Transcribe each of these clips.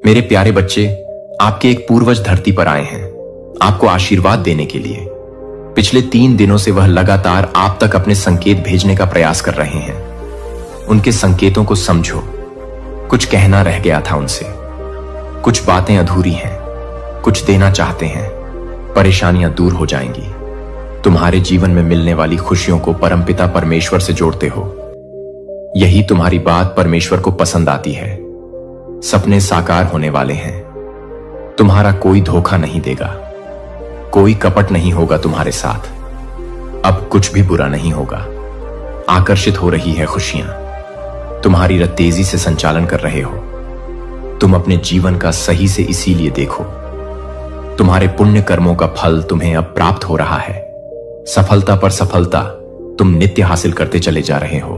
मेरे प्यारे बच्चे, आपके एक पूर्वज धरती पर आए हैं आपको आशीर्वाद देने के लिए। पिछले 3 दिनों से वह लगातार आप तक अपने संकेत भेजने का प्रयास कर रहे हैं। उनके संकेतों को समझो। कुछ कहना रह गया था उनसे, कुछ बातें अधूरी हैं, कुछ देना चाहते हैं। परेशानियां दूर हो जाएंगी। तुम्हारे जीवन में मिलने वाली खुशियों को परमपिता परमेश्वर से जोड़ते हो। यही तुम्हारी बात परमेश्वर को पसंद आती है। सपने साकार होने वाले हैं। तुम्हारा कोई धोखा नहीं देगा, कोई कपट नहीं होगा तुम्हारे साथ। अब कुछ भी बुरा नहीं होगा। आकर्षित हो रही है खुशियां। तुम्हारी रथ तेजी से संचालन कर रहे हो। तुम अपने जीवन का सही से इसीलिए देखो। तुम्हारे पुण्य कर्मों का फल तुम्हें अब प्राप्त हो रहा है। सफलता पर सफलता तुम नित्य हासिल करते चले जा रहे हो।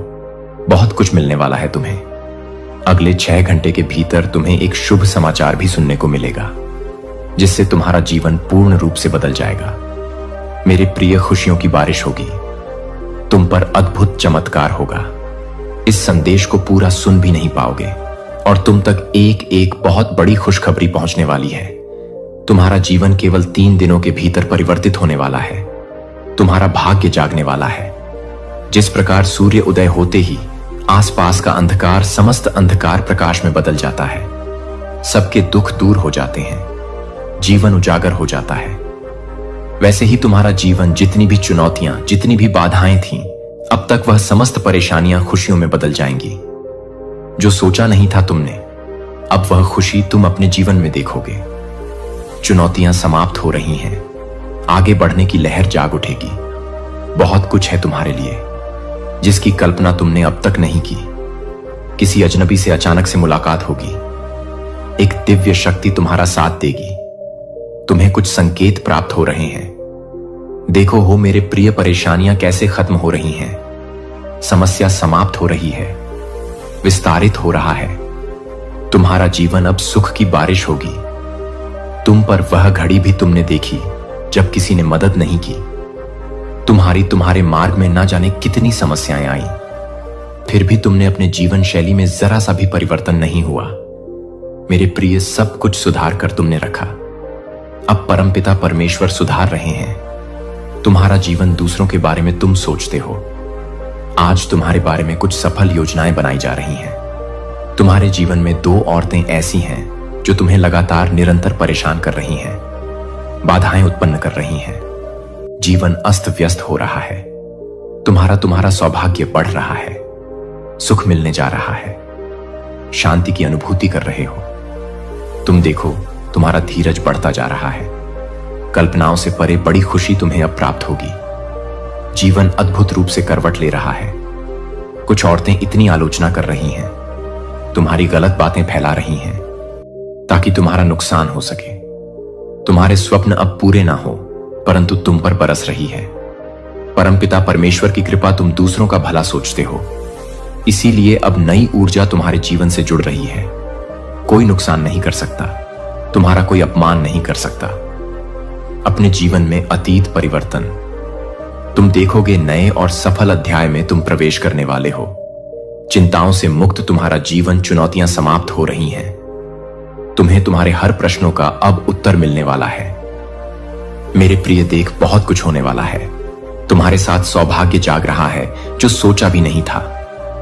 बहुत कुछ मिलने वाला है तुम्हें। अगले 6 घंटे के भीतर तुम्हें एक शुभ समाचार भी सुनने को मिलेगा, जिससे तुम्हारा जीवन पूर्ण रूप से बदल जाएगा। मेरे प्रिय, खुशियों की बारिश होगी। तुम पर अद्भुत चमत्कार होगा। इस संदेश को पूरा सुन भी नहीं पाओगे और तुम तक एक एक बहुत बड़ी खुशखबरी पहुंचने वाली है। तुम्हारा जीवन केवल 3 दिनों के भीतर परिवर्तित होने वाला है। तुम्हारा भाग्य जागने वाला है। जिस प्रकार सूर्य उदय होते ही आसपास का अंधकार समस्त अंधकार प्रकाश में बदल जाता है, सबके दुख दूर हो जाते हैं, जीवन उजागर हो जाता है, वैसे ही तुम्हारा जीवन, जितनी भी चुनौतियां, जितनी भी बाधाएं थीं, अब तक वह समस्त परेशानियां खुशियों में बदल जाएंगी। जो सोचा नहीं था तुमने, अब वह खुशी तुम अपने जीवन में देखोगे। चुनौतियां समाप्त हो रही हैं। आगे बढ़ने की लहर जाग उठेगी। बहुत कुछ है तुम्हारे लिए, जिसकी कल्पना तुमने अब तक नहीं की। किसी अजनबी से अचानक से मुलाकात होगी। एक दिव्य शक्ति तुम्हारा साथ देगी। तुम्हें कुछ संकेत प्राप्त हो रहे हैं। देखो हो मेरे प्रिय, परेशानियां कैसे खत्म हो रही हैं। समस्या समाप्त हो रही है, विस्तारित हो रहा है। तुम्हारा जीवन अब सुख की बारिश होगी। तुम पर वह घड़ी भी तुमने देखी जब किसी ने मदद नहीं की। तुम्हारे मार्ग में ना जाने कितनी समस्याएं आई, फिर भी तुमने अपने जीवन शैली में जरा सा भी परिवर्तन नहीं हुआ। मेरे प्रिय, सब कुछ सुधार कर तुमने रखा। अब परमपिता परमेश्वर सुधार रहे हैं। तुम्हारा जीवन दूसरों के बारे में तुम सोचते हो। आज तुम्हारे बारे में कुछ सफल योजनाएं बनाई जा रही हैं। तुम्हारे जीवन में 2 औरतें ऐसी हैं जो तुम्हें लगातार निरंतर परेशान कर रही हैं, बाधाएं उत्पन्न कर रही हैं। जीवन अस्त व्यस्त हो रहा है। तुम्हारा सौभाग्य बढ़ रहा है। सुख मिलने जा रहा है। शांति की अनुभूति कर रहे हो। तुम देखो, तुम्हारा धीरज बढ़ता जा रहा है। कल्पनाओं से परे बड़ी खुशी तुम्हें अब प्राप्त होगी। जीवन अद्भुत रूप से करवट ले रहा है। कुछ औरतें इतनी आलोचना कर रही हैं, तुम्हारी गलत बातें फैला रही हैं, ताकि तुम्हारा नुकसान हो सके। तुम्हारे स्वप्न अब पूरे ना हो, परंतु तुम पर बरस रही है। परमपिता परमेश्वर की कृपा, तुम दूसरों का भला सोचते हो, इसीलिए अब नई ऊर्जा तुम्हारे जीवन से जुड़ रही है। कोई नुकसान नहीं कर सकता, तुम्हारा कोई अपमान नहीं कर सकता। अपने जीवन में अतीत परिवर्तन तुम देखोगे। नए और सफल अध्याय में तुम प्रवेश करने वाले हो। चिंताओं से मुक्त तुम्हारा जीवन, चुनौतियां समाप्त हो रही हैं। तुम्हें तुम्हारे हर प्रश्नों का अब उत्तर मिलने वाला है। मेरे प्रिय, देख, बहुत कुछ होने वाला है। तुम्हारे साथ सौभाग्य जाग रहा है जो सोचा भी नहीं था।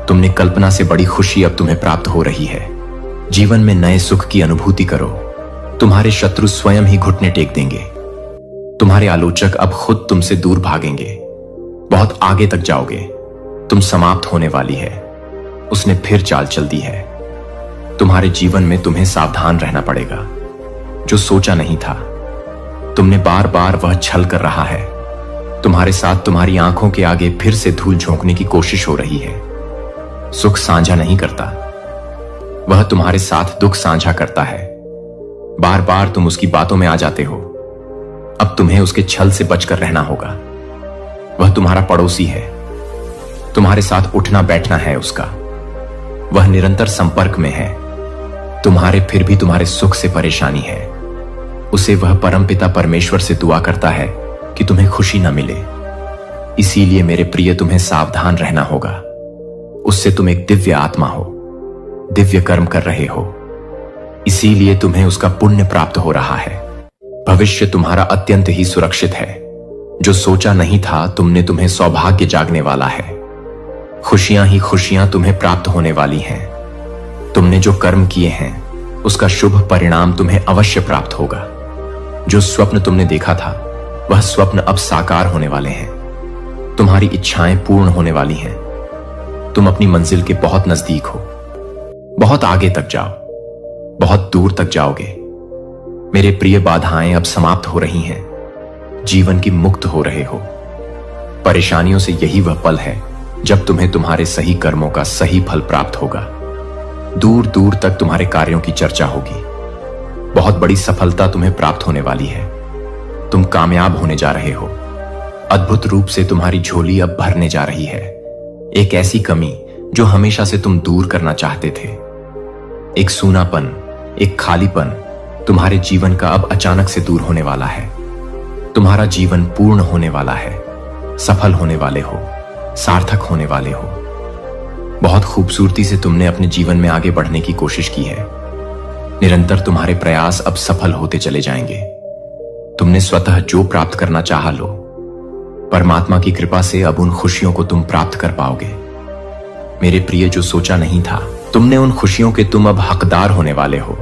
तुमने कल्पना से बड़ी खुशी अब तुम्हें प्राप्त हो रही है। जीवन में नए सुख की अनुभूति करो। तुम्हारे शत्रु स्वयं ही घुटने टेक देंगे। तुम्हारे आलोचक अब खुद तुमसे दूर भागेंगे। बहुत आगे तक जाओगे। तुम समाप्त होने वाली है। उसने फिर चाल चल दी है। तुम्हारे जीवन में तुम्हें सावधान रहना पड़ेगा। जो सोचा नहीं था, तुमने बार बार वह छल कर रहा है। तुम्हारे साथ तुम्हारी आंखों के आगे फिर से धूल झोंकने की कोशिश हो रही है। सुख साझा नहीं करता, वह तुम्हारे साथ दुख साझा करता है। बार बार तुम उसकी बातों में आ जाते हो। अब तुम्हें उसके छल से बचकर रहना होगा। वह तुम्हारा पड़ोसी है। तुम्हारे साथ उठना बैठना है उसका। वह निरंतर संपर्क में है। तुम्हारे फिर भी तुम्हारे सुख से परेशानी है। उसे वह परमपिता परमेश्वर से दुआ करता है कि तुम्हें खुशी न मिले। इसीलिए मेरे प्रिय, तुम्हें सावधान रहना होगा। उससे तुम एक दिव्य आत्मा हो, दिव्य कर्म कर रहे हो। इसीलिए तुम्हें उसका पुण्य प्राप्त हो रहा है। भविष्य तुम्हारा अत्यंत ही सुरक्षित है। जो सोचा नहीं था तुमने, तुम्हें सौभाग्य जागने वाला है। खुशियां ही खुशियां तुम्हें प्राप्त होने वाली हैं। तुमने जो कर्म किए हैं उसका शुभ परिणाम तुम्हें अवश्य प्राप्त होगा। जो स्वप्न तुमने देखा था वह स्वप्न अब साकार होने वाले हैं। तुम्हारी इच्छाएं पूर्ण होने वाली हैं। तुम अपनी मंजिल के बहुत नजदीक हो। बहुत आगे तक जाओ, बहुत दूर तक जाओगे। मेरे प्रिय, बाधाएं अब समाप्त हो रही हैं। जीवन की मुक्त हो रहे हो। परेशानियों से यही वह पल है जब तुम्हें तुम्हारे सही कर्मों का सही फल प्राप्त होगा। दूर दूर तक तुम्हारे कार्यों की चर्चा होगी। बहुत बड़ी सफलता तुम्हें प्राप्त होने वाली है। तुम कामयाब होने जा रहे हो। अद्भुत रूप से तुम्हारी झोली अब भरने जा रही है। एक ऐसी कमी जो हमेशा से तुम दूर करना चाहते थे, एक सूनापन, एक खालीपन तुम्हारे जीवन का अब अचानक से दूर होने वाला है। तुम्हारा जीवन पूर्ण होने वाला है। सफल होने वाले हो, सार्थक होने वाले हो। बहुत खूबसूरती से तुमने अपने जीवन में आगे बढ़ने की कोशिश की है। निरंतर तुम्हारे प्रयास अब सफल होते चले जाएंगे। तुमने स्वतः जो प्राप्त करना चाहा लो, परमात्मा की कृपा से अब उन खुशियों को तुम प्राप्त कर पाओगे। मेरे प्रिय, जो सोचा नहीं था तुमने, उन खुशियों के तुम अब हकदार होने वाले हो।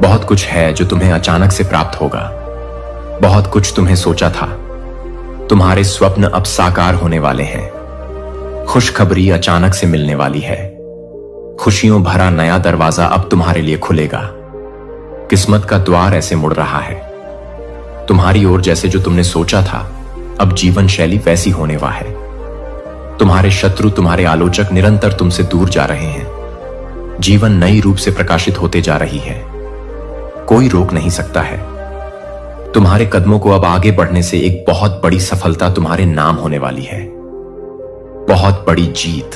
बहुत कुछ है जो तुम्हें अचानक से प्राप्त होगा। बहुत कुछ तुम्हें सोचा था। तुम्हारे स्वप्न अब साकार होने वाले हैं। खुशखबरी अचानक से मिलने वाली है। खुशियों भरा नया दरवाजा अब तुम्हारे लिए खुलेगा। किस्मत का द्वार ऐसे मुड़ रहा है तुम्हारी ओर, जैसे जो तुमने सोचा था अब जीवन शैली वैसी होने वाला है। तुम्हारे शत्रु, तुम्हारे आलोचक निरंतर तुमसे दूर जा रहे हैं। जीवन नई रूप से प्रकाशित होते जा रही है। कोई रोक नहीं सकता है। तुम्हारे कदमों को अब आगे बढ़ने से एक बहुत बड़ी सफलता तुम्हारे नाम होने वाली है। बहुत बड़ी जीत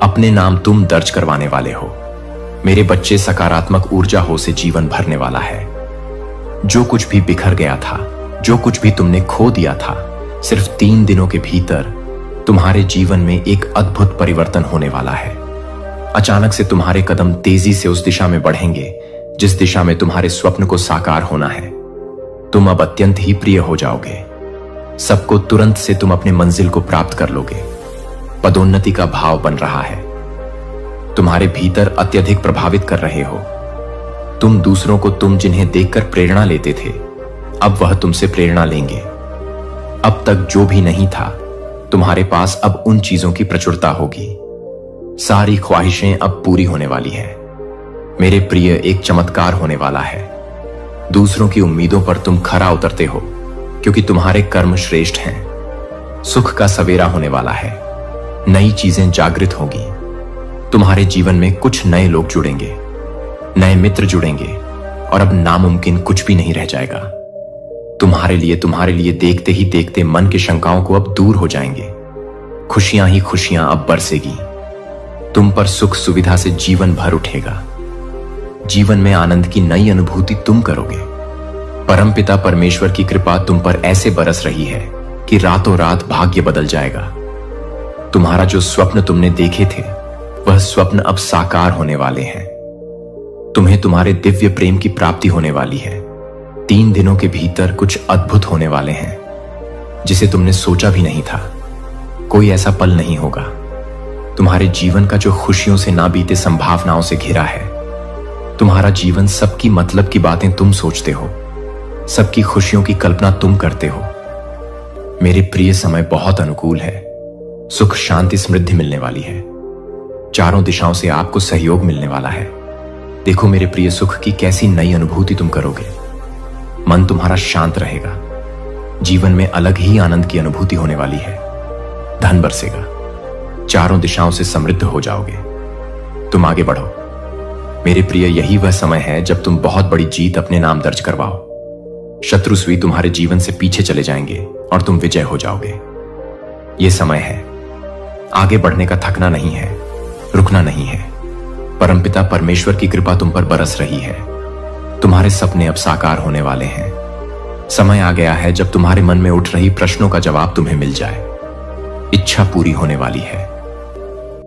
अपने नाम तुम दर्ज करवाने वाले हो। मेरे बच्चे, सकारात्मक ऊर्जा हो से जीवन भरने वाला है। जो कुछ भी बिखर गया था, जो कुछ भी तुमने खो दिया था, सिर्फ 3 दिनों के भीतर तुम्हारे जीवन में एक अद्भुत परिवर्तन होने वाला है। अचानक से तुम्हारे कदम तेजी से उस दिशा में बढ़ेंगे जिस दिशा में तुम्हारे स्वप्न को साकार होना है। तुम अब अत्यंत ही प्रिय हो जाओगे। सबको तुरंत से तुम अपने मंजिल को प्राप्त कर लोगे। पदोन्नति का भाव बन रहा है। तुम्हारे भीतर अत्यधिक प्रभावित कर रहे हो। तुम दूसरों को, तुम जिन्हें देखकर प्रेरणा लेते थे, अब वह तुमसे प्रेरणा लेंगे। अब तक जो भी नहीं था तुम्हारे पास, अब उन चीजों की प्रचुरता होगी। सारी ख्वाहिशें अब पूरी होने वाली है। मेरे प्रिय, एक चमत्कार होने वाला है। दूसरों की उम्मीदों पर तुम खरा उतरते हो क्योंकि तुम्हारे कर्म श्रेष्ठ हैं। सुख का सवेरा होने वाला है। नई चीजें जागृत होंगी। तुम्हारे जीवन में कुछ नए लोग जुड़ेंगे, नए मित्र जुड़ेंगे और अब नामुमकिन कुछ भी नहीं रह जाएगा। तुम्हारे लिए देखते ही देखते मन की शंकाओं को अब दूर हो जाएंगे। खुशियां ही खुशियां अब बरसेगी। तुम पर सुख सुविधा से जीवन भर उठेगा। जीवन में आनंद की नई अनुभूति तुम करोगे। परमपिता परमेश्वर की कृपा तुम पर ऐसे बरस रही है कि रातों रात भाग्य बदल जाएगा। तुम्हारा जो स्वप्न तुमने देखे थे वह स्वप्न अब साकार होने वाले हैं। तुम्हें तुम्हारे दिव्य प्रेम की प्राप्ति होने वाली है। 3 दिनों के भीतर कुछ अद्भुत होने वाले हैं जिसे तुमने सोचा भी नहीं था। कोई ऐसा पल नहीं होगा। तुम्हारे जीवन का जो खुशियों से ना बीते संभावनाओं से घिरा है। तुम्हारा जीवन, सबकी मतलब की बातें तुम सोचते हो, सबकी खुशियों की कल्पना तुम करते हो। मेरे प्रिय, समय बहुत अनुकूल है। सुख, शांति, समृद्धि मिलने वाली है। चारों दिशाओं से आपको सहयोग मिलने वाला है। देखो मेरे प्रिय, सुख की कैसी नई अनुभूति तुम करोगे। मन तुम्हारा शांत रहेगा। जीवन में अलग ही आनंद की अनुभूति होने वाली है। धन बरसेगा। चारों दिशाओं से समृद्ध हो जाओगे। तुम आगे बढ़ो मेरे प्रिय। यही वह समय है जब तुम बहुत बड़ी जीत अपने नाम दर्ज करवाओ। शत्रु स्वी तुम्हारे जीवन से पीछे चले जाएंगे और तुम विजय हो जाओगे। यह समय है। आगे बढ़ने का थकना नहीं है, रुकना नहीं है। परमपिता परमेश्वर की कृपा तुम पर बरस रही है। तुम्हारे सपने अब साकार होने वाले हैं। समय आ गया है जब तुम्हारे मन में उठ रही प्रश्नों का जवाब तुम्हें मिल जाए। इच्छा पूरी होने वाली है।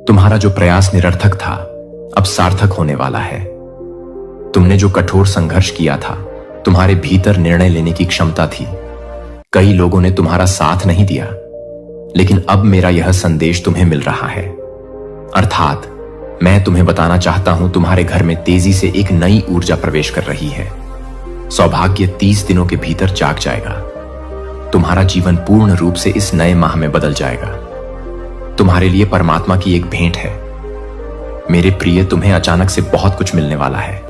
तुम्हारा जो प्रयास निरर्थक था अब सार्थक होने वाला है। तुमने जो कठोर संघर्ष किया था, तुम्हारे भीतर निर्णय लेने की क्षमता थी। कई लोगों ने तुम्हारा साथ नहीं दिया, लेकिन अब मेरा यह संदेश तुम्हें मिल रहा है। अर्थात मैं तुम्हें बताना चाहता हूं, तुम्हारे घर में तेजी से एक नई ऊर्जा प्रवेश कर रही है। सौभाग्य 30 दिनों के भीतर जाग जाएगा। तुम्हारा जीवन पूर्ण रूप से इस नए माह में बदल जाएगा। तुम्हारे लिए परमात्मा की एक भेंट है। मेरे प्रिय, तुम्हें अचानक से बहुत कुछ मिलने वाला है।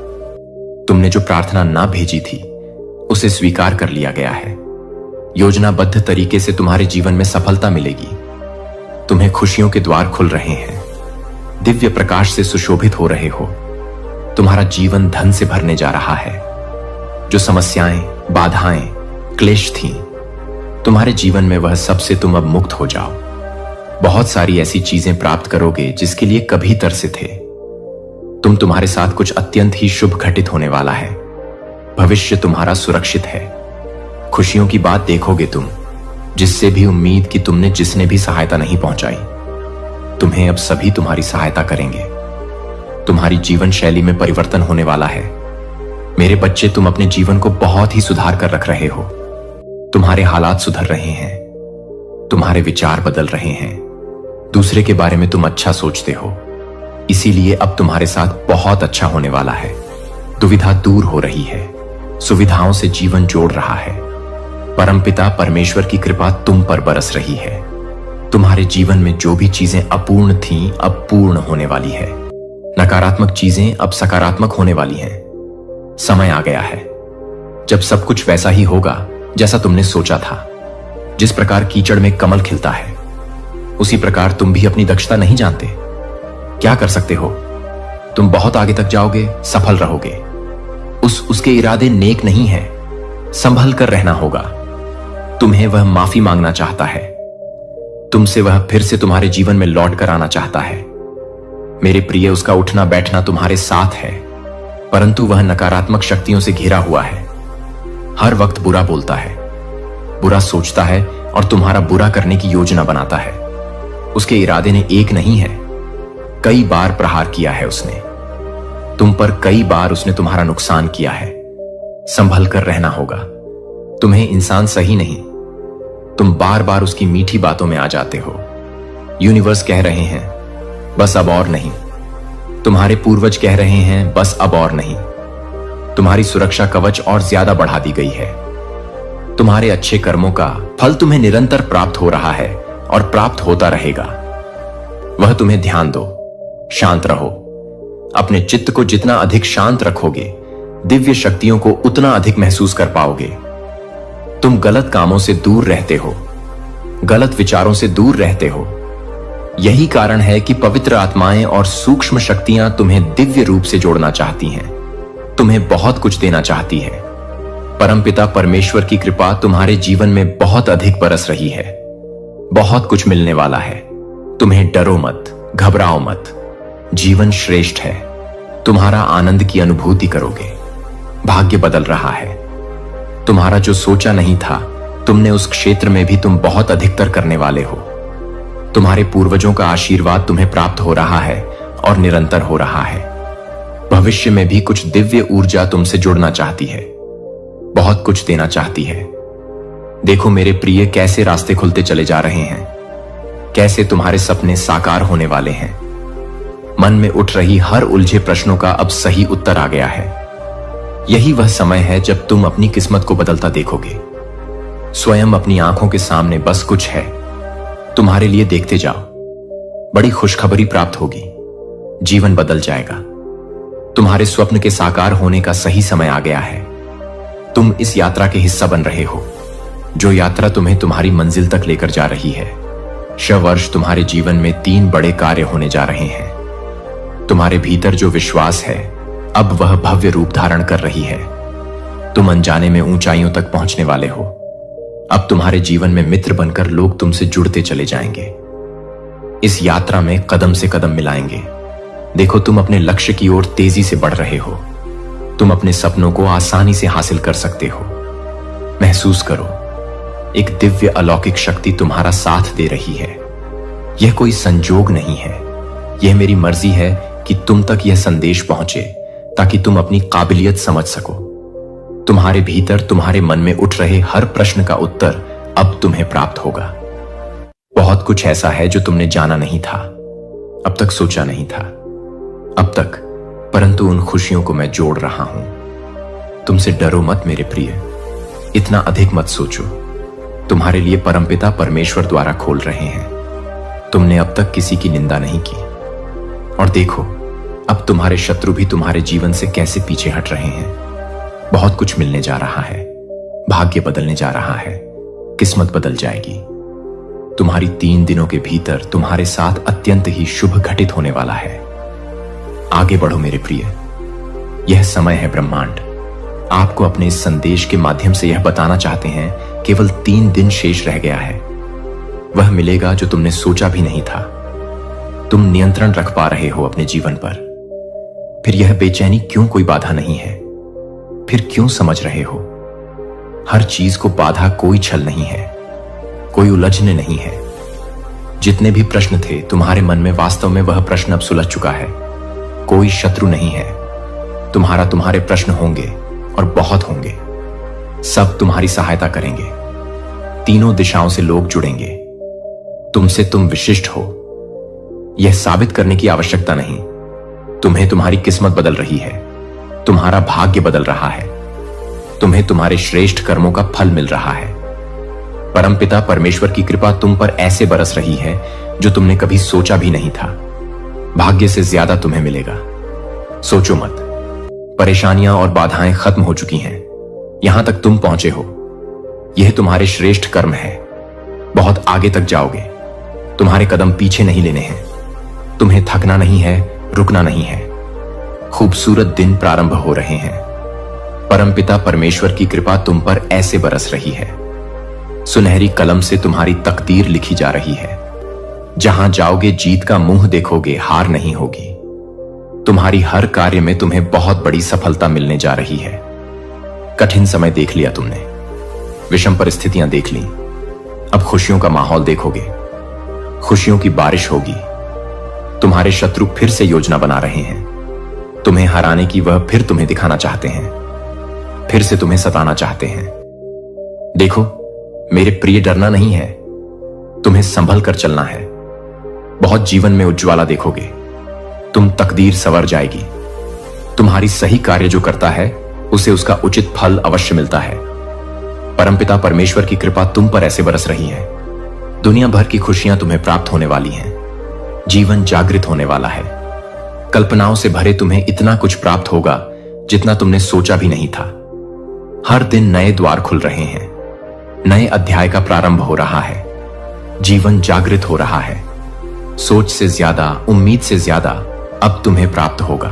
तुमने जो प्रार्थना ना भेजी थी, उसे स्वीकार कर लिया गया है। योजनाबद्ध तरीके से तुम्हारे जीवन में सफलता मिलेगी। तुम्हें खुशियों के द्वार खुल रहे हैं। दिव्य प्रकाश से सुशोभित हो रहे हो। तुम्हारा जीवन धन से भरने जा रहा है। जो समस्याएं, बाधाएं, क्लेश थीं, तुम्हारे जीवन में वह सबसे तुम अब मुक्त हो जाओ। बहुत सारी ऐसी चीजें प्राप्त करोगे जिसके लिए कभी तरसे थे। तुम्हारे साथ कुछ अत्यंत ही शुभ घटित होने वाला है। भविष्य तुम्हारा सुरक्षित है। खुशियों की बात देखोगे तुम, जिससे भी उम्मीद कि तुमने जिसने भी सहायता नहीं पहुंचाई, तुम्हें अब सभी तुम्हारी सहायता करेंगे। तुम्हारी जीवन शैली में परिवर्तन होने वाला है। मेरे बच्चे, तुम अपने जीवन को बहुत ही सुधार कर रख रहे हो। तुम्हारे हालात सुधर रहे हैं। तुम्हारे विचार बदल रहे हैं। दूसरे के बारे में तुम अच्छा सोचते हो, इसीलिए अब तुम्हारे साथ बहुत अच्छा होने वाला है। दुविधा दूर हो रही है। सुविधाओं से जीवन जोड़ रहा है। परमपिता परमेश्वर की कृपा तुम पर बरस रही है। तुम्हारे जीवन में जो भी चीजें अपूर्ण थीं, अब पूर्ण होने वाली है। नकारात्मक चीजें अब सकारात्मक होने वाली हैं। समय आ गया है जब सब कुछ वैसा ही होगा जैसा तुमने सोचा था। जिस प्रकार कीचड़ में कमल खिलता है, उसी प्रकार तुम भी अपनी दक्षता नहीं जानते। क्या कर सकते हो? तुम बहुत आगे तक जाओगे, सफल रहोगे। उसके इरादे नेक नहीं है। संभल कर रहना होगा। तुम्हें वह माफी मांगना चाहता है। तुमसे वह फिर से तुम्हारे जीवन में लौट कर आना चाहता है। मेरे प्रिय, उसका उठना बैठना तुम्हारे साथ है, परंतु वह नकारात्मक शक्तियों से घिरा हुआ है। हर वक्त बुरा बोलता है, बुरा सोचता है और तुम्हारा बुरा करने की योजना बनाता है। उसके इरादे ने एक नहीं है, कई बार प्रहार किया है उसने। तुम पर कई बार उसने तुम्हारा नुकसान किया है। संभल कर रहना होगा। तुम्हें इंसान सही नहीं, तुम बार बार उसकी मीठी बातों में आ जाते हो। यूनिवर्स कह रहे हैं बस अब और नहीं। तुम्हारे पूर्वज कह रहे हैं बस अब और नहीं। तुम्हारी सुरक्षा कवच और ज्यादा बढ़ा दी गई है। तुम्हारे अच्छे कर्मों का फल तुम्हें निरंतर प्राप्त हो रहा है और प्राप्त होता रहेगा। वह तुम्हें ध्यान दो, शांत रहो। अपने चित्त को जितना अधिक शांत रखोगे, दिव्य शक्तियों को उतना अधिक महसूस कर पाओगे। तुम गलत कामों से दूर रहते हो, गलत विचारों से दूर रहते हो। यही कारण है कि पवित्र आत्माएं और सूक्ष्म शक्तियां तुम्हें दिव्य रूप से जोड़ना चाहती हैं, तुम्हें बहुत कुछ देना चाहती है। परमपिता परमेश्वर की कृपा तुम्हारे जीवन में बहुत अधिक बरस रही है। बहुत कुछ मिलने वाला है। तुम्हें डरो मत, घबराओ मत। जीवन श्रेष्ठ है। तुम्हारा आनंद की अनुभूति करोगे। भाग्य बदल रहा है। तुम्हारा जो सोचा नहीं था, तुमने उस क्षेत्र में भी तुम बहुत अधिकतर करने वाले हो। तुम्हारे पूर्वजों का आशीर्वाद तुम्हें प्राप्त हो रहा है और निरंतर हो रहा है। भविष्य में भी कुछ दिव्य ऊर्जा तुमसे जुड़ना चाहती है, बहुत कुछ देना चाहती है। देखो मेरे प्रिय, कैसे रास्ते खुलते चले जा रहे हैं, कैसे तुम्हारे सपने साकार होने वाले हैं। मन में उठ रही हर उलझे प्रश्नों का अब सही उत्तर आ गया है। यही वह समय है जब तुम अपनी किस्मत को बदलता देखोगे। स्वयं अपनी आंखों के सामने बस कुछ है, तुम्हारे लिए देखते जाओ। बड़ी खुशखबरी प्राप्त होगी। जीवन बदल जाएगा। तुम्हारे स्वप्न के साकार होने का सही समय आ गया है। तुम इस यात्रा के हिस्सा बन रहे हो, जो यात्रा तुम्हें तुम्हारी मंजिल तक लेकर जा रही है। वर्ष तुम्हारे जीवन में 3 बड़े कार्य होने जा रहे हैं। तुम्हारे भीतर जो विश्वास है, अब वह भव्य रूप धारण कर रही है। तुम अनजाने में ऊंचाइयों तक पहुंचने वाले हो। अब तुम्हारे जीवन में मित्र बनकर लोग तुमसे जुड़ते चले जाएंगे। इस यात्रा में कदम से कदम मिलाएंगे। देखो, तुम अपने लक्ष्य की ओर तेजी से बढ़ रहे हो। तुम अपने सपनों को आसानी से हासिल कर सकते हो। महसूस करो, एक दिव्य अलौकिक शक्ति तुम्हारा साथ दे रही है। यह कोई संजोग नहीं है, यह मेरी मर्जी है कि तुम तक यह संदेश पहुंचे, ताकि तुम अपनी काबिलियत समझ सको। तुम्हारे भीतर तुम्हारे मन में उठ रहे हर प्रश्न का उत्तर अब तुम्हें प्राप्त होगा। बहुत कुछ ऐसा है जो तुमने जाना नहीं था, अब तक सोचा नहीं था अब तक, परंतु उन खुशियों को मैं जोड़ रहा हूं। तुमसे डरो मत मेरे प्रिय, इतना अधिक मत सोचो। तुम्हारे लिए परमपिता परमेश्वर द्वारा खोल रहे हैं। तुमने अब तक किसी की निंदा नहीं की, और देखो अब तुम्हारे शत्रु भी तुम्हारे जीवन से कैसे पीछे हट रहे हैं। बहुत कुछ मिलने जा रहा है, भाग्य बदलने जा रहा है, किस्मत बदल जाएगी। तुम्हारी 3 दिनों के भीतर तुम्हारे साथ अत्यंत ही शुभ घटित होने वाला है। आगे बढ़ो मेरे प्रिय, यह समय है। ब्रह्मांड आपको अपने इस संदेश के माध्यम से यह बताना चाहते हैं, केवल 3 दिन शेष रह गया है। वह मिलेगा जो तुमने सोचा भी नहीं था। तुम नियंत्रण रख पा रहे हो अपने जीवन पर। फिर यह बेचैनी क्यों कोई बाधा नहीं है? फिर क्यों समझ रहे हो? हर चीज को बाधा कोई छल नहीं है, कोई उलझने नहीं है। जितने भी प्रश्न थे तुम्हारे मन में, वास्तव में वह प्रश्न अब सुलझ चुका है। कोई शत्रु नहीं है। तुम्हारे प्रश्न होंगे और बहुत होंगे। सब तुम्हारी सहायता करेंगे। तीनों दिशाओं से लोग जुड़ेंगे। तुमसे तुम विशिष्ट हो, यह साबित करने की आवश्यकता नहीं। तुम्हें तुम्हारी किस्मत बदल रही है, तुम्हारा भाग्य बदल रहा है। तुम्हें तुम्हारे श्रेष्ठ कर्मों का फल मिल रहा है। परमपिता परमेश्वर की कृपा तुम पर ऐसे बरस रही है जो तुमने कभी सोचा भी नहीं था। भाग्य से ज्यादा तुम्हें मिलेगा। सोचो मत, परेशानियां और बाधाएं खत्म हो चुकी हैं। यहां तक तुम पहुंचे हो, यह तुम्हारे श्रेष्ठ कर्म है। बहुत आगे तक जाओगे। तुम्हारे कदम पीछे नहीं लेने हैं। तुम्हें थकना नहीं है, रुकना नहीं है। खूबसूरत दिन प्रारंभ हो रहे हैं। परमपिता परमेश्वर की कृपा तुम पर ऐसे बरस रही है। सुनहरी कलम से तुम्हारी तकदीर लिखी जा रही है। जहां जाओगे जीत का मुंह देखोगे, हार नहीं होगी। तुम्हारी हर कार्य में तुम्हें बहुत बड़ी सफलता मिलने जा रही है। कठिन समय देख लिया तुमने, विषम परिस्थितियां देख ली। अब खुशियों का माहौल देखोगे। खुशियों की बारिश होगी। तुम्हारे शत्रु फिर से योजना बना रहे हैं। तुम्हें हराने की वह फिर तुम्हें दिखाना चाहते हैं, फिर से तुम्हें सताना चाहते हैं। देखो मेरे प्रिय, डरना नहीं है, तुम्हें संभल कर चलना है। बहुत जीवन में उज्ज्वला देखोगे। तुम तकदीर संवर जाएगी। तुम्हारी सही कार्य जो करता है उसे उसका उचित फल अवश्य मिलता है। परमपिता परमेश्वर की कृपा तुम पर ऐसे बरस रही है। दुनिया भर की खुशियां तुम्हें प्राप्त होने वाली हैं। जीवन जागृत होने वाला है। कल्पनाओं से भरे तुम्हें इतना कुछ प्राप्त होगा जितना तुमने सोचा भी नहीं था। हर दिन नए द्वार खुल रहे हैं। नए अध्याय का प्रारंभ हो रहा है। जीवन जागृत हो रहा है। सोच से ज्यादा, उम्मीद से ज्यादा अब तुम्हें प्राप्त होगा।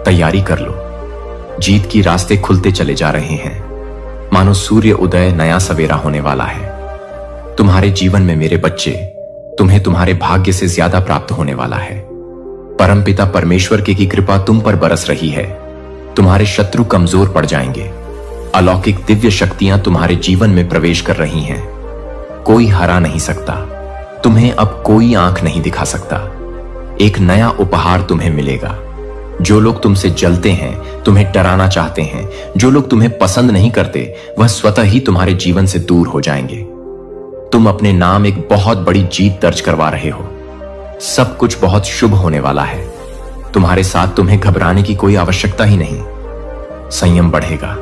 तैयारी कर लो। जीत की रास्ते खुलते चले जा रहे हैं। मानो सूर्य उदय, नया सवेरा होने वाला है। तुम्हारे जीवन में मेरे बच्चे, तुम्हें तुम्हारे भाग्य से ज्यादा प्राप्त होने वाला है। परमपिता परमेश्वर की कृपा तुम पर बरस रही है। तुम्हारे शत्रु कमजोर पड़ जाएंगे। अलौकिक दिव्य शक्तियां तुम्हारे जीवन में प्रवेश कर रही हैं। कोई हरा नहीं सकता। तुम्हें अब कोई आंख नहीं दिखा सकता। एक नया उपहार तुम्हें मिलेगा। जो लोग तुमसे जलते हैं, तुम्हें डराना चाहते हैं, जो लोग तुम्हें पसंद नहीं करते, वह स्वतः ही तुम्हारे जीवन से दूर हो जाएंगे। तुम अपने नाम एक बहुत बड़ी जीत दर्ज करवा रहे हो। सब कुछ बहुत शुभ होने वाला है। तुम्हारे साथ तुम्हें घबराने की कोई आवश्यकता ही नहीं। संयम बढ़ेगा,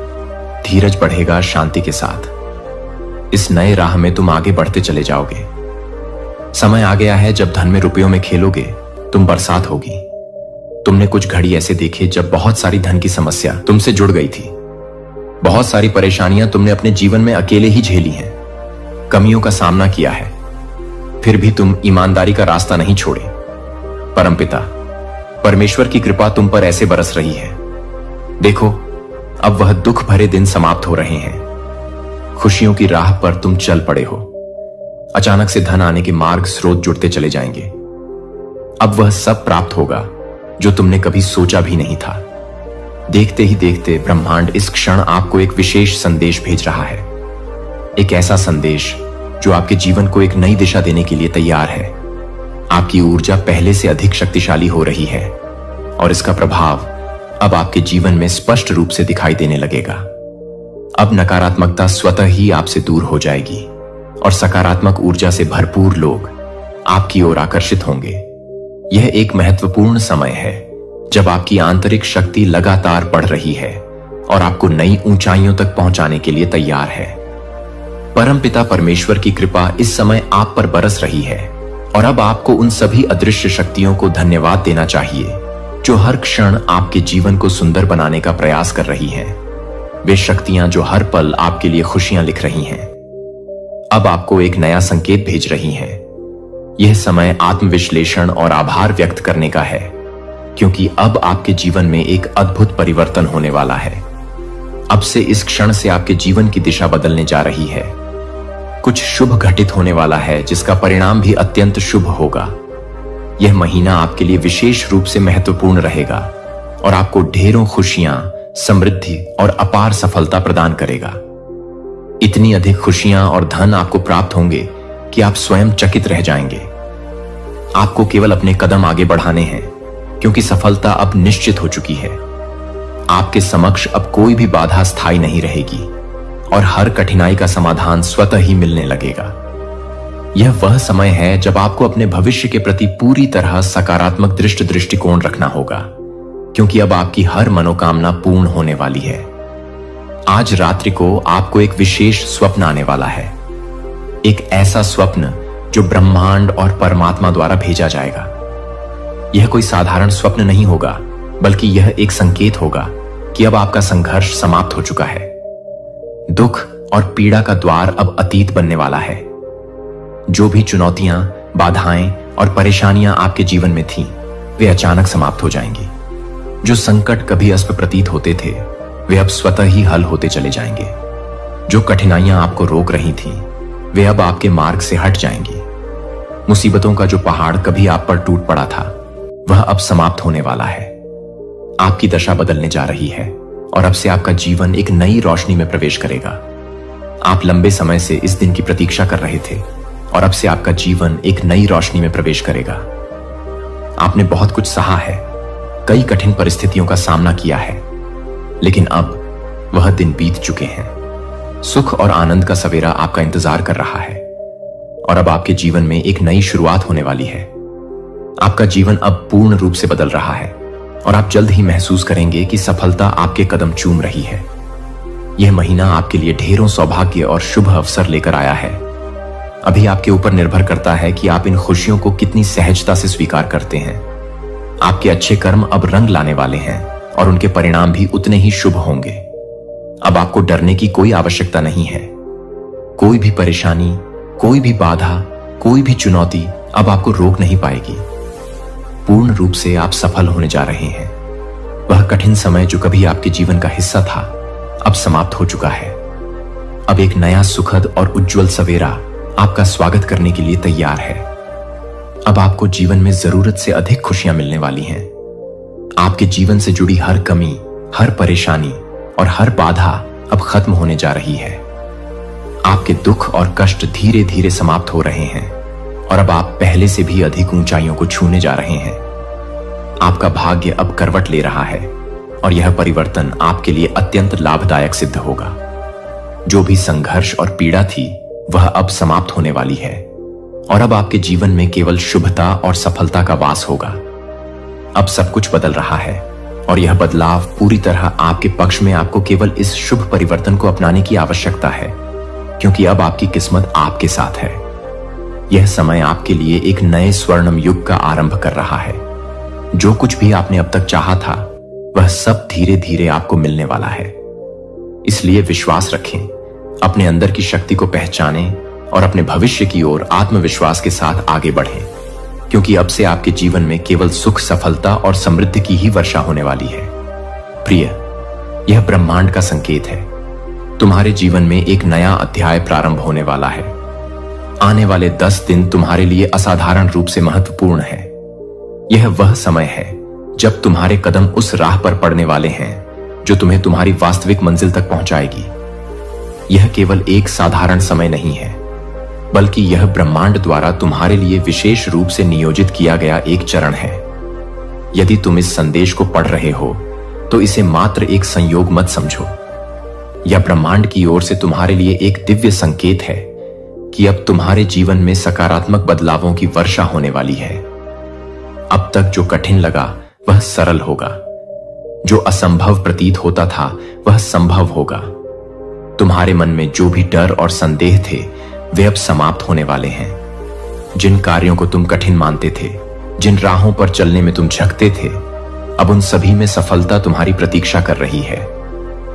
धीरज बढ़ेगा शांति के साथ। इस नए राह में तुम आगे बढ़ते चले जाओगे। समय आ गया है जब धन में, रुपयों में खेलोगे, तुम बरसात होगी। तुमने कुछ घड़ी ऐसे देखे जब बहुत सारी धन की समस्या तुमसे जुड़ गई थी। बहुत सारी परेशानियां तुमने अपने जीवन में अकेले ही झेली हैं, कमियों का सामना किया है, फिर भी तुम ईमानदारी का रास्ता नहीं छोड़े। परमपिता परमेश्वर की कृपा तुम पर ऐसे बरस रही है। देखो अब वह दुख भरे दिन समाप्त हो रहे हैं। खुशियों की राह पर तुम चल पड़े हो। अचानक से धन आने के मार्ग स्रोत जुड़ते चले जाएंगे। अब वह सब प्राप्त होगा जो तुमने कभी सोचा भी नहीं था। देखते ही देखते ब्रह्मांड इस क्षण आपको एक विशेष संदेश भेज रहा है। एक ऐसा संदेश जो आपके जीवन को एक नई दिशा देने के लिए तैयार है। आपकी ऊर्जा पहले से अधिक शक्तिशाली हो रही है और इसका प्रभाव अब आपके जीवन में स्पष्ट रूप से दिखाई देने लगेगा। अब नकारात्मकता स्वतः ही आपसे दूर हो जाएगी और सकारात्मक ऊर्जा से भरपूर लोग आपकी ओर आकर्षित होंगे। यह एक महत्वपूर्ण समय है जब आपकी आंतरिक शक्ति लगातार बढ़ रही है और आपको नई ऊंचाइयों तक पहुंचाने के लिए तैयार है। परमपिता परमेश्वर की कृपा इस समय आप पर बरस रही है और अब आपको उन सभी अदृश्य शक्तियों को धन्यवाद देना चाहिए जो हर क्षण आपके जीवन को सुंदर बनाने का प्रयास कर रही हैं। वे शक्तियां जो हर पल आपके लिए खुशियां लिख रही हैं, अब आपको एक नया संकेत भेज रही हैं। यह समय आत्मविश्लेषण और आभार व्यक्त करने का है, क्योंकि अब आपके जीवन में एक अद्भुत परिवर्तन होने वाला है। अब से इस क्षण से आपके जीवन की दिशा बदलने जा रही है। कुछ शुभ घटित होने वाला है जिसका परिणाम भी अत्यंत शुभ होगा। यह महीना आपके लिए विशेष रूप से महत्वपूर्ण रहेगा और आपको ढेरों खुशियां, समृद्धि और अपार सफलता प्रदान करेगा। इतनी अधिक खुशियां और धन आपको प्राप्त होंगे कि आप स्वयं चकित रह जाएंगे। आपको केवल अपने कदम आगे बढ़ाने हैं, क्योंकि सफलता अब निश्चित हो चुकी है। आपके समक्ष अब कोई भी बाधा स्थायी नहीं रहेगी और हर कठिनाई का समाधान स्वतः ही मिलने लगेगा। यह वह समय है जब आपको अपने भविष्य के प्रति पूरी तरह सकारात्मक दृष्टिकोण रखना होगा, क्योंकि अब आपकी हर मनोकामना पूर्ण होने वाली है। आज रात्रि को आपको एक विशेष स्वप्न आने वाला है, एक ऐसा स्वप्न जो ब्रह्मांड और परमात्मा द्वारा भेजा जाएगा। यह कोई साधारण स्वप्न नहीं होगा, बल्कि यह एक संकेत होगा कि अब आपका संघर्ष समाप्त हो चुका है। दुख और पीड़ा का द्वार अब अतीत बनने वाला है। जो भी चुनौतियां, बाधाएं और परेशानियां आपके जीवन में थीं, वे अचानक समाप्त हो जाएंगी। जो संकट कभी अस्प प्रतीत होते थे, वे अब स्वतः ही हल होते चले जाएंगे। जो कठिनाइयां आपको रोक रही थीं, वे अब आपके मार्ग से हट जाएंगी। मुसीबतों का जो पहाड़ कभी आप पर टूट पड़ा था, वह अब समाप्त होने वाला है। आपकी दशा बदलने जा रही है और अब से आपका जीवन एक नई रोशनी में प्रवेश करेगा। आप लंबे समय से इस दिन की प्रतीक्षा कर रहे थे और अब से आपका जीवन एक नई रोशनी में प्रवेश करेगा। आपने बहुत कुछ सहा है, कई कठिन परिस्थितियों का सामना किया है, लेकिन अब वह दिन बीत चुके हैं। सुख और आनंद का सवेरा आपका इंतजार कर रहा है और अब आपके जीवन में एक नई शुरुआत होने वाली है। आपका जीवन अब पूर्ण रूप से बदल रहा है और आप जल्द ही महसूस करेंगे कि सफलता आपके कदम चूम रही है। यह महीना आपके लिए ढेरों सौभाग्य और शुभ अवसर लेकर आया है। अभी आपके ऊपर निर्भर करता है कि आप इन खुशियों को कितनी सहजता से स्वीकार करते हैं। आपके अच्छे कर्म अब रंग लाने वाले हैं और उनके परिणाम भी उतने ही शुभ होंगे। अब आपको डरने की कोई आवश्यकता नहीं है। कोई भी परेशानी, कोई भी बाधा, कोई भी चुनौती अब आपको रोक नहीं पाएगी। पूर्ण रूप से आप सफल होने जा रहे हैं। वह कठिन समय जो कभी आपके जीवन का हिस्सा था, अब समाप्त हो चुका है। अब एक नया सुखद और उज्जवल सवेरा आपका स्वागत करने के लिए तैयार है। अब आपको जीवन में जरूरत से अधिक खुशियां मिलने वाली हैं। आपके जीवन से जुड़ी हर कमी, हर परेशानी और हर बाधा अब खत्म होने जा रही है। आपके दुख और कष्ट धीरे धीरे समाप्त हो रहे हैं और अब आप पहले से भी अधिक ऊंचाइयों को छूने जा रहे हैं। आपका भाग्य अब करवट ले रहा है और यह परिवर्तन आपके लिए अत्यंत लाभदायक सिद्ध होगा। जो भी संघर्ष और पीड़ा थी, वह अब समाप्त होने वाली है और अब आपके जीवन में केवल शुभता और सफलता का वास होगा। अब सब कुछ बदल रहा है और यह बदलाव पूरी तरह आपके पक्ष में। आपको केवल इस शुभ परिवर्तन को अपनाने की आवश्यकता है, क्योंकि अब आपकी किस्मत आपके साथ है। यह समय आपके लिए एक नए स्वर्णिम युग का आरंभ कर रहा है। जो कुछ भी आपने अब तक चाहा था, वह सब धीरे धीरे आपको मिलने वाला है। इसलिए विश्वास रखें, अपने अंदर की शक्ति को पहचानें और अपने भविष्य की ओर आत्मविश्वास के साथ आगे बढ़ें, क्योंकि अब से आपके जीवन में केवल सुख, सफलता और समृद्धि की ही वर्षा होने वाली है। प्रिय, यह ब्रह्मांड का संकेत है। तुम्हारे जीवन में एक नया अध्याय प्रारंभ होने वाला है। आने वाले 10 दिन तुम्हारे लिए असाधारण रूप से महत्वपूर्ण है। यह वह समय है जब तुम्हारे कदम उस राह पर पड़ने वाले हैं जो तुम्हें तुम्हारी वास्तविक मंजिल तक पहुंचाएगी। यह केवल एक साधारण समय नहीं है, बल्कि यह ब्रह्मांड द्वारा तुम्हारे लिए विशेष रूप से नियोजित किया गया एक चरण है। यदि तुम इस संदेश को पढ़ रहे हो, तो इसे मात्र एक संयोग मत समझो। यह ब्रह्मांड की ओर से तुम्हारे लिए एक दिव्य संकेत है कि अब तुम्हारे जीवन में सकारात्मक बदलावों की वर्षा होने वाली है। अब तक जो कठिन लगा वह सरल होगा, जो असंभव प्रतीत होता था वह संभव होगा। तुम्हारे मन में जो भी डर और संदेह थे वे अब समाप्त होने वाले हैं। जिन कार्यों को तुम कठिन मानते थे, जिन राहों पर चलने में तुम झुकते थे, अब उन सभी में सफलता तुम्हारी प्रतीक्षा कर रही है।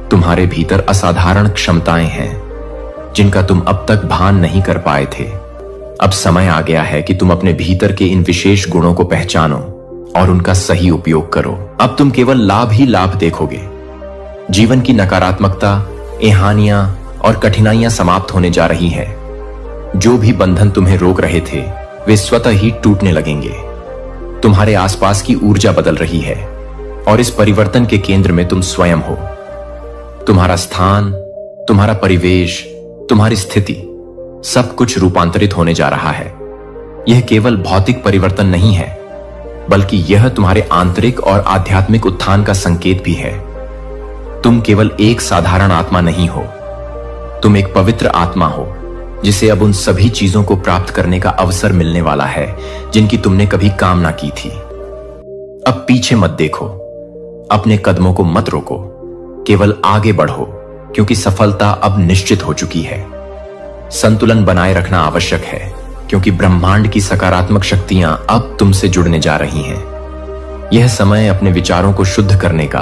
तुम्हारे भीतर असाधारण क्षमताएं हैं जिनका तुम अब तक भान नहीं कर पाए थे। अब समय आ गया है कि तुम अपने भीतर के इन विशेष गुणों को पहचानो और उनका सही उपयोग करो। अब तुम केवल लाभ ही लाभ देखोगे। जीवन की नकारात्मकता, हानियां और कठिनाइयां समाप्त होने जा रही है। जो भी बंधन तुम्हें रोक रहे थे वे स्वतः ही टूटने लगेंगे। तुम्हारे आसपास की ऊर्जा बदल रही है और इस परिवर्तन के केंद्र में तुम स्वयं हो। तुम्हारा स्थान, तुम्हारा परिवेश, तुम्हारी स्थिति, सब कुछ रूपांतरित होने जा रहा है। यह केवल भौतिक परिवर्तन नहीं है, बल्कि यह तुम्हारे आंतरिक और आध्यात्मिक उत्थान का संकेत भी है। तुम केवल एक साधारण आत्मा नहीं हो, तुम एक पवित्र आत्मा हो जिसे अब उन सभी चीजों को प्राप्त करने का अवसर मिलने वाला है जिनकी तुमने कभी कामना की थी। अब पीछे मत देखो, अपने कदमों को मत रोको, केवल आगे बढ़ो, क्योंकि सफलता अब निश्चित हो चुकी है। संतुलन बनाए रखना आवश्यक है, क्योंकि ब्रह्मांड की सकारात्मक शक्तियां अब तुमसे जुड़ने जा रही हैं। यह समय अपने विचारों को शुद्ध करने का,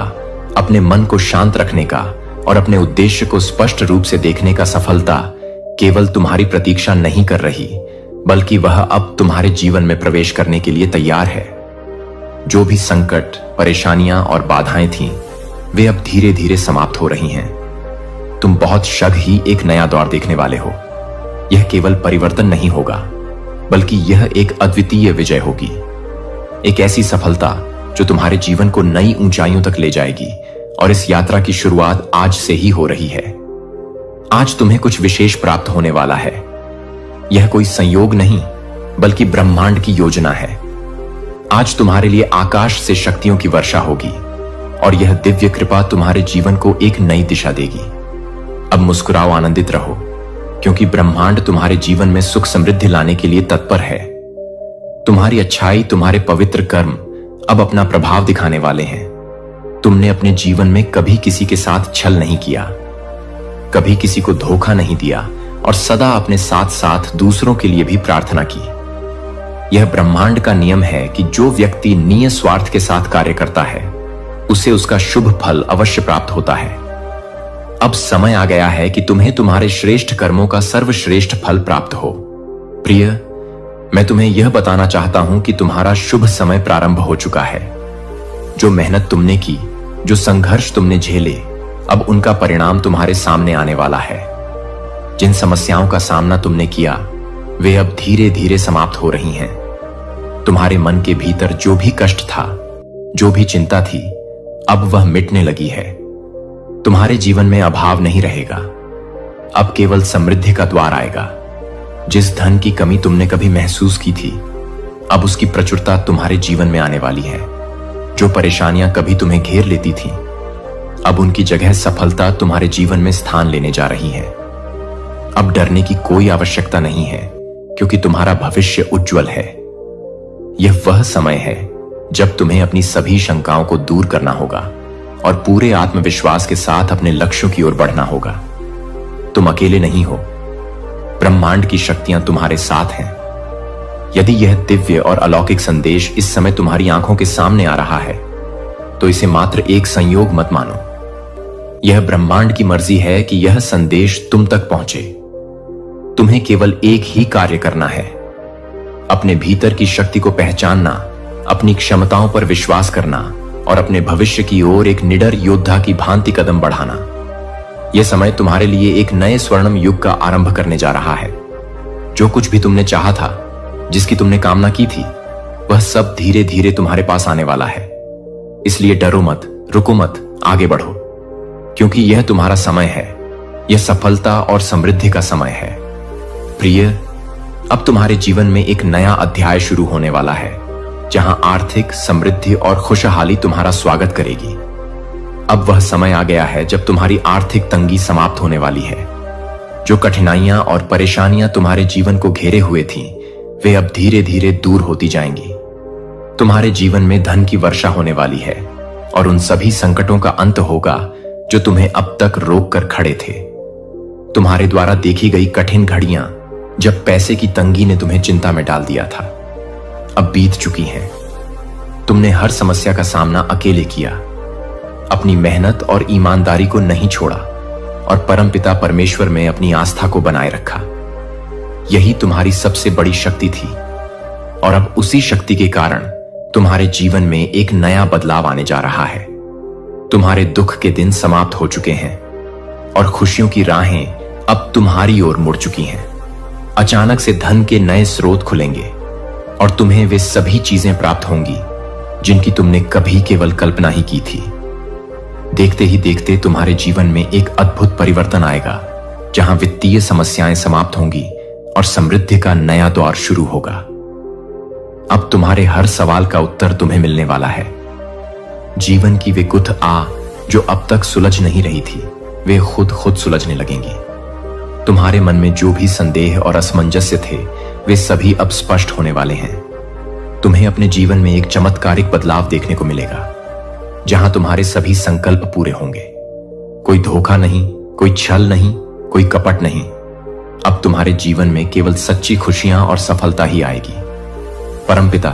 अपने मन को शांत रखने का और अपने उद्देश्य को स्पष्ट रूप से देखने का सफलता केवल तुम्हारी प्रतीक्षा नहीं कर रही, बल्कि वह अब तुम्हारे जीवन में प्रवेश करने के लिए तैयार है। जो भी संकट, परेशानियां और बाधाएं थीं, वे अब धीरे धीरे समाप्त हो रही हैं। तुम बहुत शीघ्र ही एक नया दौर देखने वाले हो। यह केवल परिवर्तन नहीं होगा, बल्कि यह एक अद्वितीय विजय होगी। एक ऐसी सफलता जो तुम्हारे जीवन को नई ऊंचाइयों तक ले जाएगी, और इस यात्रा की शुरुआत आज से ही हो रही है। आज तुम्हें कुछ विशेष प्राप्त होने वाला है। यह कोई संयोग नहीं, बल्कि ब्रह्मांड की योजना है। आज तुम्हारे लिए आकाश से शक्तियों की वर्षा होगी और यह दिव्य कृपा तुम्हारे जीवन को एक नई दिशा देगी। अब मुस्कुराओ, आनंदित रहो, क्योंकि ब्रह्मांड तुम्हारे जीवन में सुख समृद्धि लाने के लिए तत्पर है। तुम्हारी अच्छाई, तुम्हारे पवित्र कर्म अब अपना प्रभाव दिखाने वाले हैं। तुमने अपने जीवन में कभी किसी के साथ छल नहीं किया, कभी किसी को धोखा नहीं दिया और सदा अपने साथ साथ दूसरों के लिए भी प्रार्थना की। यह ब्रह्मांड का नियम है कि जो व्यक्ति निस्वार्थ के साथ कार्य करता है उसे उसका शुभ फल अवश्य प्राप्त होता है। अब समय आ गया है कि तुम्हें तुम्हारे श्रेष्ठ कर्मों का सर्वश्रेष्ठ फल प्राप्त हो। प्रिय, मैं तुम्हें यह बताना चाहता हूं कि तुम्हारा शुभ समय प्रारंभ हो चुका है। जो मेहनत तुमने की, जो संघर्ष तुमने झेले, अब उनका परिणाम तुम्हारे सामने आने वाला है। जिन समस्याओं का सामना तुमने किया वे अब धीरे धीरे समाप्त हो रही हैं। तुम्हारे मन के भीतर जो भी कष्ट था, जो भी चिंता थी, अब वह मिटने लगी है। तुम्हारे जीवन में अभाव नहीं रहेगा, अब केवल समृद्धि का द्वार आएगा। जिस धन की कमी तुमने कभी महसूस की थी, अब उसकी प्रचुरता तुम्हारे जीवन में आने वाली है। जो परेशानियां कभी तुम्हें घेर लेती थीं, अब उनकी जगह सफलता तुम्हारे जीवन में स्थान लेने जा रही है। अब डरने की कोई आवश्यकता नहीं है, क्योंकि तुम्हारा भविष्य उज्जवल है। यह वह समय है जब तुम्हें अपनी सभी शंकाओं को दूर करना होगा और पूरे आत्मविश्वास के साथ अपने लक्ष्यों की ओर बढ़ना होगा। तुम अकेले नहीं हो, ब्रह्मांड की शक्तियां तुम्हारे साथ हैं। यदि यह दिव्य और अलौकिक संदेश इस समय तुम्हारी आंखों के सामने आ रहा है, तो इसे मात्र एक संयोग मत मानो। यह ब्रह्मांड की मर्जी है कि यह संदेश तुम तक पहुंचे। तुम्हें केवल एक ही कार्य करना है, अपने भीतर की शक्ति को पहचानना, अपनी क्षमताओं पर विश्वास करना और अपने भविष्य की ओर एक निडर योद्धा की भांति कदम बढ़ाना। यह समय तुम्हारे लिए एक नए स्वर्णिम युग का आरंभ करने जा रहा है। जो कुछ भी तुमने चाहा था, जिसकी तुमने कामना की थी, वह सब धीरे धीरे तुम्हारे पास आने वाला है। इसलिए डरो मत, रुको मत, आगे बढ़ो, क्योंकि यह तुम्हारा समय है। यह सफलता और समृद्धि का समय है। प्रिय, अब तुम्हारे जीवन में एक नया अध्याय शुरू होने वाला है, जहां आर्थिक समृद्धि और खुशहाली तुम्हारा स्वागत करेगी। अब वह समय आ गया है जब तुम्हारी आर्थिक तंगी समाप्त होने वाली है। जो कठिनाइयां और परेशानियां तुम्हारे जीवन को घेरे हुए थीं, वे अब धीरे धीरे दूर होती जाएंगी। तुम्हारे जीवन में धन की वर्षा होने वाली है और उन सभी संकटों का अंत होगा जो तुम्हें अब तक रोक कर खड़े थे। तुम्हारे द्वारा देखी गई कठिन घड़ियां, जब पैसे की तंगी ने तुम्हें चिंता में डाल दिया था, अब बीत चुकी हैं। तुमने हर समस्या का सामना अकेले किया, अपनी मेहनत और ईमानदारी को नहीं छोड़ा और परमपिता परमेश्वर में अपनी आस्था को बनाए रखा। यही तुम्हारी सबसे बड़ी शक्ति थी और अब उसी शक्ति के कारण तुम्हारे जीवन में एक नया बदलाव आने जा रहा है। तुम्हारे दुख के दिन समाप्त हो चुके हैं और खुशियों की राहें अब तुम्हारी ओर मुड़ चुकी हैं। अचानक से धन के नए स्रोत खुलेंगे और तुम्हें वे सभी चीजें प्राप्त होंगी जिनकी तुमने कभी केवल कल्पना ही की थी। देखते ही देखते तुम्हारे जीवन में एक अद्भुत परिवर्तन आएगा, जहां वित्तीय समस्याएं समाप्त होंगी और समृद्धि का नया दौर शुरू होगा। अब तुम्हारे हर सवाल का उत्तर तुम्हें मिलने वाला है। जीवन की वे गुथ जो अब तक सुलझ नहीं रही थी, वे खुद सुलझने लगेंगी। तुम्हारे मन में जो भी संदेह और असमंजस्य थे, वे सभी अब स्पष्ट होने वाले हैं। तुम्हें अपने जीवन में एक चमत्कारिक बदलाव देखने को मिलेगा, जहां तुम्हारे सभी संकल्प पूरे होंगे। कोई धोखा नहीं, कोई छल नहीं, कोई कपट नहीं। अब तुम्हारे जीवन में केवल सच्ची खुशियां और सफलता ही आएगी। परमपिता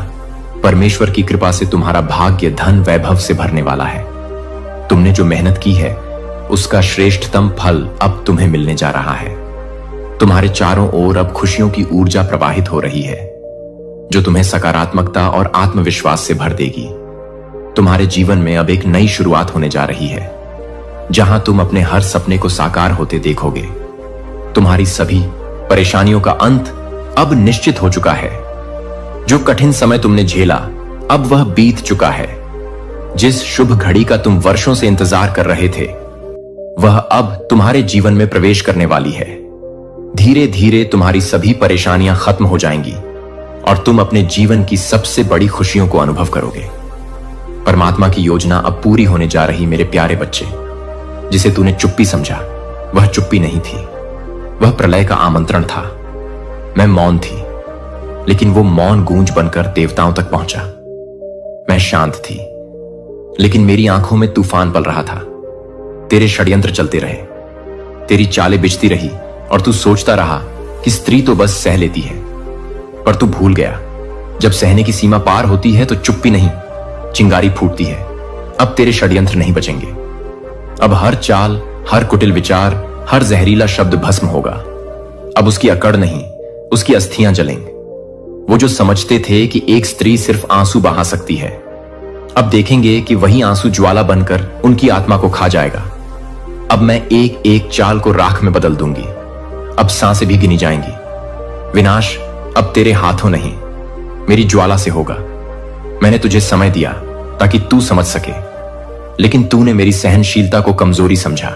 परमेश्वर की कृपा से तुम्हारा भाग्य धन वैभव से भरने वाला है। तुमने जो मेहनत की है, उसका श्रेष्ठतम फल अब तुम्हें मिलने जा रहा है। तुम्हारे चारों ओर अब खुशियों की ऊर्जा प्रवाहित हो रही है, जो तुम्हें सकारात्मकता और आत्मविश्वास से भर देगी। तुम्हारे जीवन में अब एक नई शुरुआत होने जा रही है, जहां तुम अपने हर सपने को साकार होते देखोगे। तुम्हारी सभी परेशानियों का अंत अब निश्चित हो चुका है। जो कठिन समय तुमने झेला, अब वह बीत चुका है। जिस शुभ घड़ी का तुम वर्षों से इंतजार कर रहे थे, वह अब तुम्हारे जीवन में प्रवेश करने वाली है। धीरे धीरे तुम्हारी सभी परेशानियां खत्म हो जाएंगी और तुम अपने जीवन की सबसे बड़ी खुशियों को अनुभव करोगे। परमात्मा की योजना अब पूरी होने जा रही मेरे प्यारे बच्चे। जिसे तूने चुप्पी समझा, वह चुप्पी नहीं थी, वह प्रलय का आमंत्रण था। मैं मौन थी, लेकिन वो मौन गूंज बनकर देवताओं तक पहुंचा। मैं शांत थी, लेकिन मेरी आंखों में तूफान पल रहा था। तेरे षड्यंत्र चलते रहे, तेरी चालें बिछती रही और तू सोचता रहा कि स्त्री तो बस सह लेती है। पर तू भूल गया, जब सहने की सीमा पार होती है तो चुप्पी नहीं, चिंगारी फूटती है। अब तेरे षड्यंत्र नहीं बचेंगे। अब हर चाल, हर कुटिल विचार, हर जहरीला शब्द भस्म होगा। अब उसकी अकड़ नहीं, उसकी अस्थियां जलेंगी। वो जो समझते थे कि एक स्त्री सिर्फ आंसू बहा सकती है, अब देखेंगे कि वही आंसू ज्वाला बनकर उनकी आत्मा को खा जाएगा। अब मैं एक एक चाल को राख में बदल दूंगी। अब सांसें भी गिनी जाएंगी। विनाश अब तेरे हाथों नहीं, मेरी ज्वाला से होगा। मैंने तुझे समय दिया ताकि तू समझ सके, लेकिन तूने मेरी सहनशीलता को कमजोरी समझा।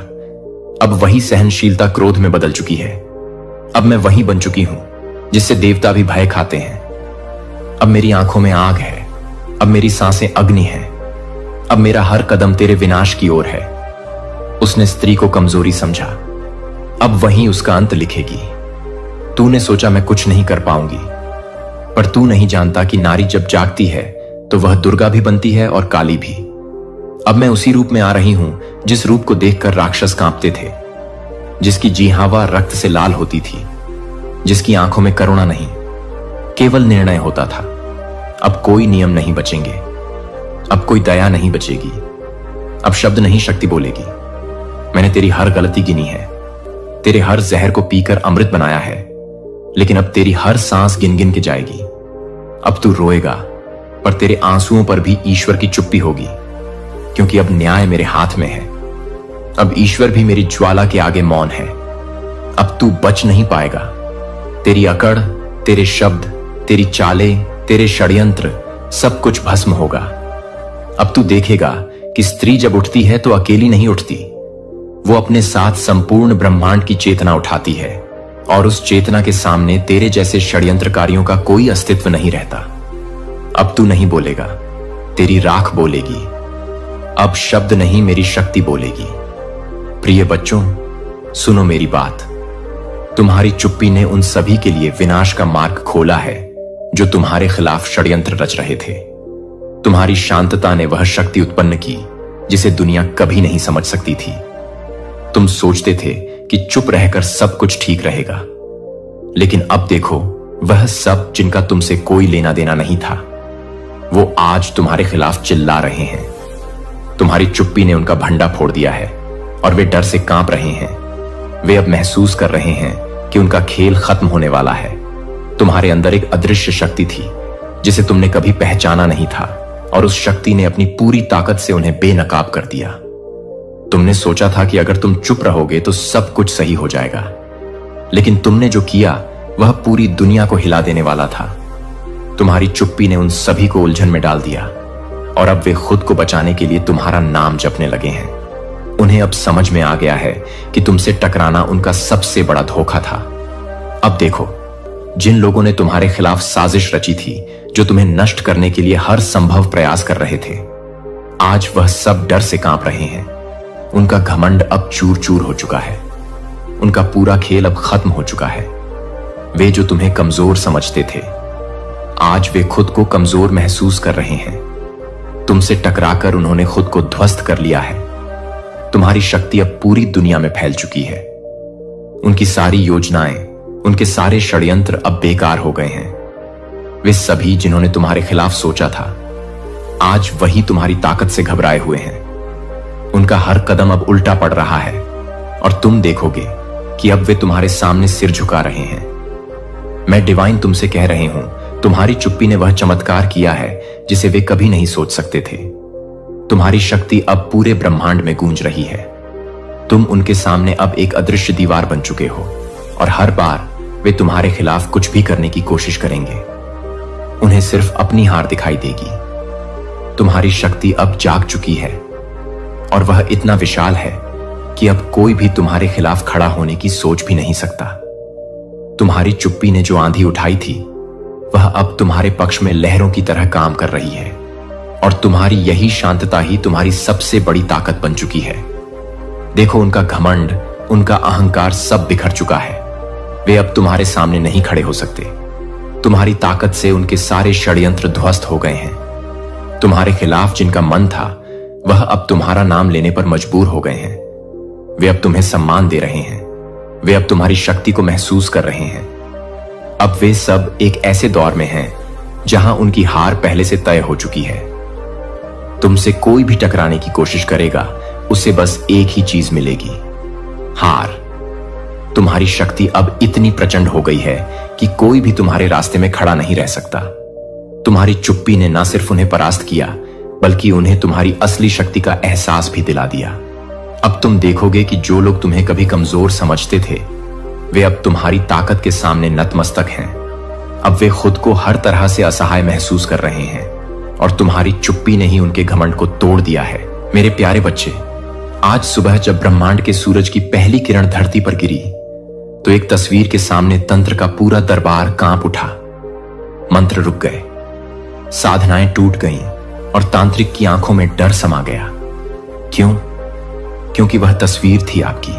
अब वही सहनशीलता क्रोध में बदल चुकी है। अब मैं वही बन चुकी हूं जिससे देवता भी भय खाते हैं। अब मेरी आंखों में आग है, अब मेरी सांसें अग्नि हैं। अब मेरा हर कदम तेरे विनाश की ओर है। उसने स्त्री को कमजोरी समझा, अब वही उसका अंत लिखेगी। तूने सोचा मैं कुछ नहीं कर पाऊंगी, पर तू नहीं जानता कि नारी जब जागती है तो वह दुर्गा भी बनती है और काली भी। अब मैं उसी रूप में आ रही हूं जिस रूप को देखकर राक्षस कांपते थे, जिसकी जीहावा रक्त से लाल होती थी, जिसकी आंखों में करुणा नहीं, केवल निर्णय होता था। अब कोई नियम नहीं बचेंगे, अब कोई दया नहीं बचेगी, अब शब्द नहीं शक्ति बोलेगी। मैंने तेरी हर गलती गिनी है, तेरे हर जहर को पीकर अमृत बनाया है, लेकिन अब तेरी हर सांस गिन गिन के जाएगी। अब तू रोएगा, पर तेरे आंसुओं पर भी ईश्वर की चुप्पी होगी, क्योंकि अब न्याय मेरे हाथ में है। अब ईश्वर भी मेरी ज्वाला के आगे मौन है। अब तू बच नहीं पाएगा। तेरी अकड़, तेरे शब्द, तेरी चालें, तेरे षड्यंत्र, सब कुछ भस्म होगा। अब तू देखेगा कि स्त्री जब उठती है तो अकेली नहीं उठती, वो अपने साथ संपूर्ण ब्रह्मांड की चेतना उठाती है, और उस चेतना के सामने तेरे जैसे षड्यंत्रकारियों का कोई अस्तित्व नहीं रहता। अब तू नहीं बोलेगा, तेरी राख बोलेगी। अब शब्द नहीं, मेरी शक्ति बोलेगी। प्रिय बच्चों, सुनो मेरी बात। तुम्हारी चुप्पी ने उन सभी के लिए विनाश का मार्ग खोला है जो तुम्हारे खिलाफ षड्यंत्र रच रहे थे। तुम्हारी शांतता ने वह शक्ति उत्पन्न की जिसे दुनिया कभी नहीं समझ सकती थी। तुम सोचते थे कि चुप रहकर सब कुछ ठीक रहेगा, लेकिन अब देखो, वह सब जिनका तुमसे कोई लेना देना नहीं था, वो आज तुम्हारे खिलाफ चिल्ला रहे हैं। तुम्हारी चुप्पी ने उनका भंडा फोड़ दिया है और वे डर से कांप रहे हैं। वे अब महसूस कर रहे हैं कि उनका खेल खत्म होने वाला है। तुम्हारे अंदर एक अदृश्य शक्ति थी जिसे तुमने कभी पहचाना नहीं था, और उस शक्ति ने अपनी पूरी ताकत से उन्हें बेनकाब कर दिया। तुमने सोचा था कि अगर तुम चुप रहोगे तो सब कुछ सही हो जाएगा, लेकिन तुमने जो किया वह पूरी दुनिया को हिला देने वाला था। तुम्हारी चुप्पी ने उन सभी को उलझन में डाल दिया, और अब वे खुद को बचाने के लिए तुम्हारा नाम जपने लगे हैं। उन्हें अब समझ में आ गया है कि तुमसे टकराना उनका सबसे बड़ा धोखा था। अब देखो, जिन लोगों ने तुम्हारे खिलाफ साजिश रची थी, जो तुम्हें नष्ट करने के लिए हर संभव प्रयास कर रहे थे, आज वह सब डर से कांप रहे हैं। उनका घमंड अब चूर चूर हो चुका है। उनका पूरा खेल अब खत्म हो चुका है। वे जो तुम्हें कमजोर समझते थे, आज वे खुद को कमजोर महसूस कर रहे हैं। तुमसे टकराकर उन्होंने खुद को ध्वस्त कर लिया है। तुम्हारी शक्ति अब पूरी दुनिया में फैल चुकी है। उनकी सारी योजनाएं, उनके सारे षड्यंत्र अब बेकार हो गए हैं। वे सभी जिन्होंने तुम्हारे खिलाफ सोचा था, आज वही तुम्हारी ताकत से घबराए हुए हैं। उनका हर कदम अब उल्टा पड़ रहा है, और तुम देखोगे कि अब वे तुम्हारे सामने सिर झुका रहे हैं। मैं डिवाइन तुमसे कह रहे हूं, तुम्हारी चुप्पी ने वह चमत्कार किया है जिसे वे कभी नहीं सोच सकते थे। तुम्हारी शक्ति अब पूरे ब्रह्मांड में गूंज रही है। तुम उनके सामने अब एक अदृश्य दीवार बन चुके हो, और हर बार वे तुम्हारे खिलाफ कुछ भी करने की कोशिश करेंगे, उन्हें सिर्फ अपनी हार दिखाई देगी। तुम्हारी शक्ति अब जाग चुकी है, और वह इतना विशाल है कि अब कोई भी तुम्हारे खिलाफ खड़ा होने की सोच भी नहीं सकता। तुम्हारी चुप्पी ने जो आंधी उठाई थी, वह अब तुम्हारे पक्ष में लहरों की तरह काम कर रही है, और तुम्हारी यही शांतता ही तुम्हारी सबसे बड़ी ताकत बन चुकी है। देखो, उनका घमंड, उनका अहंकार सब बिखर चुका है। वे अब तुम्हारे सामने नहीं खड़े हो सकते। तुम्हारी ताकत से उनके सारे षड्यंत्र ध्वस्त हो गए हैं। तुम्हारे खिलाफ जिनका मन था, वह अब तुम्हारा नाम लेने पर मजबूर हो गए हैं। वे अब तुम्हें सम्मान दे रहे हैं। वे अब तुम्हारी शक्ति को महसूस कर रहे हैं। अब वे सब एक ऐसे दौर में हैं जहां उनकी हार पहले से तय हो चुकी है। तुमसे कोई भी टकराने की कोशिश करेगा, उसे बस एक ही चीज मिलेगी, हार। तुम्हारी शक्ति अब इतनी प्रचंड हो गई है कि कोई भी तुम्हारे रास्ते में खड़ा नहीं रह सकता। तुम्हारी चुप्पी ने न सिर्फ उन्हें परास्त किया, बल्कि उन्हें तुम्हारी असली शक्ति का एहसास भी दिला दिया। अब तुम देखोगे कि जो लोग तुम्हें कभी कमजोर समझते थे, वे अब तुम्हारी ताकत के सामने नतमस्तक हैं। अब वे खुद को हर तरह से असहाय महसूस कर रहे हैं, और तुम्हारी चुप्पी ने ही उनके घमंड को तोड़ दिया है। मेरे प्यारे बच्चे, आज सुबह जब ब्रह्मांड के सूरज की पहली किरण धरती पर गिरी, तो एक तस्वीर के सामने तंत्र का पूरा दरबार कांप उठा। मंत्र रुक गए, साधनाएं टूट गईं, और तांत्रिक की आंखों में डर समा गया। क्यों? क्योंकि वह तस्वीर थी आपकी।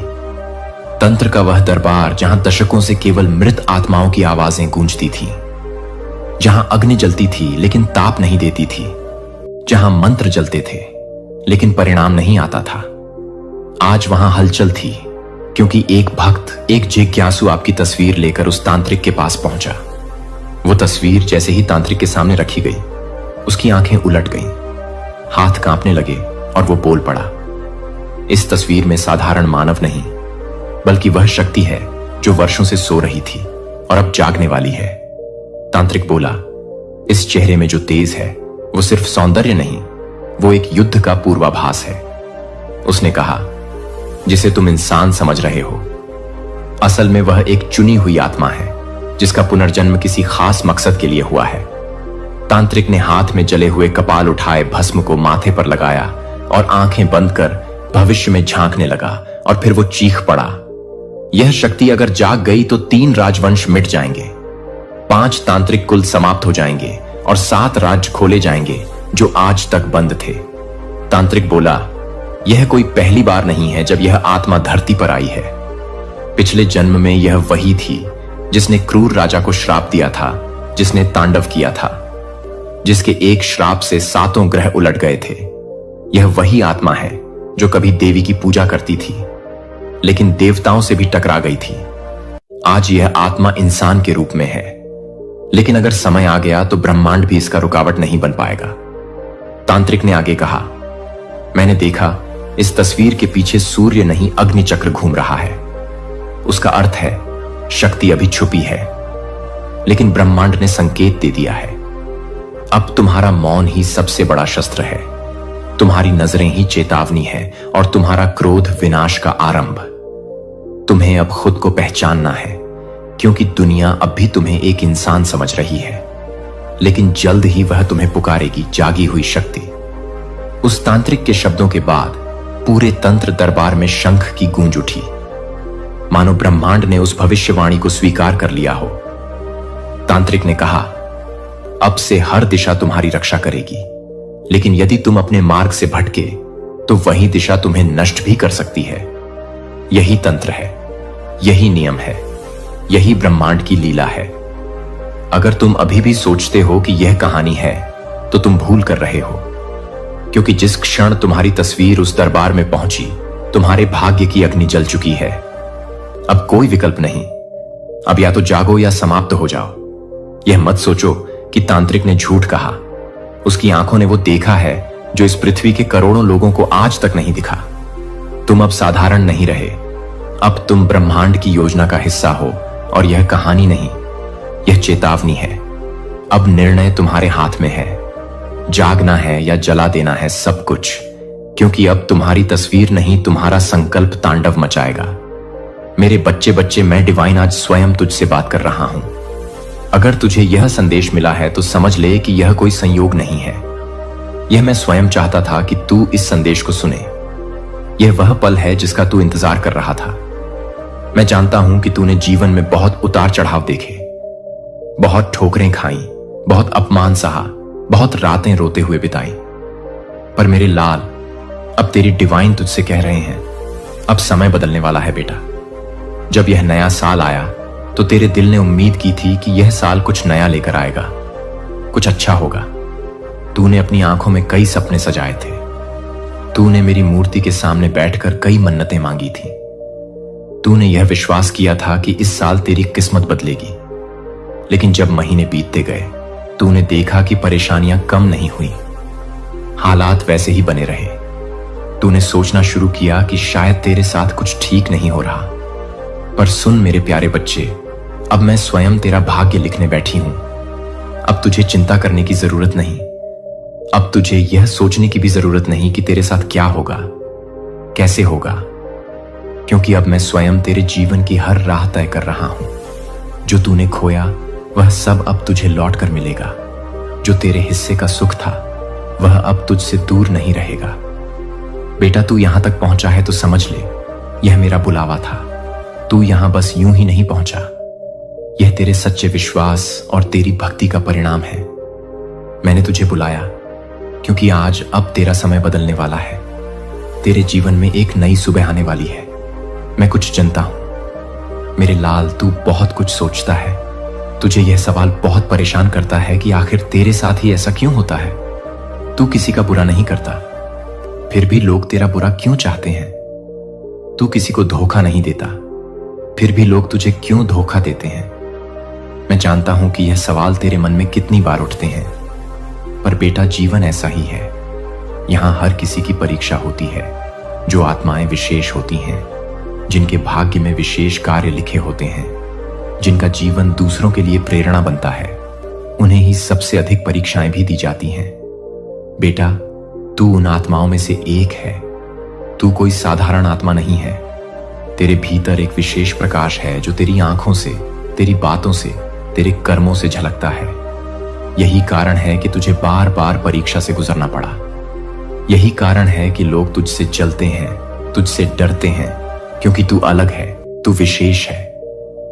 तंत्र का वह दरबार जहां दशकों से केवल मृत आत्माओं की आवाजें गूंजती थीं, जहां अग्नि जलती थी लेकिन ताप नहीं देती थी, जहां मंत्र जलते थे लेकिन परिणाम नहीं आता था, आज वहां हलचल थी, क्योंकि एक भक्त, एक जिज्ञासु आपकी तस्वीर लेकर उस तांत्रिक के पास पहुंचा। वो तस्वीर जैसे ही तांत्रिक के सामने रखी गई, उसकी आंखें उलट गईं, हाथ कांपने लगे, और वो बोल पड़ा, इस तस्वीर में साधारण मानव नहीं, बल्कि वह शक्ति है जो वर्षों से सो रही थी और अब जागने वाली है। तांत्रिक बोला, इस चेहरे में जो तेज है वो सिर्फ सौंदर्य नहीं, वो एक युद्ध का पूर्वाभास है। उसने कहा, जिसे तुम इंसान समझ रहे हो, असल में वह एक चुनी हुई आत्मा है जिसका पुनर्जन्म किसी खास मकसद के लिए हुआ है। तांत्रिक ने हाथ में जले हुए कपाल उठाए भस्म को माथे पर लगाया और आंखें बंद कर भविष्य में झांकने लगा, और फिर वो चीख पड़ा, यह शक्ति अगर जाग गई तो 3 राजवंश मिट जाएंगे, 5 तांत्रिक कुल समाप्त हो जाएंगे, और 7 राज्य खोले जाएंगे जो आज तक बंद थे। तांत्रिक बोला, यह कोई पहली बार नहीं है जब यह आत्मा धरती पर आई है। पिछले जन्म में यह वही थी जिसने क्रूर राजा को श्राप दिया था, जिसने तांडव किया था, जिसके एक श्राप से 7 ग्रह उलट गए थे। यह वही आत्मा है जो कभी देवी की पूजा करती थी, लेकिन देवताओं से भी टकरा गई थी। आज यह आत्मा इंसान के रूप में है, लेकिन अगर समय आ गया तो ब्रह्मांड भी इसका रुकावट नहीं बन पाएगा। तांत्रिक ने आगे कहा, मैंने देखा इस तस्वीर के पीछे सूर्य नहीं अग्नि चक्र घूम रहा है। उसका अर्थ है शक्ति अभी छुपी है, लेकिन ब्रह्मांड ने संकेत दे दिया है। अब तुम्हारा मौन ही सबसे बड़ा शस्त्र है, तुम्हारी नजरें ही चेतावनी है और तुम्हारा क्रोध विनाश का आरंभ। तुम्हें अब खुद को पहचानना है, क्योंकि दुनिया अब भी तुम्हें एक इंसान समझ रही है, लेकिन जल्द ही वह तुम्हें पुकारेगी जागी हुई शक्ति। उस तांत्रिक के शब्दों के बाद पूरे तंत्र दरबार में शंख की गूंज उठी, मानो ब्रह्मांड ने उस भविष्यवाणी को स्वीकार कर लिया हो। तांत्रिक ने कहा, अब से हर दिशा तुम्हारी रक्षा करेगी, लेकिन यदि तुम अपने मार्ग से भटके तो वही दिशा तुम्हें नष्ट भी कर सकती है। यही तंत्र है, यही नियम है, यही ब्रह्मांड की लीला है। अगर तुम अभी भी सोचते हो कि यह कहानी है तो तुम भूल कर रहे हो, क्योंकि जिस क्षण तुम्हारी तस्वीर उस दरबार में पहुंची, तुम्हारे भाग्य की अग्नि जल चुकी है। अब कोई विकल्प नहीं, अब या तो जागो या समाप्त हो जाओ। यह मत सोचो कि तांत्रिक ने झूठ कहा। उसकी आंखों ने वो देखा है जो इस पृथ्वी के करोड़ों लोगों को आज तक नहीं दिखा। तुम अब साधारण नहीं रहे, अब तुम ब्रह्मांड की योजना का हिस्सा हो, और यह कहानी नहीं, यह चेतावनी है। अब निर्णय तुम्हारे हाथ में है, जागना है या जला देना है सब कुछ, क्योंकि अब तुम्हारी तस्वीर नहीं, तुम्हारा संकल्प तांडव मचाएगा। मेरे बच्चे बच्चे, मैं डिवाइन आज स्वयं तुझसे बात कर रहा हूं। अगर तुझे यह संदेश मिला है तो समझ ले कि यह कोई संयोग नहीं है। यह मैं स्वयं चाहता था कि तू इस संदेश को सुने। यह वह पल है जिसका तू इंतजार कर रहा था। मैं जानता हूं कि तूने जीवन में बहुत उतार चढ़ाव देखे, बहुत ठोकरें खाई, बहुत अपमान सहा, बहुत रातें रोते हुए बिताई। पर मेरे लाल, अब तेरी डिवाइन तुझसे कह रहे हैं, अब समय बदलने वाला है बेटा। जब यह नया साल आया तो तेरे दिल ने उम्मीद की थी कि यह साल कुछ नया लेकर आएगा, कुछ अच्छा होगा। तूने अपनी आंखों में कई सपने सजाए थे, तूने मेरी मूर्ति के सामने बैठकर कई मन्नतें मांगी थी। तूने यह विश्वास किया था कि इस साल तेरी किस्मत बदलेगी, लेकिन जब महीने बीतते गए तूने देखा कि परेशानियां कम नहीं हुई, हालात वैसे ही बने रहे। तूने सोचना शुरू किया कि शायद तेरे साथ कुछ ठीक नहीं हो रहा। पर सुन मेरे प्यारे बच्चे, अब मैं स्वयं तेरा भाग्य लिखने बैठी हूं। अब तुझे चिंता करने की जरूरत नहीं, अब तुझे यह सोचने की भी जरूरत नहीं कि तेरे साथ क्या होगा, कैसे होगा, क्योंकि अब मैं स्वयं तेरे जीवन की हर राह तय कर रहा हूं। जो तूने खोया वह सब अब तुझे लौट कर मिलेगा। जो तेरे हिस्से का सुख था वह अब तुझसे दूर नहीं रहेगा। बेटा, तू यहां तक पहुंचा है तो समझ ले, यह मेरा बुलावा था। तू यहां बस यूं ही नहीं पहुंचा, यह तेरे सच्चे विश्वास और तेरी भक्ति का परिणाम है। मैंने तुझे बुलाया क्योंकि आज अब तेरा समय बदलने वाला है। तेरे जीवन में एक नई सुबह आने वाली है। मैं कुछ जानता हूं मेरे लाल, तू बहुत कुछ सोचता है। तुझे यह सवाल बहुत परेशान करता है कि आखिर तेरे साथ ही ऐसा क्यों होता है। तू किसी का बुरा नहीं करता, फिर भी लोग तेरा बुरा क्यों चाहते हैं। तू किसी को धोखा नहीं देता, फिर भी लोग तुझे क्यों धोखा देते हैं। मैं जानता हूं कि यह सवाल तेरे मन में कितनी बार उठते हैं, पर बेटा, जीवन ऐसा ही है। यहां हर किसी की परीक्षा होती है। जो आत्माएं विशेष होती हैं, जिनके भाग्य में विशेष कार्य लिखे होते हैं, जिनका जीवन दूसरों के लिए प्रेरणा बनता है, उन्हें ही सबसे अधिक परीक्षाएं भी दी जाती हैं। बेटा, तू उन आत्माओं में से एक है। तू कोई साधारण आत्मा नहीं है। तेरे भीतर एक विशेष प्रकाश है जो तेरी आंखों से, तेरी बातों से, तेरे कर्मों से झलकता है। यही कारण है कि तुझे बार बार परीक्षा से गुजरना पड़ा। यही कारण है कि लोग तुझसे जलते हैं, तुझसे डरते हैं, क्योंकि तू अलग है, तू विशेष है।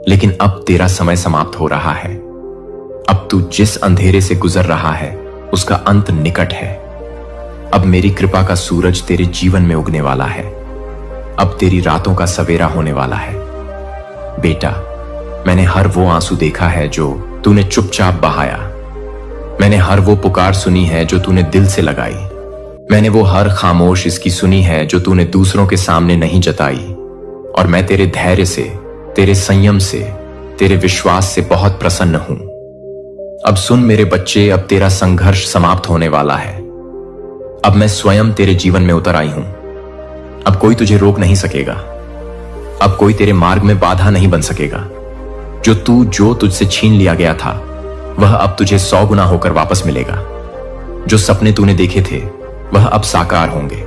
लेकिन अब तेरा समय समाप्त हो रहा है। अब तू जिस अंधेरे से गुजर रहा है उसका अंत निकट है। अब मेरी कृपा का सूरज तेरे जीवन में उगने वाला है। अब तेरी रातों का सवेरा होने वाला है। बेटा, मैंने हर वो आंसू देखा है जो तूने चुपचाप बहाया। मैंने हर वो पुकार सुनी है जो तूने दिल से लगाई। मैंने वो हर खामोश इसकी सुनी है जो तूने दूसरों के सामने नहीं जताई। और मैं तेरे धैर्य से, तेरे संयम से, तेरे विश्वास से बहुत प्रसन्न हूं। अब सुन मेरे बच्चे, अब तेरा संघर्ष समाप्त होने वाला है। अब मैं स्वयं तेरे जीवन में उतर आई हूं। अब कोई तुझे रोक नहीं सकेगा। अब कोई तेरे मार्ग में बाधा नहीं बन सकेगा। जो तुझसे छीन लिया गया था वह अब तुझे 100 गुना होकर वापस मिलेगा। जो सपने तूने देखे थे वह अब साकार होंगे।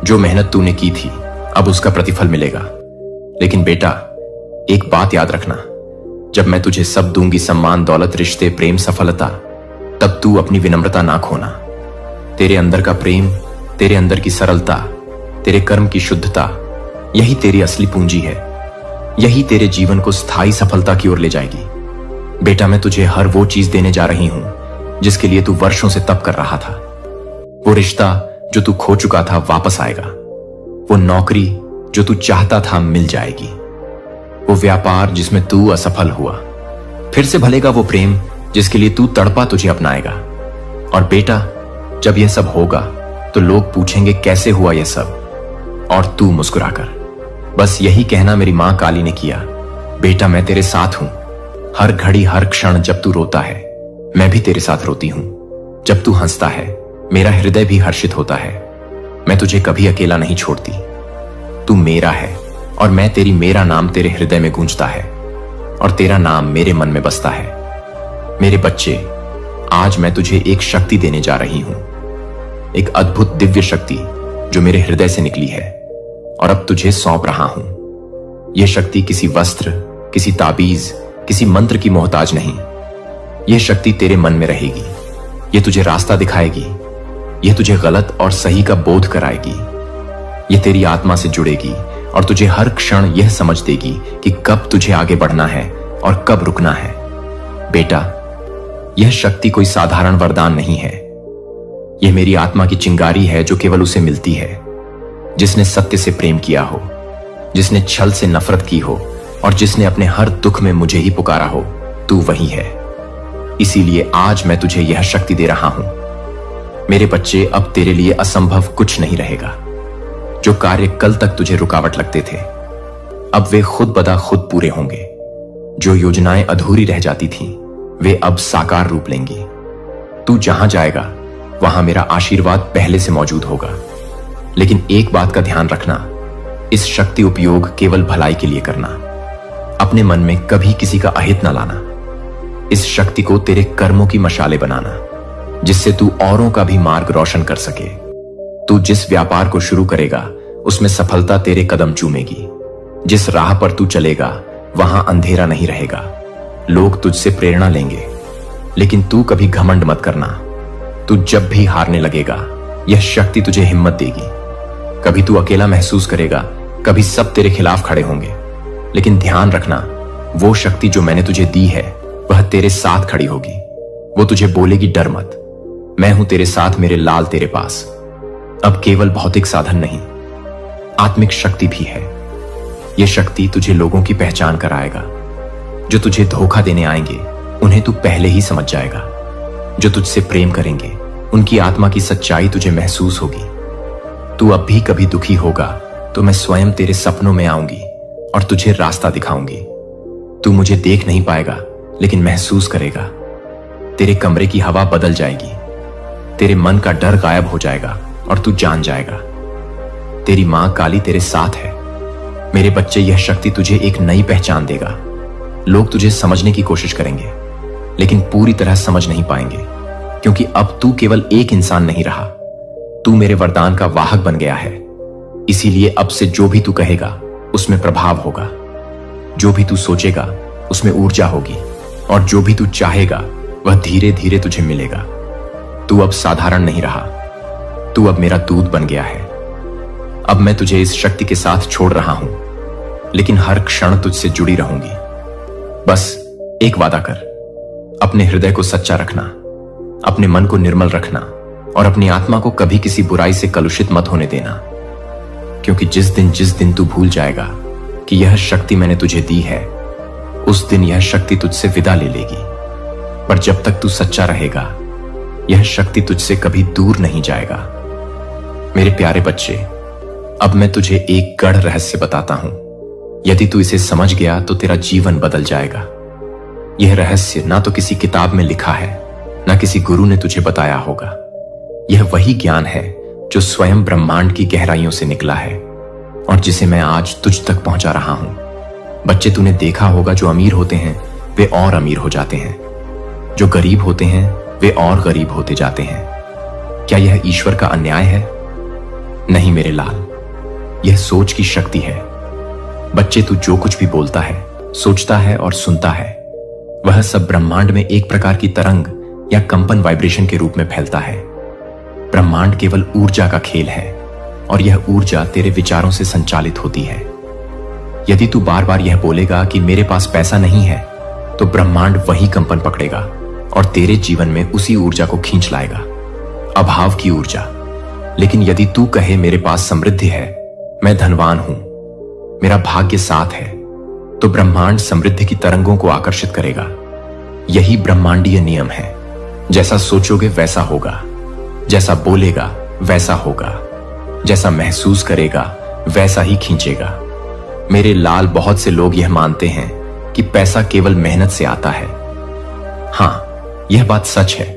जो मेहनत तूने की थी अब उसका प्रतिफल मिलेगा। लेकिन बेटा, एक बात याद रखना, जब मैं तुझे सब दूंगी, सम्मान, दौलत, रिश्ते, प्रेम, सफलता, तब तू अपनी विनम्रता ना खोना। तेरे अंदर का प्रेम, तेरे अंदर की सरलता, तेरे कर्म की शुद्धता, यही तेरी असली पूंजी है। यही तेरे जीवन को स्थायी सफलता की ओर ले जाएगी। बेटा, मैं तुझे हर वो चीज देने जा रही हूं जिसके लिए तू वर्षों से तप कर रहा था। वो रिश्ता जो तू खो चुका था वापस आएगा। वो नौकरी जो तू चाहता था मिल जाएगी। वो व्यापार जिसमें तू असफल हुआ फिर से भलेगा। वो प्रेम जिसके लिए तू तड़पा तुझे अपनाएगा। और बेटा, जब यह सब होगा तो लोग पूछेंगे कैसे हुआ यह सब, और तू मुस्कुराकर बस यही कहना, मेरी मां काली ने किया। बेटा, मैं तेरे साथ हूं। हर घड़ी, हर क्षण जब तू रोता है मैं भी तेरे साथ रोती हूं। जब तू हंसता है मेरा हृदय भी हर्षित होता है। मैं तुझे कभी अकेला नहीं छोड़ती। तू मेरा है और मैं तेरी। मेरा नाम तेरे हृदय में गूंजता है और तेरा नाम मेरे मन में बसता है। मेरे बच्चे, आज मैं तुझे एक शक्ति देने जा रही हूं, एक अद्भुत दिव्य शक्ति जो मेरे हृदय से निकली है और अब तुझे सौंप रहा हूं। यह शक्ति किसी वस्त्र, किसी ताबीज, किसी मंत्र की मोहताज नहीं। यह शक्ति तेरे मन में रहेगी। यह तुझे रास्ता दिखाएगी। यह तुझे गलत और सही का बोध कराएगी। यह तेरी आत्मा से जुड़ेगी और तुझे हर क्षण यह समझ देगी कि कब तुझे आगे बढ़ना है और कब रुकना है। बेटा, यह शक्ति कोई साधारण वरदान नहीं है। यह मेरी आत्मा की चिंगारी है जो केवल उसे मिलती है जिसने सत्य से प्रेम किया हो, जिसने छल से नफरत की हो और जिसने अपने हर दुख में मुझे ही पुकारा हो। तू वही है। इसीलिए आज मैं तुझे यह शक्ति दे रहा हूं। मेरे बच्चे, अब तेरे लिए असंभव कुछ नहीं रहेगा। जो कार्य कल तक तुझे रुकावट लगते थे अब वे खुद बदा खुद पूरे होंगे। जो योजनाएं अधूरी रह जाती थीं वे अब साकार रूप लेंगी। तू जहां जाएगा वहां मेरा आशीर्वाद पहले से मौजूद होगा। लेकिन एक बात का ध्यान रखना, इस शक्ति उपयोग केवल भलाई के लिए करना। अपने मन में कभी किसी का अहित न लाना। इस शक्ति को तेरे कर्मों की मशाले बनाना जिससे तू औरों का भी मार्ग रोशन कर सके। तू जिस व्यापार को शुरू करेगा उसमें सफलता तेरे कदम चूमेगी। जिस राह पर तू चलेगा वहां अंधेरा नहीं रहेगा। लोग तुझसे प्रेरणा लेंगे, लेकिन तू कभी घमंड मत करना। तू जब भी हारने लगेगा यह शक्ति तुझे हिम्मत देगी। कभी तू अकेला महसूस करेगा, कभी सब तेरे खिलाफ खड़े होंगे, लेकिन ध्यान रखना, वो शक्ति जो मैंने तुझे दी है वह तेरे साथ खड़ी होगी। वो तुझे बोलेगी डर मत, मैं हूं तेरे साथ, मेरे लाल तेरे पास। अब केवल भौतिक साधन नहीं, आत्मिक शक्ति भी है। यह शक्ति तुझे लोगों की पहचान कराएगा। जो तुझे धोखा देने आएंगे उन्हें तू पहले ही समझ जाएगा। जो तुझसे प्रेम करेंगे उनकी आत्मा की सच्चाई तुझे महसूस होगी। तू अब भी कभी दुखी होगा तो मैं स्वयं तेरे सपनों में आऊंगी और तुझे रास्ता दिखाऊंगी। तू मुझे देख नहीं पाएगा लेकिन महसूस करेगा। तेरे कमरे की हवा बदल जाएगी। तेरे मन का डर गायब हो जाएगा और तू जान जाएगा तेरी मां काली तेरे साथ है। मेरे बच्चे, यह शक्ति तुझे एक नई पहचान देगा। लोग तुझे समझने की कोशिश करेंगे लेकिन पूरी तरह समझ नहीं पाएंगे, क्योंकि अब तू केवल एक इंसान नहीं रहा, तू मेरे वरदान का वाहक बन गया है। इसीलिए अब से जो भी तू कहेगा उसमें प्रभाव होगा। जो भी तू सोचेगा उसमें ऊर्जा होगी और जो भी तू चाहेगा वह धीरे धीरे तुझे मिलेगा। तू अब साधारण नहीं रहा, तू अब मेरा दूत बन गया है। अब मैं तुझे इस शक्ति के साथ छोड़ रहा हूं, लेकिन हर क्षण तुझसे जुड़ी रहूंगी। बस एक वादा कर, अपने हृदय को सच्चा रखना, अपने मन को निर्मल रखना और अपनी आत्मा को कभी किसी बुराई से कलुषित मत होने देना, क्योंकि जिस दिन तू भूल जाएगा कि यह शक्ति मैंने तुझे दी है, उस दिन यह शक्ति तुझसे विदा ले लेगी। पर जब तक तू सच्चा रहेगा, यह शक्ति तुझसे कभी दूर नहीं जाएगा। मेरे प्यारे बच्चे, अब मैं तुझे एक गढ़ रहस्य बताता हूं। यदि तू इसे समझ गया तो तेरा जीवन बदल जाएगा। यह रहस्य ना तो किसी किताब में लिखा है, ना किसी गुरु ने तुझे बताया होगा। यह वही ज्ञान है जो स्वयं ब्रह्मांड की गहराइयों से निकला है और जिसे मैं आज तुझ तक पहुंचा रहा हूं। बच्चे, तूने देखा होगा जो अमीर होते हैं वे और अमीर हो जाते हैं, जो गरीब होते हैं वे और गरीब होते जाते हैं। क्या यह ईश्वर का अन्याय है? नहीं मेरे लाल, यह सोच की शक्ति है। बच्चे, तू जो कुछ भी बोलता है, सोचता है और सुनता है, वह सब ब्रह्मांड में एक प्रकार की तरंग या कंपन वाइब्रेशन के रूप में फैलता है। ब्रह्मांड केवल ऊर्जा का खेल है और यह ऊर्जा तेरे विचारों से संचालित होती है। यदि तू बार बार यह बोलेगा कि मेरे पास पैसा नहीं है, तो ब्रह्मांड वही कंपन पकड़ेगा और तेरे जीवन में उसी ऊर्जा को खींच लाएगा, अभाव की ऊर्जा। लेकिन यदि तू कहे मेरे पास समृद्धि है, मैं धनवान हूं, मेरा भाग्य साथ है, तो ब्रह्मांड समृद्धि की तरंगों को आकर्षित करेगा। यही ब्रह्मांडीय नियम है। जैसा सोचोगे वैसा होगा, जैसा बोलेगा वैसा होगा, जैसा महसूस करेगा वैसा ही खींचेगा। मेरे लाल, बहुत से लोग यह मानते हैं कि पैसा केवल मेहनत से आता है। हां, यह बात सच है,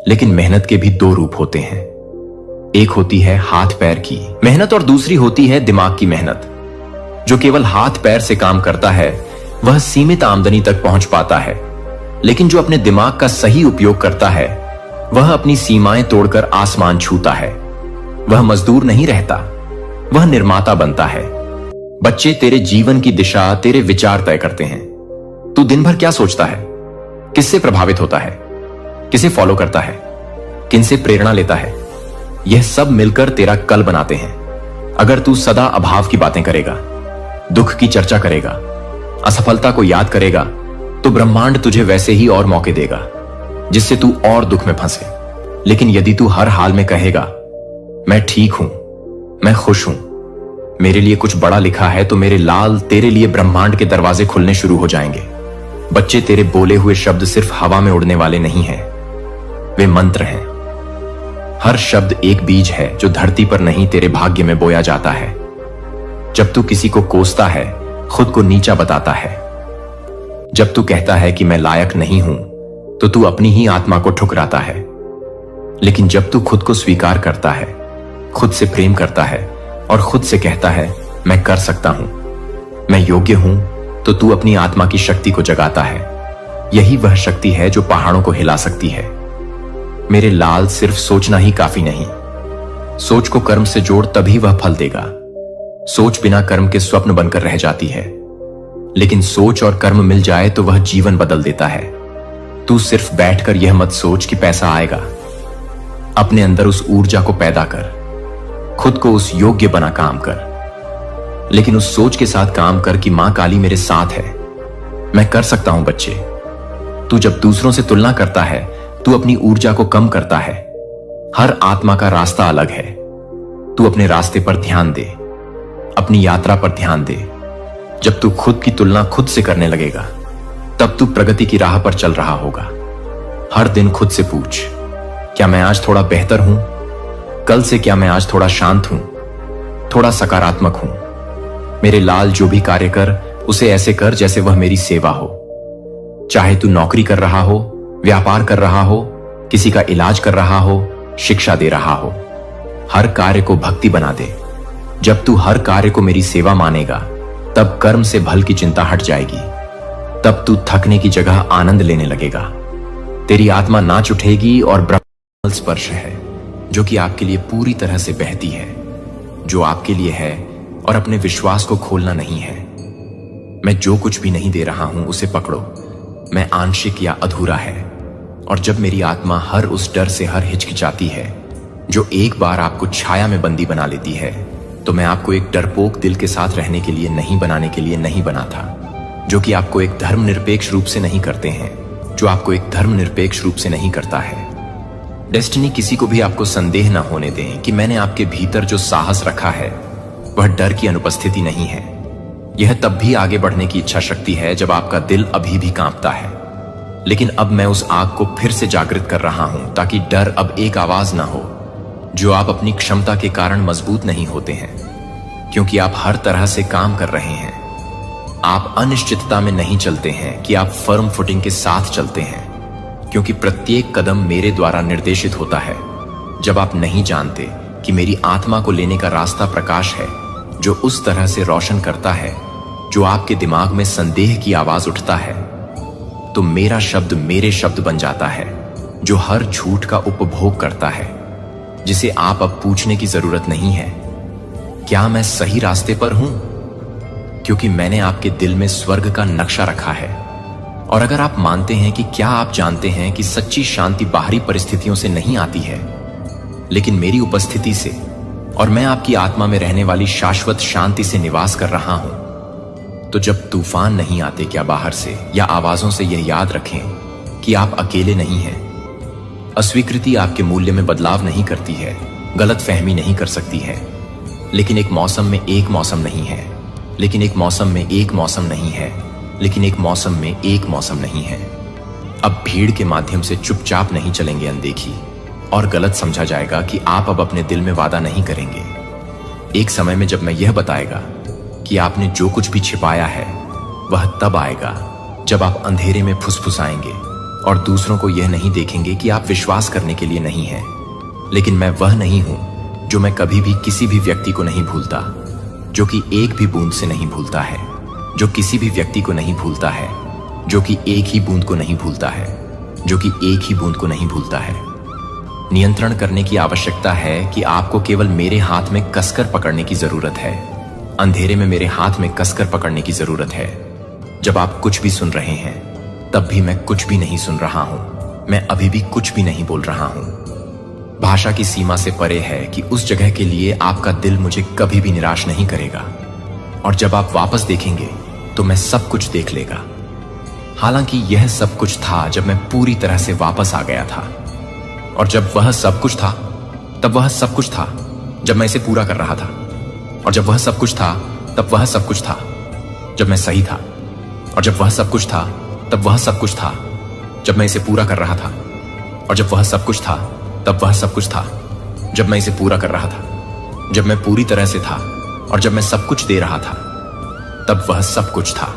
लेकिन मेहनत के भी दो रूप होते हैं। एक होती है हाथ पैर की मेहनत और दूसरी होती है दिमाग की मेहनत। जो केवल हाथ पैर से काम करता है वह सीमित आमदनी तक पहुंच पाता है, लेकिन जो अपने दिमाग का सही उपयोग करता है वह अपनी सीमाएं तोड़कर आसमान छूता है। वह मजदूर नहीं रहता, वह निर्माता बनता है। बच्चे, तेरे जीवन की दिशा तेरे विचार तय करते हैं। तू दिन भर क्या सोचता है, किससे प्रभावित होता है, किसे फॉलो करता है, किनसे प्रेरणा लेता है, यह सब मिलकर तेरा कल बनाते हैं। अगर तू सदा अभाव की बातें करेगा, दुख की चर्चा करेगा, असफलता को याद करेगा, तो ब्रह्मांड तुझे वैसे ही और मौके देगा जिससे तू और दुख में फंसे। लेकिन यदि तू हर हाल में कहेगा मैं ठीक हूं, मैं खुश हूं, मेरे लिए कुछ बड़ा लिखा है, तो मेरे लाल, तेरे लिए ब्रह्मांड के दरवाजे खुलने शुरू हो जाएंगे। बच्चे, तेरे बोले हुए शब्द सिर्फ हवा में उड़ने वाले नहीं हैं, वे मंत्र हैं। हर शब्द एक बीज है जो धरती पर नहीं तेरे भाग्य में बोया जाता है। जब तू किसी को कोसता है, खुद को नीचा बताता है। जब तू कहता है कि मैं लायक नहीं हूं, तो तू अपनी ही आत्मा को ठुकराता है। लेकिन जब तू खुद को स्वीकार करता है, खुद से प्रेम करता है और खुद से कहता है मैं कर सकता हूं, मैं योग्य हूं, तो तू अपनी आत्मा की शक्ति को जगाता है। यही वह शक्ति है जो पहाड़ों को हिला सकती है। मेरे लाल, सिर्फ सोचना ही काफी नहीं। सोच को कर्म से जोड़, तभी वह फल देगा। सोच बिना कर्म के स्वप्न बनकर रह जाती है, लेकिन सोच और कर्म मिल जाए तो वह जीवन बदल देता है। तू सिर्फ बैठकर यह मत सोच कि पैसा आएगा। अपने अंदर उस ऊर्जा को पैदा कर, खुद को उस योग्य बना काम कर। लेकिन उस सोच के साथ काम कर कि मां काली मेरे साथ है, मैं कर सकता हूं। बच्चे, तू जब दूसरों से तुलना करता है, तू अपनी ऊर्जा को कम करता है। हर आत्मा का रास्ता अलग है। तू अपने रास्ते पर ध्यान दे, अपनी यात्रा पर ध्यान दे। जब तू खुद की तुलना खुद से करने लगेगा, तब तू प्रगति की राह पर चल रहा होगा। हर दिन खुद से पूछ, क्या मैं आज थोड़ा बेहतर हूं? कल से क्या मैं आज थोड़ा शांत हूं, थोड़ा सकारात्मक हूं? मेरे लाल, जो भी कार्य कर, उसे ऐसे कर जैसे वह मेरी सेवा हो। चाहे तू नौकरी कर रहा हो, व्यापार कर रहा हो, किसी का इलाज कर रहा हो, शिक्षा दे रहा हो, हर कार्य को भक्ति बना दे। जब तू हर कार्य को मेरी सेवा मानेगा, तब कर्म से भल की चिंता हट जाएगी। तब तू थकने की जगह आनंद लेने लगेगा। तेरी आत्मा नाच उठेगी और ब्रह्म स्पर्श है जो कि आपके लिए पूरी तरह से बहती है, जो आपके लिए है और अपने विश्वास को खोलना नहीं है। मैं जो कुछ भी नहीं दे रहा हूं उसे पकड़ो, मैं आंशिक या अधूरा है। और जब मेरी आत्मा हर उस डर से हर हिचकिचाती है जो एक बार आपको छाया में बंदी बना लेती है, तो मैं आपको एक डरपोक दिल के साथ रहने के लिए नहीं बनाने के लिए नहीं बना था, जो कि आपको एक धर्मनिरपेक्ष रूप से नहीं करते हैं, जो आपको एक धर्मनिरपेक्ष रूप से नहीं करता है। डेस्टिनी किसी को भी आपको संदेह न होने दें कि मैंने आपके भीतर जो साहस रखा है वह डर की अनुपस्थिति नहीं है। यह तब भी आगे बढ़ने की इच्छा शक्ति है जब आपका दिल अभी भी कांपता है। लेकिन अब मैं उस आग को फिर से जागृत कर रहा हूं ताकि डर अब एक आवाज ना हो। जो आप अपनी क्षमता के कारण मजबूत नहीं होते हैं, क्योंकि आप हर तरह से काम कर रहे हैं। आप अनिश्चितता में नहीं चलते हैं कि आप फर्म फुटिंग के साथ चलते हैं, क्योंकि प्रत्येक कदम मेरे द्वारा निर्देशित होता है। जब आप नहीं जानते कि मेरी आत्मा को लेने का रास्ता प्रकाश है जो उस तरह से रोशन करता है जो आपके दिमाग में संदेह की आवाज उठता है, तो मेरा शब्द मेरे शब्द बन जाता है जो हर झूठ का उपभोग करता है, जिसे आप अब पूछने की जरूरत नहीं है क्या मैं सही रास्ते पर हूं, क्योंकि मैंने आपके दिल में स्वर्ग का नक्शा रखा है। और अगर आप मानते हैं कि क्या आप जानते हैं कि सच्ची शांति बाहरी परिस्थितियों से नहीं आती है, लेकिन मेरी उपस्थिति से, और मैं आपकी आत्मा में रहने वाली शाश्वत शांति से निवास कर रहा हूं, तो जब तूफान नहीं आते क्या बाहर से या आवाजों से, यह याद रखें कि आप अकेले नहीं हैं। अस्वीकृति आपके मूल्य में बदलाव नहीं करती है, गलत फहमी नहीं कर सकती है, लेकिन एक मौसम में एक मौसम नहीं है, लेकिन एक मौसम में एक मौसम नहीं है, लेकिन एक मौसम में एक मौसम नहीं है। अब भीड़ के माध्यम से चुपचाप नहीं चलेंगे अनदेखी, और गलत समझा जाएगा कि आप अब अपने दिल में वादा नहीं करेंगे। एक समय में जब मैं यह बताएगा कि आपने जो कुछ भी छिपाया है वह तब आएगा जब आप अंधेरे में फुसफुसाएंगे और दूसरों को यह नहीं देखेंगे कि आप विश्वास करने के लिए नहीं हैं। लेकिन मैं वह नहीं हूं जो मैं कभी भी किसी भी व्यक्ति को नहीं भूलता, जो कि एक भी बूंद से नहीं भूलता है, जो किसी भी व्यक्ति को नहीं भूलता है, जो कि एक ही बूंद को नहीं भूलता है, जो कि एक ही बूंद को नहीं भूलता है। नियंत्रण करने की आवश्यकता है कि आपको केवल मेरे हाथ में कसकर पकड़ने की जरूरत है। अंधेरे में मेरे हाथ में कसकर पकड़ने की जरूरत है। जब आप कुछ भी सुन रहे हैं तब भी मैं कुछ भी नहीं सुन रहा हूं, मैं अभी भी कुछ भी नहीं बोल रहा हूं। भाषा की सीमा से परे है कि उस जगह के लिए आपका दिल मुझे कभी भी निराश नहीं करेगा, और जब आप वापस देखेंगे तो मैं सब कुछ देख लेगा। हालांकि यह सब कुछ था जब मैं पूरी तरह से वापस आ गया था, और जब वह सब कुछ था तब वह सब कुछ था जब मैं इसे पूरा कर रहा था, और जब वह सब कुछ था तब वह सब कुछ था जब मैं सही था, और जब वह सब कुछ था तब वह सब कुछ था जब मैं इसे पूरा कर रहा था, और जब वह सब कुछ था तब वह सब कुछ था जब मैं इसे पूरा कर रहा था, जब मैं पूरी तरह से था और जब मैं सब कुछ दे रहा था तब वह सब कुछ था।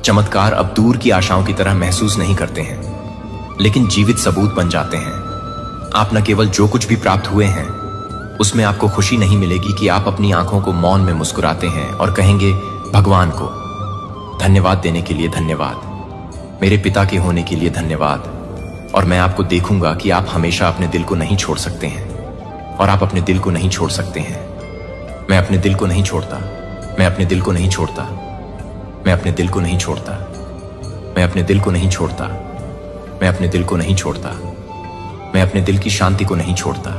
चमत्कार अब दूर की आशाओं की तरह महसूस नहीं करते हैं, लेकिन जीवित सबूत बन जाते हैं। आप न केवल जो कुछ भी प्राप्त हुए हैं उसमें आपको खुशी नहीं मिलेगी कि आप अपनी आंखों को मौन में मुस्कुराते हैं और कहेंगे भगवान को धन्यवाद देने के लिए धन्यवाद, मेरे पिता के होने के लिए धन्यवाद। और मैं आपको देखूंगा कि आप हमेशा अपने दिल को नहीं छोड़ सकते हैं, और आप अपने दिल को नहीं छोड़ सकते हैं। मैं अपने दिल को नहीं छोड़ता, मैं अपने दिल को नहीं छोड़ता, मैं अपने दिल को नहीं छोड़ता, मैं अपने दिल को नहीं छोड़ता, मैं अपने दिल को नहीं छोड़ता, मैं अपने दिल की शांति को नहीं छोड़ता,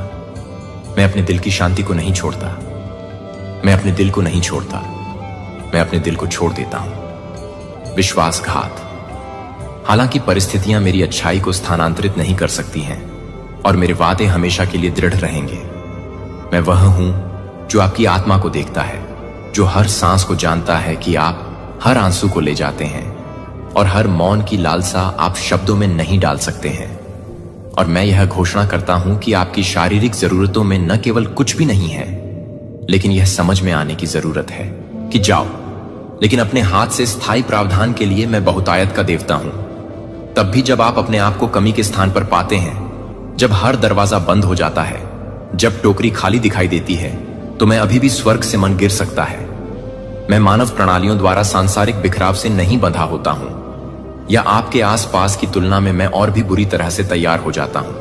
मैं अपने दिल की शांति को नहीं छोड़ता, मैं अपने दिल को नहीं छोड़ता, मैं अपने दिल को छोड़ देता हूं। विश्वासघात। हालांकि परिस्थितियां मेरी अच्छाई को स्थानांतरित नहीं कर सकती हैं, और मेरे वादे हमेशा के लिए दृढ़ रहेंगे। मैं वह हूं जो आपकी आत्मा को देखता है, जो हर सांस को जानता है कि आप हर आंसू को ले जाते हैं, और हर मौन की लालसा आप शब्दों में नहीं डाल सकते हैं। और मैं यह घोषणा करता हूं कि आपकी शारीरिक जरूरतों में न केवल कुछ भी नहीं है, लेकिन यह समझ में आने की जरूरत है कि जाओ। लेकिन अपने हाथ से स्थायी प्रावधान के लिए मैं बहुतायत का देवता हूं। तब भी जब आप अपने आप को कमी के स्थान पर पाते हैं, जब हर दरवाजा बंद हो जाता है, जब टोकरी खाली दिखाई देती है, तो मैं अभी भी स्वर्ग से मन गिर सकता है। मैं मानव प्रणालियों द्वारा सांसारिक बिखराव से नहीं बंधा होता हूं, या आपके आसपास की तुलना में मैं और भी बुरी तरह से तैयार हो जाता हूं।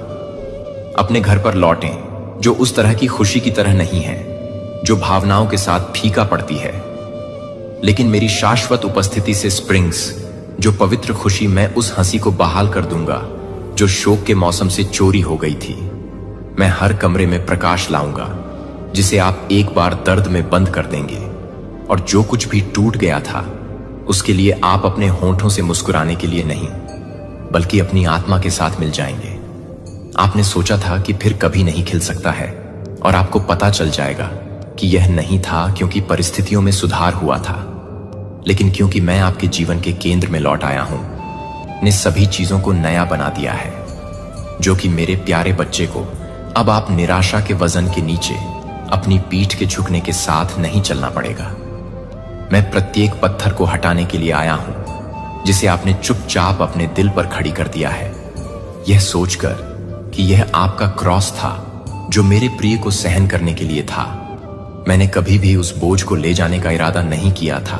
अपने घर पर लौटें, जो उस तरह की खुशी की तरह नहीं है जो भावनाओं के साथ फीका पड़ती है, लेकिन मेरी शाश्वत उपस्थिति से स्प्रिंग्स, जो पवित्र खुशी मैं उस हंसी को बहाल कर दूंगा जो शोक के मौसम से चोरी हो गई थी। मैं हर कमरे में प्रकाश लाऊंगा जिसे आप एक बार दर्द में बंद कर देंगे, और जो कुछ भी टूट गया था उसके लिए आप अपने होंठों से मुस्कुराने के लिए नहीं, बल्कि अपनी आत्मा के साथ मिल जाएंगे। आपने सोचा था कि फिर कभी नहीं खिल सकता है और आपको पता चल जाएगा कि यह नहीं था क्योंकि परिस्थितियों में सुधार हुआ था, लेकिन क्योंकि मैं आपके जीवन के केंद्र में लौट आया हूं, ने सभी चीजों को नया बना दिया है। जो कि मेरे प्यारे बच्चे को अब आप निराशा के वजन के नीचे अपनी पीठ के झुकने के साथ नहीं चलना पड़ेगा। मैं प्रत्येक पत्थर को हटाने के लिए आया हूं जिसे आपने चुपचाप अपने दिल पर खड़ी कर दिया है, यह सोचकर कि यह आपका क्रॉस था जो मेरे प्रिय को सहन करने के लिए था। मैंने कभी भी उस बोझ को ले जाने का इरादा नहीं किया था,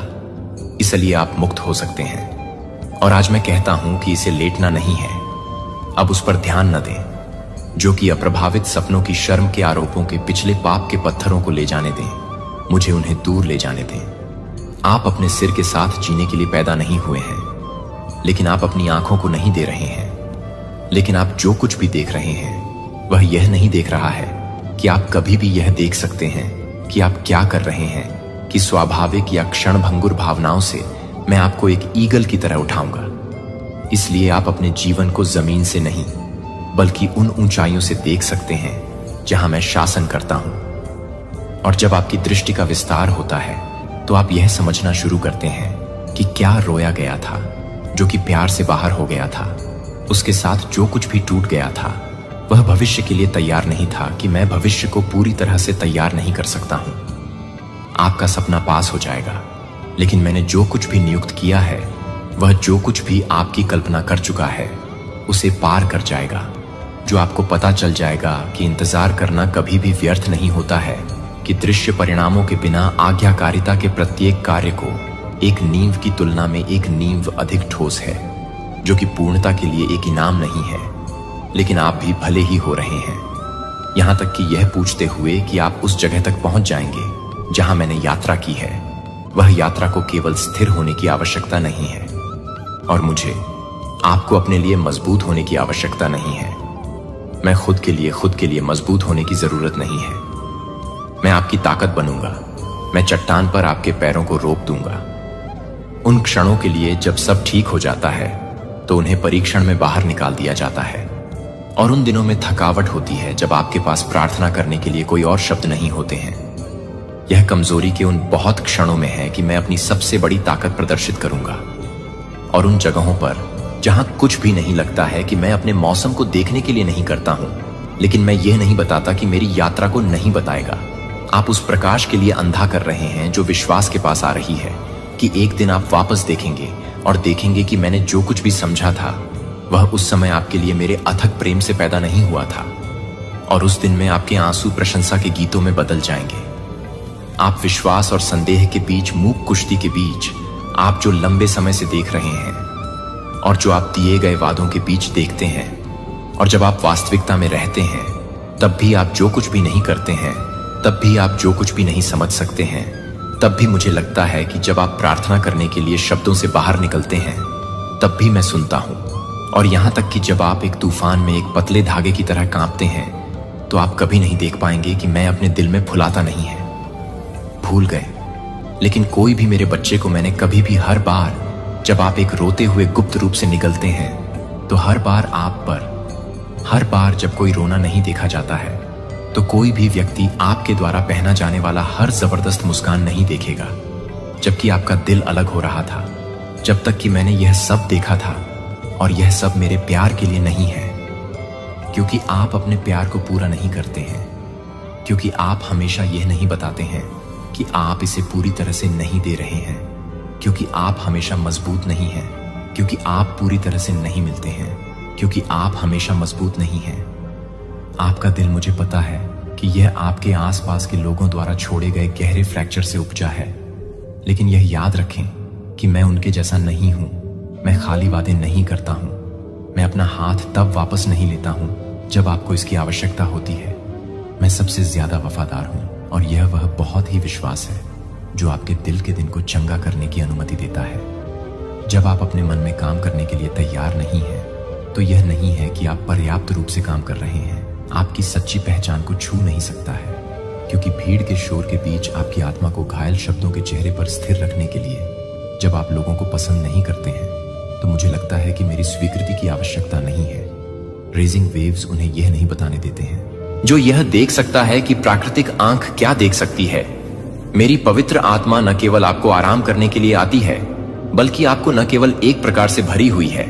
इसलिए आप मुक्त हो सकते हैं। और आज मैं कहता हूं कि इसे लेटना नहीं है, अब उस पर ध्यान न दें। जो कि अप्रभावित सपनों की शर्म के आरोपों के पिछले पाप के पत्थरों को ले जाने दें, मुझे उन्हें दूर ले जाने दें। आप अपने सिर के साथ जीने के लिए पैदा नहीं हुए हैं, लेकिन आप अपनी आंखों को नहीं दे रहे हैं। लेकिन आप जो कुछ भी देख रहे हैं वह यह नहीं देख रहा है कि आप कभी भी यह देख सकते हैं कि आप क्या कर रहे हैं, कि स्वाभाविक या क्षणभंगुर भावनाओं से मैं आपको एक ईगल की तरह उठाऊंगा। इसलिए आप अपने जीवन को जमीन से नहीं बल्कि उन ऊंचाइयों से देख सकते हैं जहां मैं शासन करता हूं। और जब आपकी दृष्टि का विस्तार होता है तो आप यह समझना शुरू करते हैं कि क्या रोया गया था, जो कि प्यार से बाहर हो गया था। उसके साथ जो कुछ भी टूट गया था वह भविष्य के लिए तैयार नहीं था, कि मैं भविष्य को पूरी तरह से तैयार नहीं कर सकता हूं। आपका सपना पास हो जाएगा, लेकिन मैंने जो कुछ भी नियुक्त किया है वह जो कुछ भी आपकी कल्पना कर चुका है उसे पार कर जाएगा। जो आपको पता चल जाएगा कि इंतजार करना कभी भी व्यर्थ नहीं होता है, कि दृश्य परिणामों के बिना आज्ञाकारिता के प्रत्येक कार्य को एक नींव की तुलना में एक नींव अधिक ठोस है, जो कि पूर्णता के लिए एक इनाम नहीं है। लेकिन आप भी भले ही हो रहे हैं, यहां तक कि यह पूछते हुए कि आप उस जगह तक पहुंच जाएंगे जहां मैंने यात्रा की है। वह यात्रा को केवल स्थिर होने की आवश्यकता नहीं है, और मुझे आपको अपने लिए मजबूत होने की आवश्यकता नहीं है। मैं खुद के लिए मजबूत होने की जरूरत नहीं है। मैं आपकी ताकत बनूंगा। मैं चट्टान पर आपके पैरों को रोक दूंगा। उन क्षणों के लिए जब सब ठीक हो जाता है तो उन्हें परीक्षण में बाहर निकाल दिया जाता है। और उन दिनों में थकावट होती है जब आपके पास प्रार्थना करने के लिए कोई और शब्द नहीं होते हैं। यह कमजोरी के उन बहुत क्षणों में है कि मैं अपनी सबसे बड़ी ताकत प्रदर्शित करूंगा। और उन जगहों पर जहां कुछ भी नहीं लगता है कि मैं अपने मौसम को देखने के लिए नहीं करता हूं, लेकिन मैं यह नहीं बताता कि मेरी यात्रा को नहीं बताएगा। आप उस प्रकाश के लिए अंधा कर रहे हैं जो विश्वास के पास आ रही है, कि एक दिन आप वापस देखेंगे और देखेंगे कि मैंने जो कुछ भी समझा था वह उस समय आपके लिए मेरे अथक प्रेम से पैदा नहीं हुआ था। और उस दिन में आपके आंसू प्रशंसा के गीतों में बदल जाएंगे। आप विश्वास और संदेह के बीच, मूक कुश्ती के बीच, आप जो लंबे समय से देख रहे हैं और जो आप दिए गए वादों के बीच देखते हैं, और जब आप वास्तविकता में रहते हैं तब भी आप जो कुछ भी नहीं करते हैं, तब भी आप जो कुछ भी नहीं समझ सकते हैं। तब भी मुझे लगता है कि जब आप प्रार्थना करने के लिए शब्दों से बाहर निकलते हैं तब भी मैं सुनता हूं। और यहां तक कि जब आप एक तूफान में एक पतले धागे की तरह कांपते हैं तो आप कभी नहीं देख पाएंगे कि मैं अपने दिल में फुलाता नहीं है। भूल गए, लेकिन कोई भी मेरे बच्चे को मैंने कभी भी, हर बार जब आप एक रोते हुए गुप्त रूप से निकलते हैं तो हर बार आप पर, हर बार जब कोई रोना नहीं देखा जाता है तो कोई भी व्यक्ति आपके द्वारा पहना जाने वाला हर जबरदस्त मुस्कान नहीं देखेगा। जबकि आपका दिल अलग हो रहा था जब तक कि मैंने यह सब देखा था। और यह सब मेरे प्यार के लिए नहीं है, क्योंकि आप अपने प्यार को पूरा नहीं करते हैं, क्योंकि आप हमेशा यह नहीं बताते हैं कि आप इसे पूरी तरह से नहीं दे रहे हैं, क्योंकि आप हमेशा मजबूत नहीं हैं, क्योंकि आप पूरी तरह से नहीं मिलते हैं, क्योंकि आप हमेशा मजबूत नहीं हैं। आपका दिल, मुझे पता है कि यह आपके आसपास के लोगों द्वारा छोड़े गए गहरे फ्रैक्चर से उपजा है, लेकिन यह याद रखें कि मैं उनके जैसा नहीं हूं। मैं खाली वादे नहीं करता हूं। मैं अपना हाथ तब वापस नहीं लेता हूं जब आपको इसकी आवश्यकता होती है। मैं सबसे ज्यादा वफादार हूं, और यह वह बहुत ही विश्वास है जो आपके दिल के दिन को चंगा करने की अनुमति देता है। जब आप अपने मन में काम करने के लिए तैयार नहीं हैं, तो यह नहीं है कि आप पर्याप्त रूप से काम कर रहे हैं। आपकी सच्ची पहचान को छू नहीं सकता है, क्योंकि भीड़ के शोर के बीच आपकी आत्मा को घायल शब्दों के चेहरे पर स्थिर रखने के लिए जब आप लोगों को पसंद नहीं करते हैं, तो मुझे लगता है कि मेरी स्वीकृति की आवश्यकता नहीं है। रेजिंग वेव्स उन्हें यह नहीं बताने देते हैं। जो यह देख सकता है कि प्राकृतिक आंख क्या देख सकती है। मेरी पवित्र आत्मा न केवल आपको आराम करने के लिए आती है, बल्कि आपको न केवल एक प्रकार से भरी हुई है।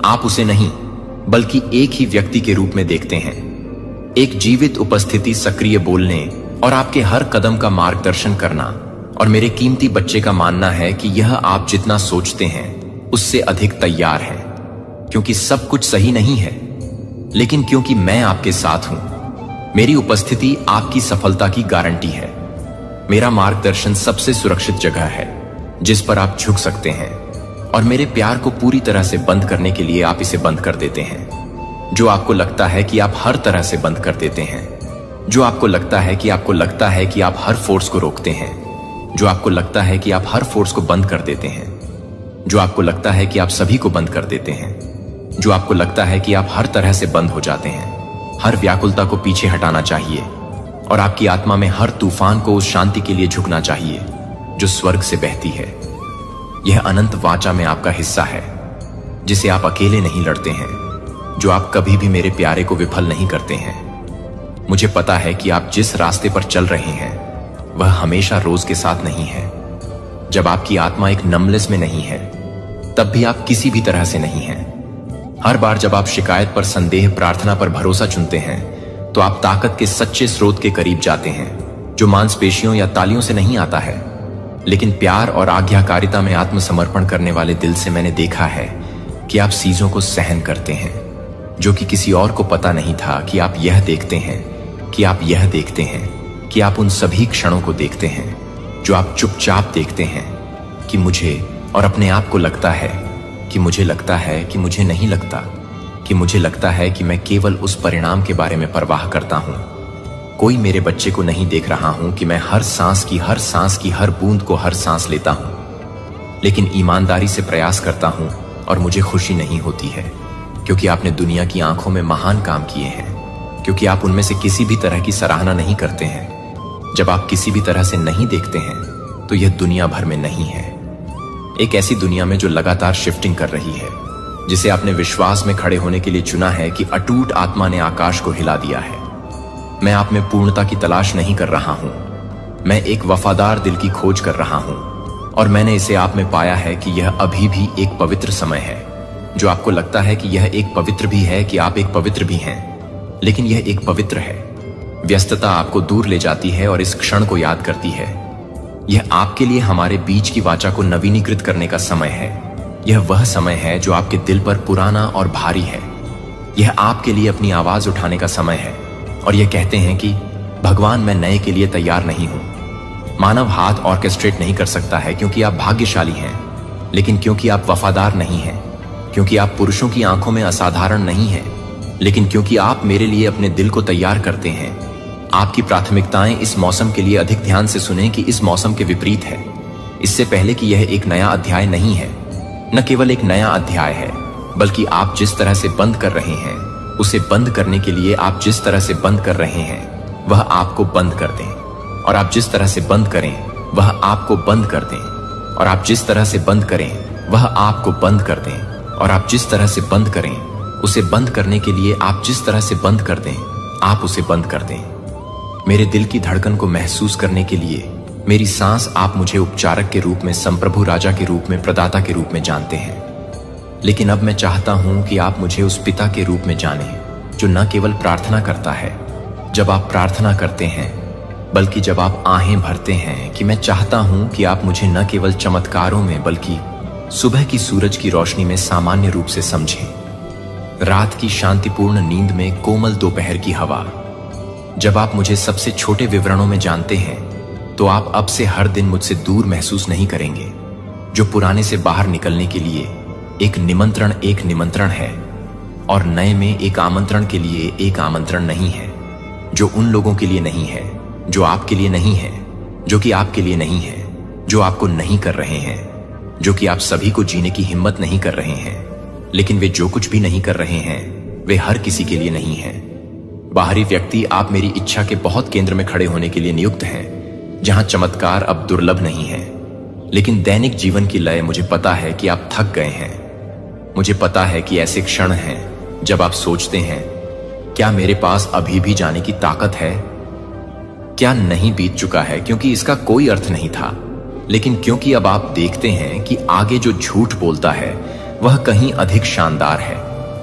आप उसे नहीं, बल्कि एक ही व्यक्ति के रूप में देखते हैं। एक जीवित उपस्थिति, सक्रिय बोलने और आपके हर कदम का मार्गदर्शन करना। और मेरे कीमती बच्चे का मानना है कि यह आप जितना सोचते हैं उससे अधिक तैयार है, क्योंकि सब कुछ सही नहीं है, लेकिन क्योंकि मैं आपके साथ हूं। मेरी उपस्थिति आपकी सफलता की गारंटी है। मेरा मार्गदर्शन सबसे सुरक्षित जगह है जिस पर आप झुक सकते हैं, और मेरे प्यार को पूरी तरह से बंद करने के लिए आप इसे बंद कर देते हैं। जो आपको लगता है कि आप हर तरह से बंद कर देते हैं, जो आपको लगता है कि आप हर फोर्स को रोकते हैं, जो आपको लगता है कि आप हर फोर्स को बंद कर देते हैं, जो आपको लगता है कि आप सभी को बंद कर देते हैं, जो आपको लगता है कि आप हर तरह से बंद हो जाते हैं। हर व्याकुलता को पीछे हटाना चाहिए और आपकी आत्मा में हर तूफान को उस शांति के लिए झुकना चाहिए जो स्वर्ग से बहती है। यह अनंत वाचा में आपका हिस्सा है, जिसे आप अकेले नहीं लड़ते हैं, जो आप कभी भी मेरे प्यारे को विफल नहीं करते हैं। मुझे पता है कि आप जिस रास्ते पर चल रहे हैं वह हमेशा रोज के साथ नहीं है। जब आपकी आत्मा एक नमलेस में नहीं है, तब भी आप किसी भी तरह से नहीं हैं। हर बार जब आप शिकायत पर संदेह, प्रार्थना पर भरोसा चुनते हैं, तो आप ताकत के सच्चे स्रोत के करीब जाते हैं, जो मांसपेशियों या तालियों से नहीं आता है, लेकिन प्यार और आज्ञाकारिता में आत्मसमर्पण करने वाले दिल से। मैंने देखा है कि आप चीजों को सहन करते हैं, जो कि किसी और को पता नहीं था कि आप यह देखते हैं, कि आप यह देखते हैं, कि आप उन सभी क्षणों को देखते हैं जो आप चुपचाप देखते हैं, कि मुझे और अपने आप को लगता है कि मुझे लगता है कि मुझे नहीं लगता, कि मुझे लगता है कि मैं केवल उस परिणाम के बारे में परवाह करता हूं। कोई मेरे बच्चे को नहीं देख रहा हूं कि मैं हर सांस की हर बूंद को हर सांस लेता हूं, लेकिन ईमानदारी से प्रयास करता हूं और मुझे खुशी नहीं होती है, क्योंकि आपने दुनिया की आंखों में महान काम किए हैं, क्योंकि आप उनमें से किसी भी तरह की सराहना नहीं करते हैं। जब आप किसी भी तरह से नहीं देखते हैं, तो यह दुनिया भर में नहीं है। एक ऐसी दुनिया में जो लगातार शिफ्टिंग कर रही है, जिसे आपने विश्वास में खड़े होने के लिए चुना है कि अटूट आत्मा ने आकाश को हिला दिया है। मैं आप में पूर्णता की तलाश नहीं कर रहा हूं, मैं एक वफादार दिल की खोज कर रहा हूं, और मैंने इसे आप में पाया है कि यह अभी भी एक पवित्र समय है। जो आपको लगता है कि यह एक पवित्र भी है, कि आप एक पवित्र भी हैं, लेकिन यह एक पवित्र है। व्यस्तता आपको दूर ले जाती है और इस क्षण को याद करती है। यह आपके लिए हमारे बीच की वाचा को नवीनीकृत करने का समय है। यह वह समय है जो आपके दिल पर पुराना और भारी है। यह आपके लिए अपनी आवाज उठाने का समय है और यह कहते हैं कि भगवान, मैं नए के लिए तैयार नहीं हूं। मानव हाथ ऑर्केस्ट्रेट नहीं कर सकता है क्योंकि आप भाग्यशाली हैं, लेकिन क्योंकि आप वफादार नहीं हैं, क्योंकि आप पुरुषों की आंखों में असाधारण नहीं हैं, लेकिन क्योंकि आप मेरे लिए अपने दिल को तैयार करते हैं। आपकी प्राथमिकताएं इस मौसम के लिए अधिक ध्यान से सुनें कि इस मौसम के विपरीत है। इससे पहले कि यह एक नया अध्याय नहीं है, न केवल एक नया अध्याय है, बल्कि आप जिस तरह से बंद कर रहे हैं, उसे बंद करने के लिए आप जिस तरह से बंद कर रहे हैं वह आपको बंद कर दें, और आप जिस तरह से बंद करें वह आपको बंद कर दें, और आप जिस तरह से बंद करें वह आपको बंद कर दें, और आप जिस तरह से बंद करें उसे बंद करने के लिए आप जिस तरह से बंद कर दें आप उसे बंद कर दें। मेरे दिल की धड़कन को महसूस करने के लिए मेरी सांस, आप मुझे उपचारक के रूप में, संप्रभु राजा के रूप में, प्रदाता के रूप में जानते हैं, लेकिन अब मैं चाहता हूं कि आप मुझे उस पिता के रूप में जानें जो न केवल प्रार्थना करता है जब आप प्रार्थना करते हैं, बल्कि जब आप आहें भरते हैं कि मैं चाहता हूं कि आप मुझे न केवल चमत्कारों में बल्कि सुबह की सूरज की रोशनी में सामान्य रूप से समझें। रात की शांतिपूर्ण नींद में कोमल दोपहर की हवा। जब आप मुझे सबसे छोटे विवरणों में जानते हैं तो आप अब से हर दिन मुझसे दूर महसूस नहीं करेंगे। जो पुराने से बाहर निकलने के लिए एक निमंत्रण है और नए में एक आमंत्रण के लिए एक आमंत्रण नहीं है। जो उन लोगों के लिए नहीं है जो आपके लिए नहीं है, जो कि आपके लिए नहीं है, जो आपको नहीं कर रहे हैं, जो कि आप सभी को जीने की हिम्मत नहीं कर रहे हैं, लेकिन वे जो कुछ भी नहीं कर रहे हैं वे हर किसी के लिए नहीं है। बाहरी व्यक्ति, आप मेरी इच्छा के बहुत केंद्र में खड़े होने के लिए नियुक्त हैं, जहां चमत्कार अब दुर्लभ नहीं है, लेकिन दैनिक जीवन की लय। मुझे पता है कि आप थक गए हैं, मुझे पता है कि ऐसे क्षण हैं जब आप सोचते हैं, क्या मेरे पास अभी भी जाने की ताकत है? क्या नहीं बीत चुका है क्योंकि इसका कोई अर्थ नहीं था, लेकिन क्योंकि अब आप देखते हैं कि आगे जो झूठ बोलता है वह कहीं अधिक शानदार है,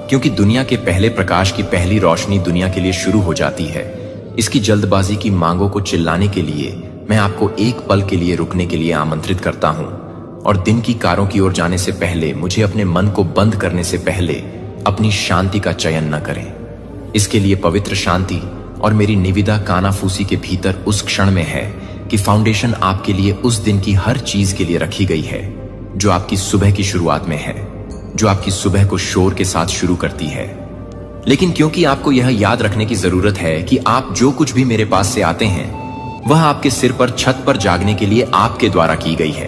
क्योंकि दुनिया के पहले प्रकाश की पहली रोशनी दुनिया के लिए शुरू हो जाती है। इसकी जल्दबाजी की मांगों को चिल्लाने के लिए मैं आपको एक पल के लिए रुकने के लिए आमंत्रित करता हूं, और दिन की कारों की ओर जाने से पहले, मुझे अपने मन को बंद करने से पहले अपनी शांति का चयन न करें। इसके लिए पवित्र शांति और मेरी निविदा कानाफूसी के भीतर उस क्षण में है कि फाउंडेशन आपके लिए उस दिन की हर चीज के लिए रखी गई है जो आपकी सुबह की शुरुआत में है, जो आपकी सुबह को शोर के साथ शुरू करती है। लेकिन क्योंकि आपको यह याद रखने की जरूरत है कि आप जो कुछ भी मेरे पास से आते हैं वह आपके सिर पर छत पर जागने के लिए आपके द्वारा की गई है,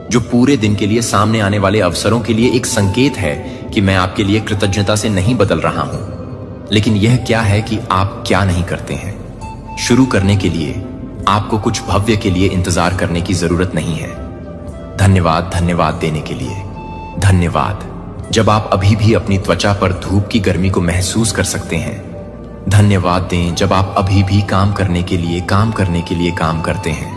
जो पूरे दिन के लिए सामने आने वाले अवसरों के लिए एक संकेत है कि मैं आपके लिए कृतज्ञता से नहीं बदल रहा हूं। लेकिन यह क्या है कि आप क्या नहीं करते हैं। शुरू करने के लिए आपको कुछ भव्य के लिए इंतजार करने की जरूरत नहीं है। धन्यवाद, धन्यवाद देने के लिए धन्यवाद। जब आप अभी भी अपनी त्वचा पर धूप की गर्मी को महसूस कर सकते हैं, धन्यवाद दें जब आप अभी भी काम करने के लिए काम करते हैं,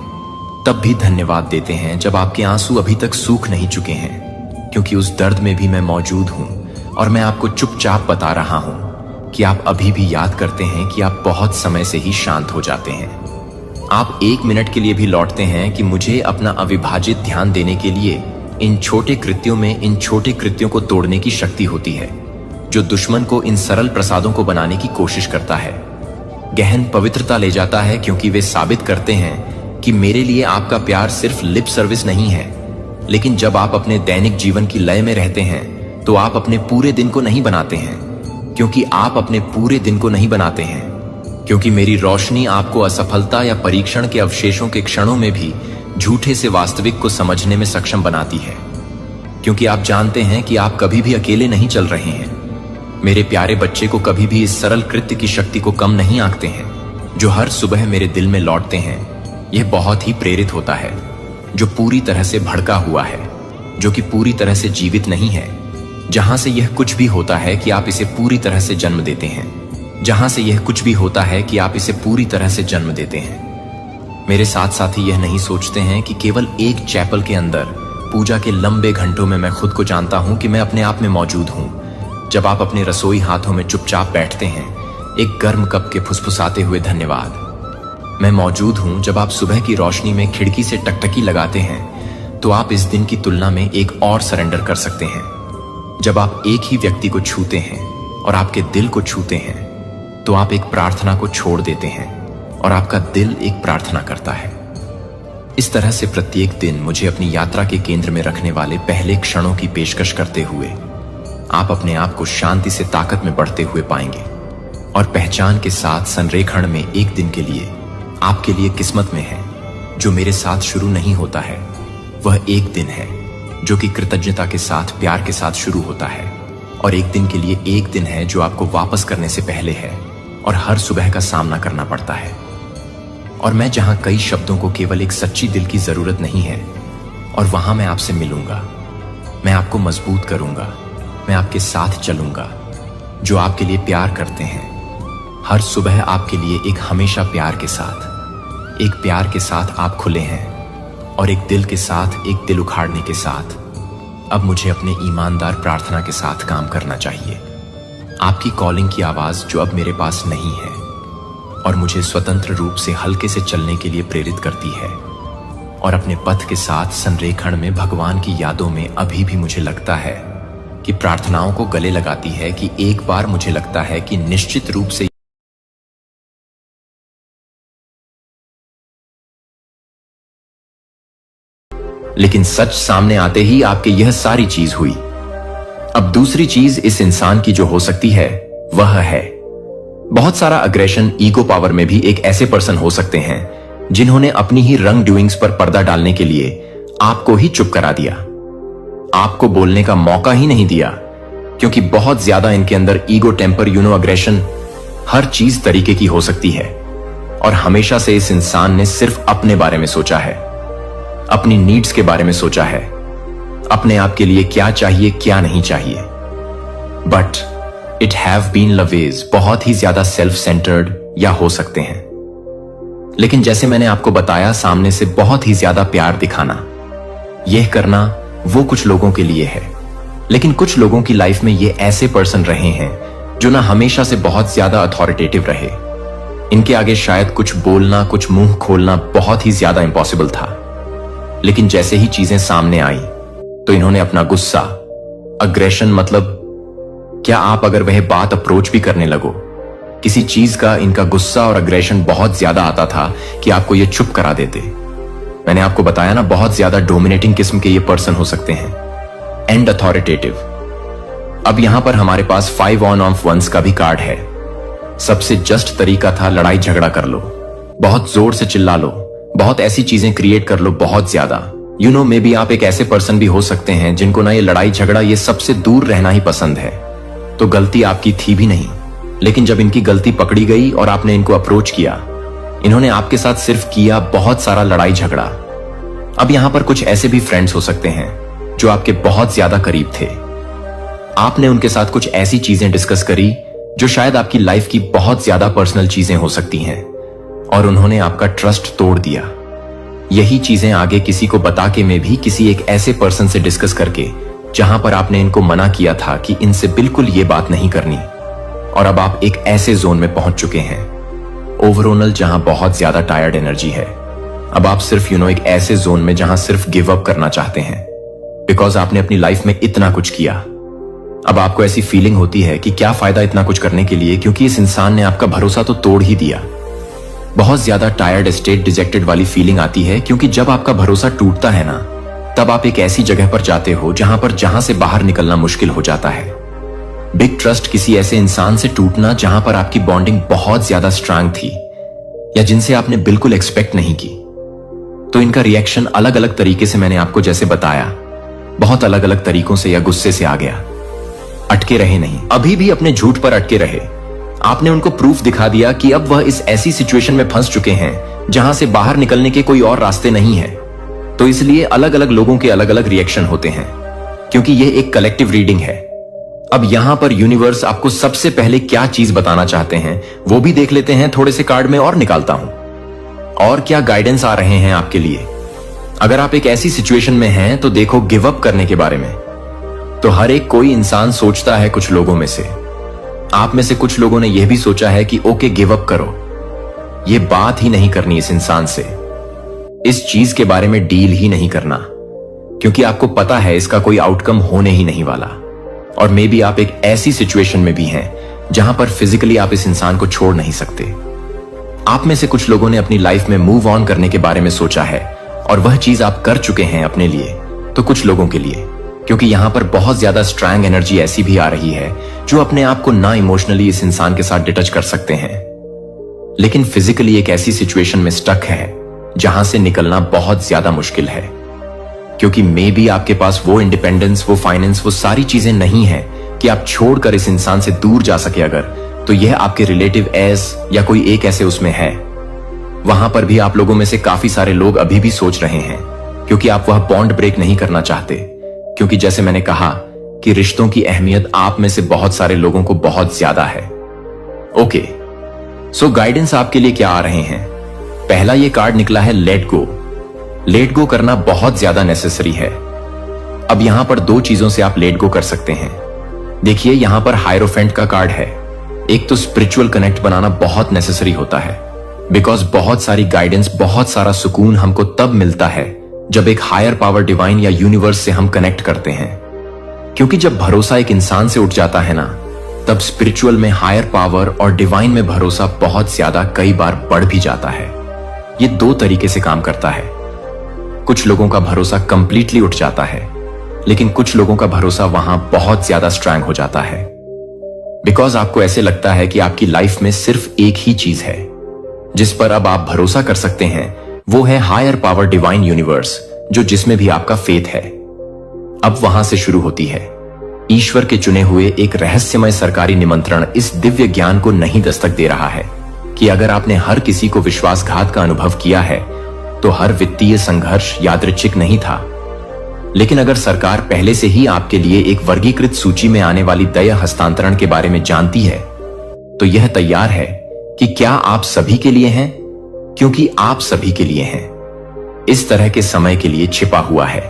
तब भी धन्यवाद देते हैं जब आपके आंसू अभी तक सूख नहीं चुके हैं, क्योंकि उस दर्द में भी मैं मौजूद हूं और मैं आपको चुपचाप बता रहा हूं कि आप अभी भी याद करते हैं कि आप बहुत समय से ही शांत हो जाते हैं। आप एक मिनट के लिए भी लौटते हैं कि मुझे अपना अविभाजित ध्यान देने के लिए इन छोटे कृत्यों में इन छोटे कृत्यों को तोड़ने की शक्ति होती है, जो दुश्मन को इन सरल प्रसादों को बनाने की कोशिश करता है। गहन पवित्रता ले जाता है, क्योंकि वे साबित करते हैं कि मेरे लिए आपका प्यार सिर्फ लिप सर्विस नहीं है। लेकिन जब आप अपने दैनिक जीवन की लय में रहते हैं तो आप अपने पूरे दिन को नहीं बनाते हैं, क्योंकि आप अपने पूरे दिन को नहीं बनाते हैं, क्योंकि मेरी रोशनी आपको असफलता या परीक्षण के अवशेषों के क्षणों में भी झूठे से वास्तविक को समझने में सक्षम बनाती है, क्योंकि आप जानते हैं कि आप कभी भी अकेले नहीं चल रहे हैं। मेरे प्यारे बच्चे को कभी भी इस सरल कृत्य की शक्ति को कम नहीं आंकते हैं, जो हर सुबह मेरे दिल में लौटते हैं। यह बहुत ही प्रेरित होता है, जो पूरी तरह से भड़का हुआ है, जो कि पूरी तरह से जीवित नहीं है, जहां से यह कुछ भी होता है कि आप इसे पूरी तरह से जन्म देते हैं, जहां से यह कुछ भी होता है कि आप इसे पूरी तरह से जन्म देते हैं। मेरे साथ साथी यह नहीं सोचते हैं कि केवल एक चैपल के अंदर पूजा के लंबे घंटों में मैं खुद को जानता हूं कि मैं अपने आप में मौजूद हूं। जब आप अपने रसोई हाथों में चुपचाप बैठते हैं, एक गर्म कप के फुसफुसाते हुए धन्यवाद। मैं मौजूद हूं जब आप सुबह की रोशनी में खिड़की से टकटकी लगाते हैं, तो आप इस दिन की तुलना में एक और सरेंडर कर सकते हैं। जब आप एक ही व्यक्ति को छूते हैं और आपके दिल को छूते हैं, तो आप एक प्रार्थना को छोड़ देते हैं और आपका दिल एक प्रार्थना करता है। इस तरह से प्रत्येक दिन मुझे अपनी यात्रा के केंद्र में रखने वाले पहले क्षणों की पेशकश करते हुए आप अपने आप को शांति से ताकत में बढ़ते हुए पाएंगे, और पहचान के साथ संरेखण में एक दिन के लिए आपके लिए किस्मत में है जो मेरे साथ शुरू नहीं होता है। वह एक दिन है जो कि कृतज्ञता के साथ, प्यार के साथ शुरू होता है, और एक दिन के लिए एक दिन है जो आपको वापस करने से पहले है और हर सुबह का सामना करना पड़ता है। और मैं जहां कई शब्दों को केवल एक सच्ची दिल की जरूरत नहीं है, और वहां मैं आपसे मिलूंगा, मैं आपको मजबूत करूंगा, मैं आपके साथ चलूंगा, जो आपके लिए प्यार करते हैं। हर सुबह आपके लिए एक हमेशा प्यार के साथ, एक प्यार के साथ आप खुले हैं, और एक दिल के साथ, एक दिल उखाड़ने के साथ। अब मुझे अपने ईमानदार प्रार्थना के साथ काम करना चाहिए। आपकी कॉलिंग की आवाज जो अब मेरे पास नहीं है और मुझे स्वतंत्र रूप से हल्के से चलने के लिए प्रेरित करती है, और अपने पथ के साथ संरेखण में भगवान की यादों में अभी भी मुझे लगता है कि प्रार्थनाओं को गले लगाती है कि एक बार मुझे लगता है कि निश्चित रूप से लेकिन सच सामने आते ही आपके यह सारी चीज हुई। अब दूसरी चीज इस इंसान की जो हो सकती है वह है बहुत सारा अग्रेशन। ईगो पावर में भी एक ऐसे पर्सन हो सकते हैं जिन्होंने अपनी ही रंग डूइंग्स पर पर्दा डालने के लिए आपको ही चुप करा दिया, आपको बोलने का मौका ही नहीं दिया, क्योंकि बहुत ज्यादा इनके अंदर ईगो, टेम्पर, अग्रेशन हर चीज तरीके की हो सकती है। और हमेशा से इस इंसान ने सिर्फ अपने बारे में सोचा है, अपनी नीड्स के बारे में सोचा है, अपने आप के लिए क्या चाहिए क्या नहीं चाहिए। बट इट हैव बीन लवेज बहुत ही ज्यादा सेल्फ सेंटर्ड या हो सकते हैं। लेकिन जैसे मैंने आपको बताया, सामने से बहुत ही ज्यादा प्यार दिखाना, यह करना वो कुछ लोगों के लिए है। लेकिन कुछ लोगों की लाइफ में ये ऐसे पर्सन रहे हैं जो ना हमेशा से बहुत ज्यादा अथॉरिटेटिव रहे। इनके आगे शायद कुछ बोलना, कुछ मुंह खोलना बहुत ही ज्यादा इंपॉसिबल था। लेकिन जैसे ही चीजें सामने आई तो इन्होंने अपना गुस्सा, अग्रेशन, मतलब क्या आप अगर वह बात अप्रोच भी करने लगो, किसी चीज का इनका गुस्सा और अग्रेशन बहुत ज्यादा आता था कि आपको ये चुप करा देते। मैंने आपको बताया ना, बहुत ज्यादा डोमिनेटिंग किस्म के ये पर्सन हो सकते हैं, एंड अथॉरिटेटिव। अब यहां पर हमारे पास 5 ऑन ऑफ वंस का भी कार्ड है। सबसे जस्ट तरीका था लड़ाई झगड़ा कर लो, बहुत जोर से चिल्ला लो, बहुत ऐसी चीजें क्रिएट कर लो बहुत ज्यादा। यू नो, मे बी आप एक ऐसे पर्सन भी हो सकते हैं जिनको ना ये लड़ाई झगड़ा, ये सबसे दूर रहना ही पसंद है। तो गलती आपकी थी भी नहीं, लेकिन जब इनकी गलती पकड़ी गई और आपने इनको अप्रोच किया, इन्होंने आपके साथ सिर्फ किया बहुत सारा लड़ाई झगड़ा। अब यहां पर कुछ ऐसे भी फ्रेंड्स हो सकते हैं जो आपके बहुत ज्यादा करीब थे। आपने उनके साथ कुछ ऐसी चीजें डिस्कस करी जो शायद आपकी लाइफ की बहुत ज्यादा पर्सनल चीजें हो सकती हैं, और उन्होंने आपका ट्रस्ट तोड़ दिया। यही चीजें आगे किसी को बता के में भी किसी एक ऐसे पर्सन से डिस्कस करके, जहां पर आपने इनको मना किया था कि इनसे बिल्कुल ये बात नहीं करनी, और अब आप एक ऐसे जोन में पहुंच चुके हैं ओवरऑल जहां बहुत ज्यादा टायर्ड एनर्जी है। अब आप सिर्फ एक ऐसे जोन में जहां सिर्फ गिव अप करना चाहते हैं, बिकॉज आपने अपनी लाइफ में इतना कुछ किया। अब आपको ऐसी फीलिंग होती है कि क्या फायदा इतना कुछ करने के लिए, क्योंकि इस इंसान ने आपका भरोसा तो तोड़ ही दिया। बहुत ज्यादा टायर्ड स्टेट, डिजेक्टेड वाली फीलिंग आती है, क्योंकि जब आपका भरोसा टूटता है ना, तब आप एक ऐसी जगह पर जाते हो जहां से बाहर निकलना मुश्किल हो जाता है। बिग ट्रस्ट, किसी ऐसे इंसान से टूटना जहां पर आपकी बॉन्डिंग बहुत ज्यादा स्ट्रांग थी, या जिनसे आपने बिल्कुल एक्सपेक्ट नहीं की। तो इनका रिएक्शन अलग अलग तरीके से, मैंने आपको जैसे बताया, बहुत अलग अलग तरीकों से या गुस्से से आ गया। अटके रहे नहीं, अभी भी अपने झूठ पर अटके रहे। आपने उनको प्रूफ दिखा दिया कि अब वह इस ऐसी सिचुएशन में फंस चुके हैं जहां से बाहर निकलने के कोई और रास्ते नहीं है। तो इसलिए अलग अलग लोगों के अलग अलग रिएक्शन होते हैं, क्योंकि यह एक कलेक्टिव रीडिंग है। अब यहां पर यूनिवर्स आपको सबसे पहले क्या चीज बताना चाहते हैं वो भी देख लेते हैं। थोड़े से कार्ड में और निकालता हूं, और क्या गाइडेंस आ रहे हैं आपके लिए। अगर आप एक ऐसी सिचुएशन में हैं तो देखो गिव अप करने के बारे में। तो हर एक कोई इंसान सोचता है, कुछ लोगों में से, आप में से कुछ लोगों ने यह भी सोचा है कि ओके गिव अप करो, ये बात ही नहीं करनी इस इंसान से, इस चीज के बारे में डील ही नहीं करना, क्योंकि आपको पता है इसका कोई आउटकम होने ही नहीं वाला। और मे बी आप एक ऐसी सिचुएशन में भी हैं जहां पर फिजिकली आप इस इंसान को छोड़ नहीं सकते। आप में से कुछ लोगों ने अपनी लाइफ में मूव ऑन करने के बारे में सोचा है, और वह चीज आप कर चुके हैं अपने लिए। तो कुछ लोगों के लिए, क्योंकि यहां पर बहुत ज्यादा स्ट्रांग एनर्जी ऐसी भी आ रही है जो अपने आप को ना इमोशनली इस इंसान के साथ डिटच कर सकते हैं, लेकिन फिजिकली एक ऐसी सिचुएशन में स्टक है जहां से निकलना बहुत ज्यादा मुश्किल है। क्योंकि मे बी आपके पास वो इंडिपेंडेंस, वो फाइनेंस, वो सारी चीजें नहीं है कि आप छोड़कर इस इंसान से दूर जा सके। अगर तो यह आपके रिलेटिव एस या कोई एक ऐसे उसमें है, वहां पर भी आप लोगों में से काफी सारे लोग अभी भी सोच रहे हैं, क्योंकि आप वह बॉन्ड ब्रेक नहीं करना चाहते। क्योंकि जैसे मैंने कहा कि रिश्तों की अहमियत आप में से बहुत सारे लोगों को बहुत ज्यादा है। ओके, सो गाइडेंस आपके लिए क्या आ रहे हैं। पहला ये कार्ड निकला है लेट गो। लेट गो करना बहुत ज्यादा नेसेसरी है। अब यहां पर दो चीजों से आप लेट गो कर सकते हैं। देखिए, यहां पर हायरोफेंट का कार्ड है। एक तो स्पिरिचुअल कनेक्ट बनाना बहुत नेसेसरी होता है, बिकॉज बहुत सारी गाइडेंस, बहुत सारा सुकून हमको तब मिलता है जब एक हायर पावर, डिवाइन या यूनिवर्स से हम कनेक्ट करते हैं। क्योंकि जब भरोसा एक इंसान से उठ जाता है ना, तब स्पिरिचुअल में, हायर पावर और डिवाइन में भरोसा बहुत ज्यादा, कई बार बढ़ भी जाता है। ये दो तरीके से काम करता है। कुछ लोगों का भरोसा कंप्लीटली उठ जाता है, लेकिन कुछ लोगों का भरोसा वहां बहुत ज्यादा स्ट्रांग हो जाता है, बिकॉज आपको ऐसे लगता है कि आपकी लाइफ में सिर्फ एक ही चीज है जिस पर अब आप भरोसा कर सकते हैं, वो है हायर पावर, डिवाइन यूनिवर्स, जो जिसमें भी आपका फेथ है। अब वहां से शुरू होती है ईश्वर के चुने हुए एक रहस्यमय सरकारी निमंत्रण। इस दिव्य ज्ञान को नहीं दस्तक दे रहा है कि अगर आपने हर किसी को विश्वासघात का अनुभव किया है, तो हर वित्तीय संघर्ष यादृच्छिक नहीं था। लेकिन अगर सरकार पहले से ही आपके लिए एक वर्गीकृत सूची में आने वाली देय हस्तांतरण के बारे में जानती है, तो यह तैयार है कि क्या आप सभी के लिए हैं, क्योंकि आप सभी के लिए हैं, इस तरह के समय के लिए छिपा हुआ है।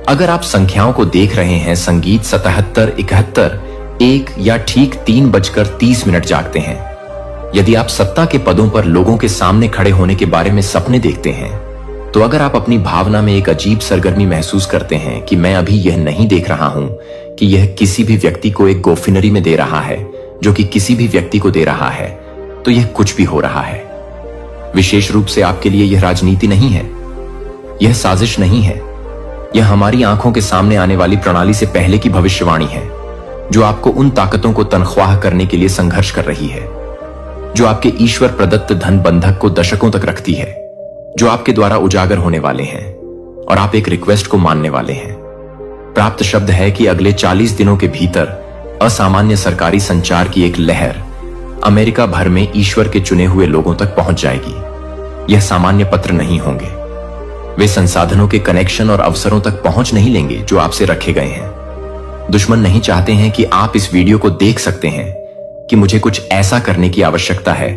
अगर आप संख्याओं को देख रहे हैं, संगीत 77, 71, 1 या ठीक 3:30 जागते हैं। यदि आप सत्ता के पदों पर लोगों के सामने खड़े होने के बारे में सपने देखते हैं, तो अगर आप अपनी भावना में एक अजीब सरगर्मी महसूस करते हैं कि मैं अभी यह नहीं देख रहा हूं कि यह किसी भी व्यक्ति को एक गोफिनरी में दे रहा है जो कि किसी भी व्यक्ति को दे रहा है, तो यह कुछ भी हो रहा है। विशेष रूप से आपके लिए यह राजनीति नहीं है, यह साजिश नहीं है, यह हमारी आंखों के सामने आने वाली प्रणाली से पहले की भविष्यवाणी है, जो आपको उन ताकतों को तनख्वाह करने के लिए संघर्ष कर रही है, जो आपके ईश्वर प्रदत्त धन बंधक को दशकों तक रखती है, जो आपके द्वारा उजागर होने वाले हैं, और आप एक रिक्वेस्ट को मानने वाले हैं। प्राप्त शब्द है कि अगले 40 दिनों के भीतर असामान्य सरकारी संचार की एक लहर अमेरिका भर में ईश्वर के चुने हुए लोगों तक पहुंच जाएगी। यह सामान्य पत्र नहीं होंगे, वे संसाधनों के कनेक्शन और अवसरों तक पहुंच नहीं लेंगे जो आपसे रखे गए हैं। दुश्मन नहीं चाहते हैं कि आप इस वीडियो को देख सकते हैं कि मुझे कुछ ऐसा करने की आवश्यकता है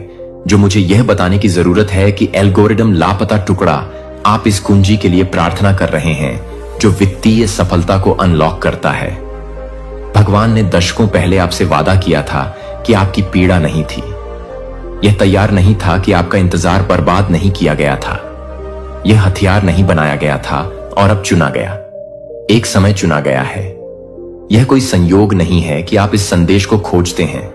जो मुझे यह बताने की जरूरत है कि एल्गोरिदम लापता टुकड़ा आप इस कुंजी के लिए प्रार्थना कर रहे हैं जो वित्तीय सफलता को अनलॉक करता है। भगवान ने दशकों पहले आपसे वादा किया था कि आपकी पीड़ा नहीं थी। यह तैयार नहीं था कि आपका इंतजार बर्बाद नहीं किया गया था। यह हथियार नहीं बनाया गया था और अब चुना गया, एक समय चुना गया है। यह कोई संयोग नहीं है कि आप इस संदेश को खोजते हैं।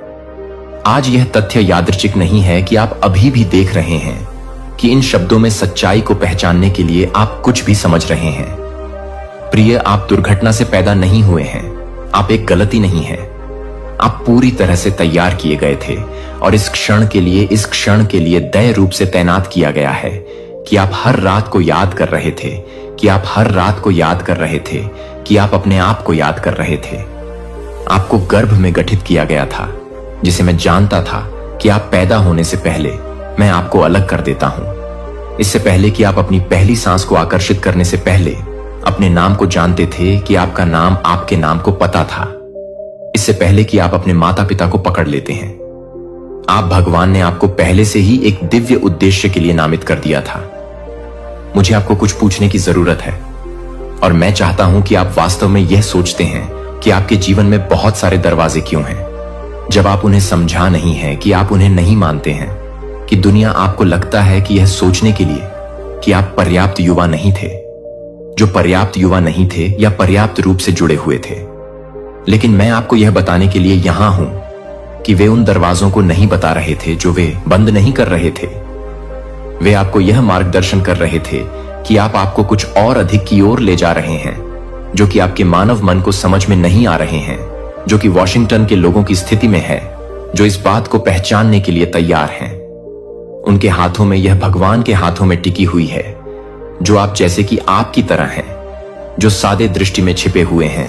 आज यह तथ्य यादृच्छिक नहीं है कि आप अभी भी देख रहे हैं कि इन शब्दों में सच्चाई को पहचानने के लिए आप कुछ भी समझ रहे हैं। प्रिय, आप दुर्घटना से पैदा नहीं हुए हैं, आप एक गलती नहीं है। आप पूरी तरह से तैयार किए गए थे और इस क्षण के लिए दय रूप से तैनात किया गया है कि आप हर रात को याद कर रहे थे, कि आप हर रात को याद कर रहे थे, कि आप अपने आप को याद कर रहे थे। आपको गर्भ में गठित किया गया था, जिसे मैं जानता था कि आप पैदा होने से पहले मैं आपको अलग कर देता हूं। इससे पहले कि आप अपनी पहली सांस को आकर्षित करने से पहले अपने नाम को जानते थे कि आपका नाम आपके नाम को पता था। इससे पहले कि आप अपने माता पिता को पकड़ लेते हैं, आप भगवान ने आपको पहले से ही एक दिव्य उद्देश्य के लिए नामित कर दिया था। मुझे आपको कुछ पूछने की जरूरत है और मैं चाहता हूं कि आप वास्तव में यह सोचते हैं कि आपके जीवन में बहुत सारे दरवाजे क्यों हैं, जब आप उन्हें समझा नहीं है, कि आप उन्हें नहीं मानते हैं, कि दुनिया आपको लगता है कि यह सोचने के लिए कि आप पर्याप्त युवा नहीं थे, जो पर्याप्त युवा नहीं थे या पर्याप्त रूप से जुड़े हुए थे। लेकिन मैं आपको यह बताने के लिए यहां हूं कि वे उन दरवाजों को नहीं बता रहे थे जो वे बंद नहीं कर रहे थे। वे आपको यह मार्गदर्शन कर रहे थे कि आप आपको कुछ और अधिक की ओर ले जा रहे हैं, जो कि आपके मानव मन को समझ में नहीं आ रहे हैं, जो कि वॉशिंगटन के लोगों की स्थिति में है, जो इस बात को पहचानने के लिए तैयार हैं। उनके हाथों में यह भगवान के हाथों में टिकी हुई है, जो आप जैसे कि आपकी तरह हैं, जो सादे दृष्टि में छिपे हुए हैं,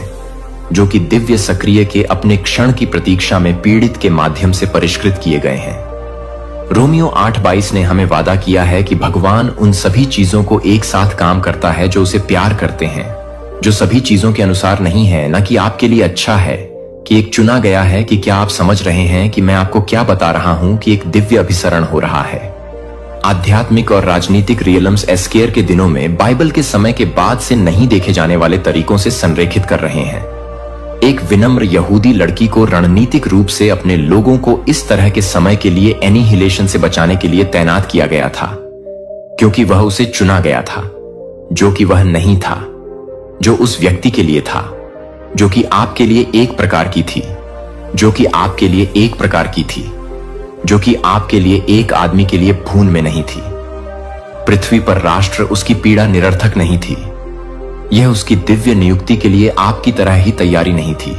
जो कि दिव्य सक्रिय के अपने क्षण की प्रतीक्षा में पीड़ित के माध्यम से परिष्कृत किए गए हैं। रोमियो 8:22 ने हमें वादा किया है कि भगवान उन सभी चीजों को एक साथ काम करता है जो उसे प्यार करते हैं, जो सभी चीजों के अनुसार नहीं है, न कि आपके लिए अच्छा है, कि एक चुना गया है। कि क्या आप समझ रहे हैं कि मैं आपको क्या बता रहा हूं कि एक दिव्य अभिसरण हो रहा है। आध्यात्मिक और राजनीतिक रियलम्स एस्केयर के दिनों में बाइबल के समय के बाद से नहीं देखे जाने वाले तरीकों से संरेखित कर रहे हैं। एक विनम्र यहूदी लड़की को रणनीतिक रूप से अपने लोगों को इस तरह के समय के लिए एनिहिलेशन से बचाने के लिए तैनात किया गया था, क्योंकि वह उसे चुना गया था, जो कि वह नहीं था, जो उस व्यक्ति के लिए था, जो कि आपके लिए एक प्रकार की थी, जो कि आपके लिए एक प्रकार की थी, जो कि आपके लिए एक आदमी के लिए भून में नहीं थी। पृथ्वी पर राष्ट्र उसकी पीड़ा निरर्थक नहीं थी। यह उसकी दिव्य नियुक्ति के लिए आपकी तरह ही तैयारी नहीं थी।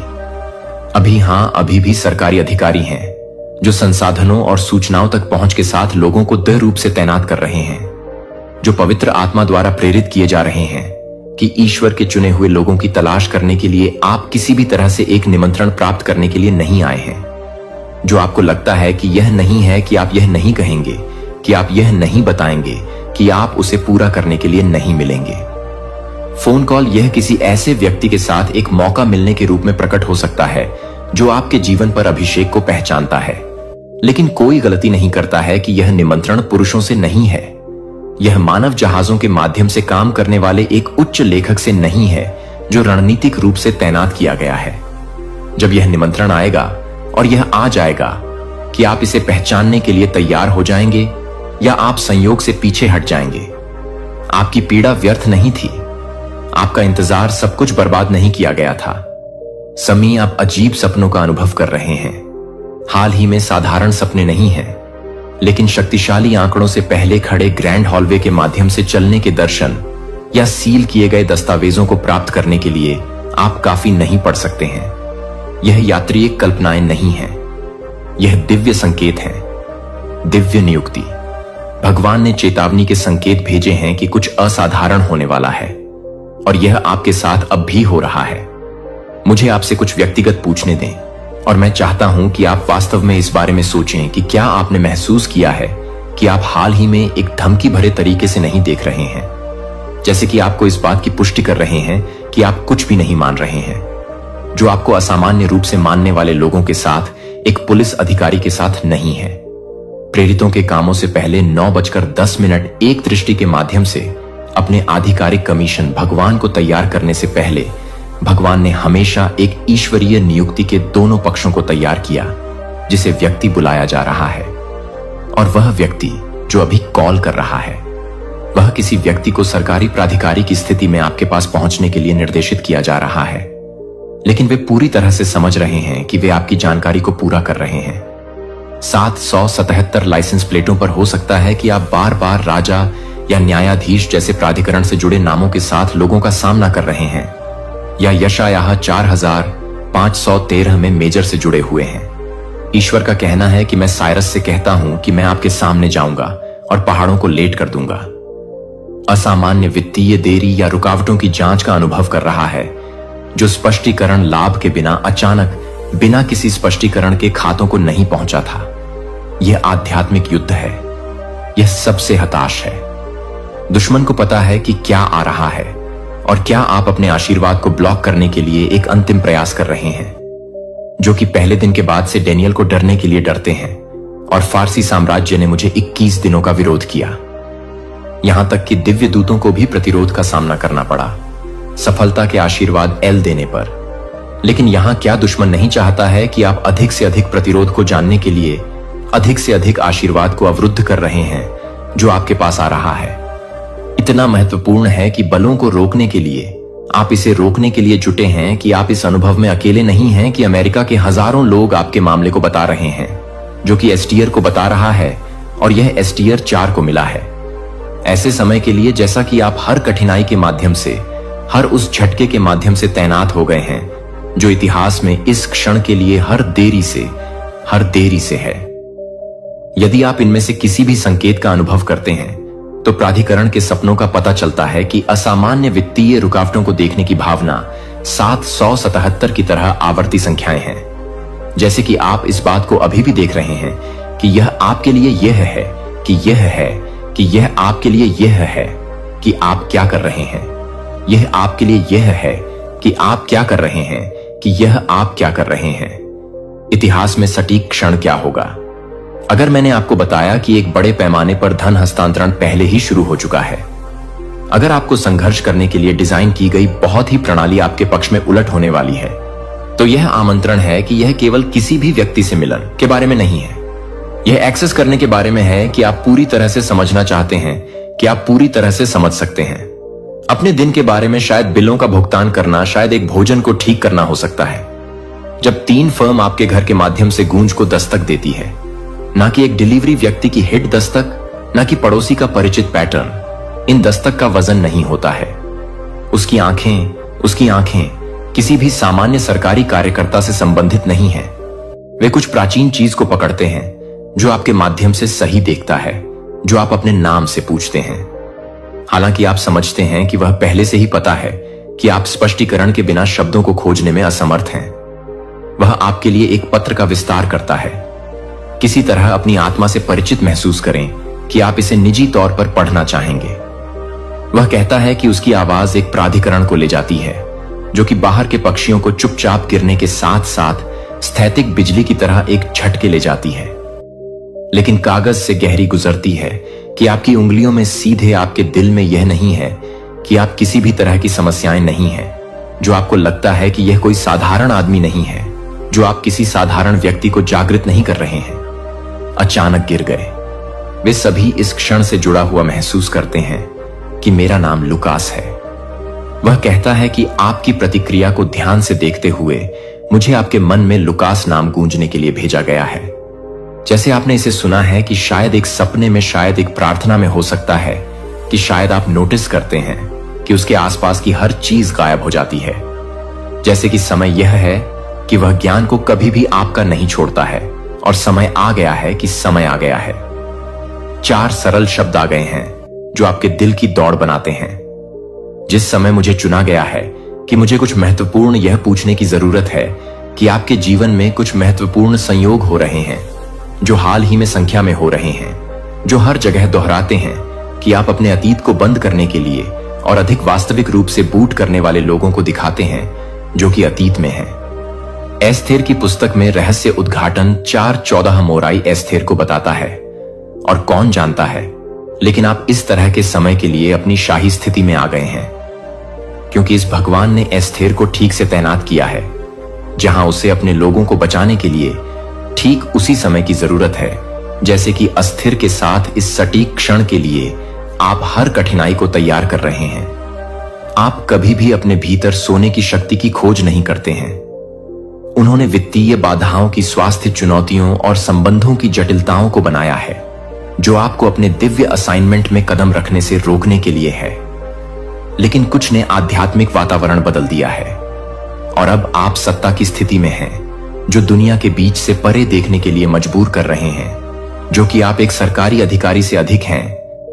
अभी भी सरकारी अधिकारी हैं जो संसाधनों और सूचनाओं तक पहुंच के साथ लोगों को दृढ़ रूप से तैनात कर रहे हैं, जो पवित्र आत्मा द्वारा प्रेरित किए जा रहे हैं कि ईश्वर के चुने हुए लोगों की तलाश करने के लिए आप किसी भी तरह से एक निमंत्रण प्राप्त करने के लिए नहीं आए हैं। जो आपको लगता है कि यह नहीं है, कि आप यह नहीं कहेंगे, कि आप यह नहीं बताएंगे, कि आप उसे पूरा करने के लिए नहीं मिलेंगे। फोन कॉल यह किसी ऐसे व्यक्ति के साथ एक मौका मिलने के रूप में प्रकट हो सकता है जो आपके जीवन पर अभिषेक को पहचानता है, लेकिन कोई गलती नहीं करता है कि यह निमंत्रण पुरुषों से नहीं है। यह मानव जहाजों के माध्यम से काम करने वाले एक उच्च लेखक से नहीं है जो रणनीतिक रूप से तैनात किया गया है। जब यह निमंत्रण आएगा, और यह आ जाएगा, कि आप इसे पहचानने के लिए तैयार हो जाएंगे या आप संयोग से पीछे हट जाएंगे। आपकी पीड़ा व्यर्थ नहीं थी, आपका इंतजार सब कुछ बर्बाद नहीं किया गया था। समी, आप अजीब सपनों का अनुभव कर रहे हैं। हाल ही में साधारण सपने नहीं हैं, लेकिन शक्तिशाली आंकड़ों से पहले खड़े ग्रैंड हॉलवे के माध्यम से चलने के दर्शन या सील किए गए दस्तावेजों को प्राप्त करने के लिए आप काफी नहीं पढ़ सकते हैं। यह यात्रीय कल्पनाएं नहीं है, यह दिव्य संकेत है, दिव्य नियुक्ति। भगवान ने चेतावनी के संकेत भेजे हैं कि कुछ असाधारण होने वाला है, और यह आपके साथ अब भी हो रहा है। मुझे आपसे कुछ व्यक्तिगत पूछने दें, और मैं चाहता हूं कि आप वास्तव में इस बारे में सोचें कि क्या आपने महसूस किया है कि आप हाल ही में एक धमकी भरे तरीके से नहीं देख रहे हैं, जैसे कि आपको इस बात की पुष्टि कर रहे हैं कि आप कुछ भी नहीं मान रहे हैं, जो आपको असामान्य रूप से मानने वाले लोगों के साथ एक पुलिस अधिकारी के साथ नहीं है। प्रेरितों के कामों से पहले 9:10 एक दृष्टि के माध्यम से अपने आधिकारिक कमीशन भगवान को तैयार करने से पहले भगवान ने हमेशा एक ईश्वरीय नियुक्ति के दोनों पक्षों को तैयार किया, जिसे व्यक्ति बुलाया जा रहा है। और वह व्यक्ति जो अभी कॉल कर रहा है, वह किसी व्यक्ति को सरकारी प्राधिकारी की स्थिति में आपके पास पहुंचने के लिए निर्देशित किया जा रहा है, लेकिन वे पूरी तरह से समझ रहे हैं कि वे आपकी जानकारी को पूरा कर रहे हैं। 777 लाइसेंस प्लेटों पर हो सकता है कि आप बार बार राजा या न्यायाधीश जैसे प्राधिकरण से जुड़े नामों के साथ लोगों का सामना कर रहे हैं, या यशायाह 4513 में मेजर से जुड़े हुए हैं। ईश्वर का कहना है कि मैं साइरस से कहता हूं कि मैं आपके सामने जाऊंगा और पहाड़ों को लेट कर दूंगा। असामान्य वित्तीय देरी या रुकावटों की जांच का अनुभव कर रहा है, जो स्पष्टीकरण लाभ के बिना अचानक बिना किसी स्पष्टीकरण के खातों को नहीं पहुंचा था। यह आध्यात्मिक युद्ध है, यह सबसे हताश है। दुश्मन को पता है कि क्या आ रहा है, और क्या आप अपने आशीर्वाद को ब्लॉक करने के लिए एक अंतिम प्रयास कर रहे हैं, जो कि पहले दिन के बाद से डेनियल को डरने के लिए डरते हैं। और फारसी साम्राज्य ने मुझे 21 दिनों का विरोध किया, यहां तक कि दिव्य दूतों को भी प्रतिरोध का सामना करना पड़ा, सफलता के आशीर्वाद एल देने पर। लेकिन यहां क्या दुश्मन नहीं चाहता है कि आप अधिक से अधिक प्रतिरोध को जानने के लिए अधिक से अधिक आशीर्वाद को अवरुद्ध कर रहे हैं जो आपके पास आ रहा है। इतना महत्वपूर्ण है कि बलों को रोकने के लिए आप इसे रोकने के लिए जुटे हैं कि आप इस अनुभव में अकेले नहीं हैं कि अमेरिका के हजारों लोग आपके मामले को बता रहे हैं, जो कि एसटीआर को बता रहा है, और यह एसटीआर 4 को मिला है। ऐसे समय के लिए जैसा कि आप हर कठिनाई के माध्यम से, हर उस झटके के माध्यम से तैनात हो गए हैं जो इतिहास में इस क्षण के लिए हर देरी से है। यदि आप इनमें से किसी भी संकेत का अनुभव करते हैं, तो प्राधिकरण के सपनों का पता चलता है कि असामान्य वित्तीय रुकावटों को देखने की भावना 777 की तरह आवर्ती संख्याएं हैं। जैसे कि आप इस बात को अभी भी देख रहे हैं कि यह आपके लिए यह है कि यह है कि यह आपके लिए यह है कि आप क्या कर रहे हैं, यह आपके लिए यह है कि आप क्या कर रहे हैं कि यह आप क्या कर रहे हैं। इतिहास में सटीक क्षण क्या होगा? अगर मैंने आपको बताया कि एक बड़े पैमाने पर धन हस्तांतरण पहले ही शुरू हो चुका है, अगर आपको संघर्ष करने के लिए डिजाइन की गई बहुत ही प्रणाली आपके पक्ष में उलट होने वाली है, तो यह आमंत्रण है कि यह केवल किसी भी व्यक्ति से मिलन के बारे में नहीं है। यह एक्सेस करने के बारे में है कि आप पूरी तरह से समझना चाहते हैं कि आप पूरी तरह से समझ सकते हैं। अपने दिन के बारे में शायद बिलों का भुगतान करना, शायद एक भोजन को ठीक करना हो सकता है। जब 3 फर्म आपके घर के माध्यम से गूंज को दस्तक देती है, ना कि एक डिलीवरी व्यक्ति की हिट दस्तक, ना कि पड़ोसी का परिचित पैटर्न, इन दस्तक का वजन नहीं होता है। उसकी आंखें किसी भी सामान्य सरकारी कार्यकर्ता से संबंधित नहीं है। वे कुछ प्राचीन चीज को पकड़ते हैं जो आपके माध्यम से सही देखता है, जो आप अपने नाम से पूछते हैं। हालांकि आप समझते हैं कि वह पहले से ही पता है कि आप स्पष्टीकरण के बिना शब्दों को खोजने में असमर्थ हैं। वह आपके लिए एक पत्र का विस्तार करता है। किसी तरह अपनी आत्मा से परिचित महसूस करें कि आप इसे निजी तौर पर पढ़ना चाहेंगे। वह कहता है कि उसकी आवाज एक प्राधिकरण को ले जाती है, जो कि बाहर के पक्षियों को चुपचाप गिरने के साथ साथ स्थैतिक बिजली की तरह एक झटके ले जाती है, लेकिन कागज से गहरी गुजरती है कि आपकी उंगलियों में सीधे आपके दिल में यह नहीं है कि आप किसी भी तरह की समस्याएं नहीं है, जो आपको लगता है कि यह कोई साधारण आदमी नहीं है, जो आप किसी साधारण व्यक्ति को जागृत नहीं कर रहे हैं, अचानक गिर गए। वे सभी इस क्षण से जुड़ा हुआ महसूस करते हैं कि मेरा नाम लुकास है। वह कहता है कि आपकी प्रतिक्रिया को ध्यान से देखते हुए मुझे आपके मन में लुकास नाम गूंजने के लिए भेजा गया है। जैसे आपने इसे सुना है कि शायद एक सपने में, शायद एक प्रार्थना में हो सकता है कि शायद आप नोटिस करते हैं कि उसके आसपास की हर चीज गायब हो जाती है। जैसे कि समय यह है कि वह ज्ञान को कभी भी आपका नहीं छोड़ता है और समय आ गया है कि समय आ गया है। 4 सरल शब्द आ गए हैं जो आपके दिल की दौड़ बनाते हैं। जिस समय मुझे चुना गया है कि मुझे कुछ महत्वपूर्ण यह पूछने की जरूरत है कि आपके जीवन में कुछ महत्वपूर्ण संयोग हो रहे हैं, जो हाल ही में संख्या में हो रहे हैं, जो हर जगह दोहराते हैं कि आप अपने अतीत को बंद करने के लिए और अधिक वास्तविक रूप से बूट करने वाले लोगों को दिखाते हैं जो कि अतीत में है। एस्थेर की पुस्तक में रहस्य उद्घाटन 4:14 मोराई एस्थेर को बताता है, और कौन जानता है, लेकिन आप इस तरह के समय के लिए अपनी शाही स्थिति में आ गए हैं, क्योंकि इस भगवान ने एस्थेर को ठीक से तैनात किया है, जहां उसे अपने लोगों को बचाने के लिए ठीक उसी समय की जरूरत है, जैसे कि अस्थिर के साथ इस सटीक क्षण के लिए आप हर कठिनाई को तैयार कर रहे हैं। आप कभी भी अपने भीतर सोने की शक्ति की खोज नहीं करते हैं। उन्होंने वित्तीय बाधाओं की, स्वास्थ्य चुनौतियों और संबंधों की जटिलताओं को बनाया है, जो आपको अपने दिव्य असाइनमेंट में कदम रखने से रोकने के लिए है। लेकिन कुछ ने आध्यात्मिक वातावरण बदल दिया है और अब आप सत्ता की स्थिति में हैं, जो दुनिया के बीच से परे देखने के लिए मजबूर कर रहे हैं, जो कि आप एक सरकारी अधिकारी से अधिक हैं,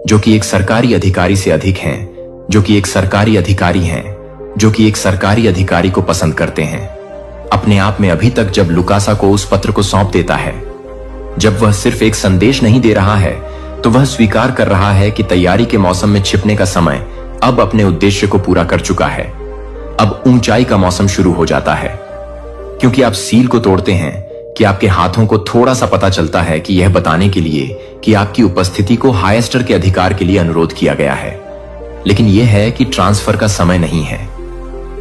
जो कि एक सरकारी अधिकारी से अधिक हैं, जो कि एक सरकारी अधिकारी हैं, जो कि एक सरकारी अधिकारी को पसंद करते हैं। अपने आप में अभी तक जब लुकासा को उस पत्र को सौंप देता है, जब वह सिर्फ एक संदेश नहीं दे रहा है, तो वह स्वीकार कर रहा है कि तैयारी के मौसम में छिपने का समय अब अपने उद्देश्य को पूरा कर चुका है। अब ऊंचाई का मौसम शुरू हो जाता है, क्योंकि आप सील को तोड़ते हैं कि आपके हाथों को थोड़ा सा पता चलता है कि यह बताने के लिए कि आपकी उपस्थिति को हाईएस्टर के अधिकार के लिए अनुरोध किया गया है। लेकिन यह है कि ट्रांसफर का समय नहीं है।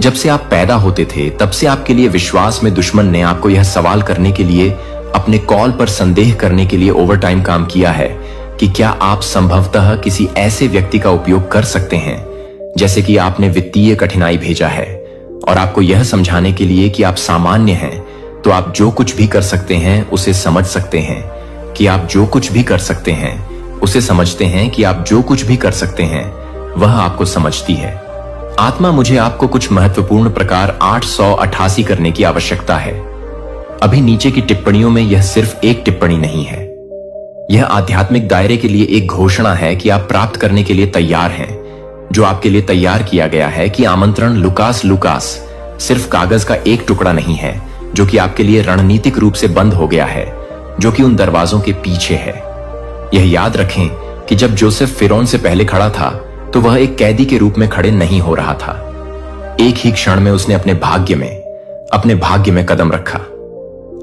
जब से आप पैदा होते थे, तब से आपके लिए विश्वास में दुश्मन ने आपको यह सवाल करने के लिए, अपने कॉल पर संदेह करने के लिए ओवरटाइम काम किया है कि क्या आप संभवतः किसी ऐसे व्यक्ति का उपयोग कर सकते हैं, जैसे कि आपने वित्तीय कठिनाई भेजा है, और आपको यह समझाने के लिए कि आप सामान्य हैं, तो आप जो कुछ भी कर सकते हैं उसे समझ सकते हैं, कि आप जो कुछ भी कर सकते हैं उसे समझते हैं, कि आप जो कुछ भी कर सकते हैं वह आपको समझती है। आत्मा, मुझे आपको कुछ महत्वपूर्ण प्रकार 888 करने की आवश्यकता है। अभी नीचे की टिप्पणियों में यह सिर्फ एक टिप्पणी नहीं है, यह आध्यात्मिक दायरे के लिए एक घोषणा है कि आप प्राप्त करने के लिए तैयार हैं, जो आपके लिए तैयार किया गया है। कि आमंत्रण लुकास सिर्फ कागज का एक टुकड़ा नहीं है, जो कि आपके लिए रणनीतिक रूप से बंद हो गया है, जो कि उन दरवाजों के पीछे है। यह याद रखें कि जब जोसेफ फिरौन से पहले खड़ा था, तो वह एक कैदी के रूप में खड़े नहीं हो रहा था। एक ही क्षण में उसने अपने भाग्य में कदम रखा।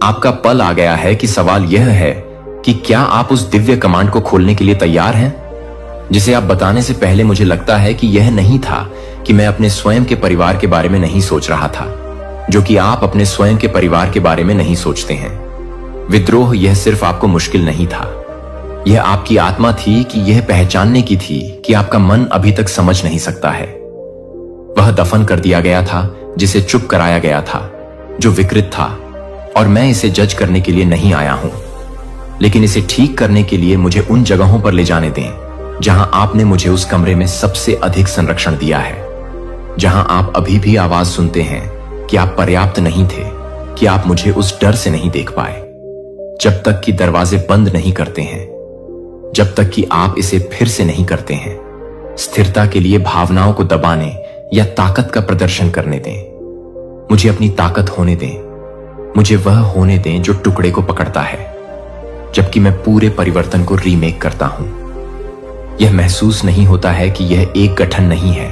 आपका पल आ गया है कि सवाल यह है कि क्या आप उस दिव्य कमांड को खोलने के लिए तैयार हैं, जिसे आप बताने से पहले मुझे लगता है कि यह नहीं था कि मैं अपने स्वयं के परिवार के बारे में नहीं सोच रहा था, जो कि आप अपने स्वयं के परिवार के बारे में नहीं सोचते हैं। विद्रोह यह सिर्फ आपको मुश्किल नहीं था, यह आपकी आत्मा थी कि यह पहचानने की थी कि आपका मन अभी तक समझ नहीं सकता है। वह दफन कर दिया गया था जिसे चुप कराया गया था, जो विकृत था, और मैं इसे जज करने के लिए नहीं आया हूं, लेकिन इसे ठीक करने के लिए मुझे उन जगहों पर ले जाने दें जहां आपने मुझे उस कमरे में सबसे अधिक संरक्षण दिया है, जहां आप अभी भी आवाज सुनते हैं कि आप पर्याप्त नहीं थे, कि आप मुझे उस डर से नहीं देख पाए, जब तक कि दरवाजे बंद नहीं करते हैं, जब तक कि आप इसे फिर से नहीं करते हैं। स्थिरता के लिए भावनाओं को दबाने या ताकत का प्रदर्शन करने दें। मुझे अपनी ताकत होने दें, मुझे वह होने दें जो टुकड़े को पकड़ता है, जबकि मैं पूरे परिवर्तन को रीमेक करता हूं। यह महसूस नहीं होता है कि यह एक गठन नहीं है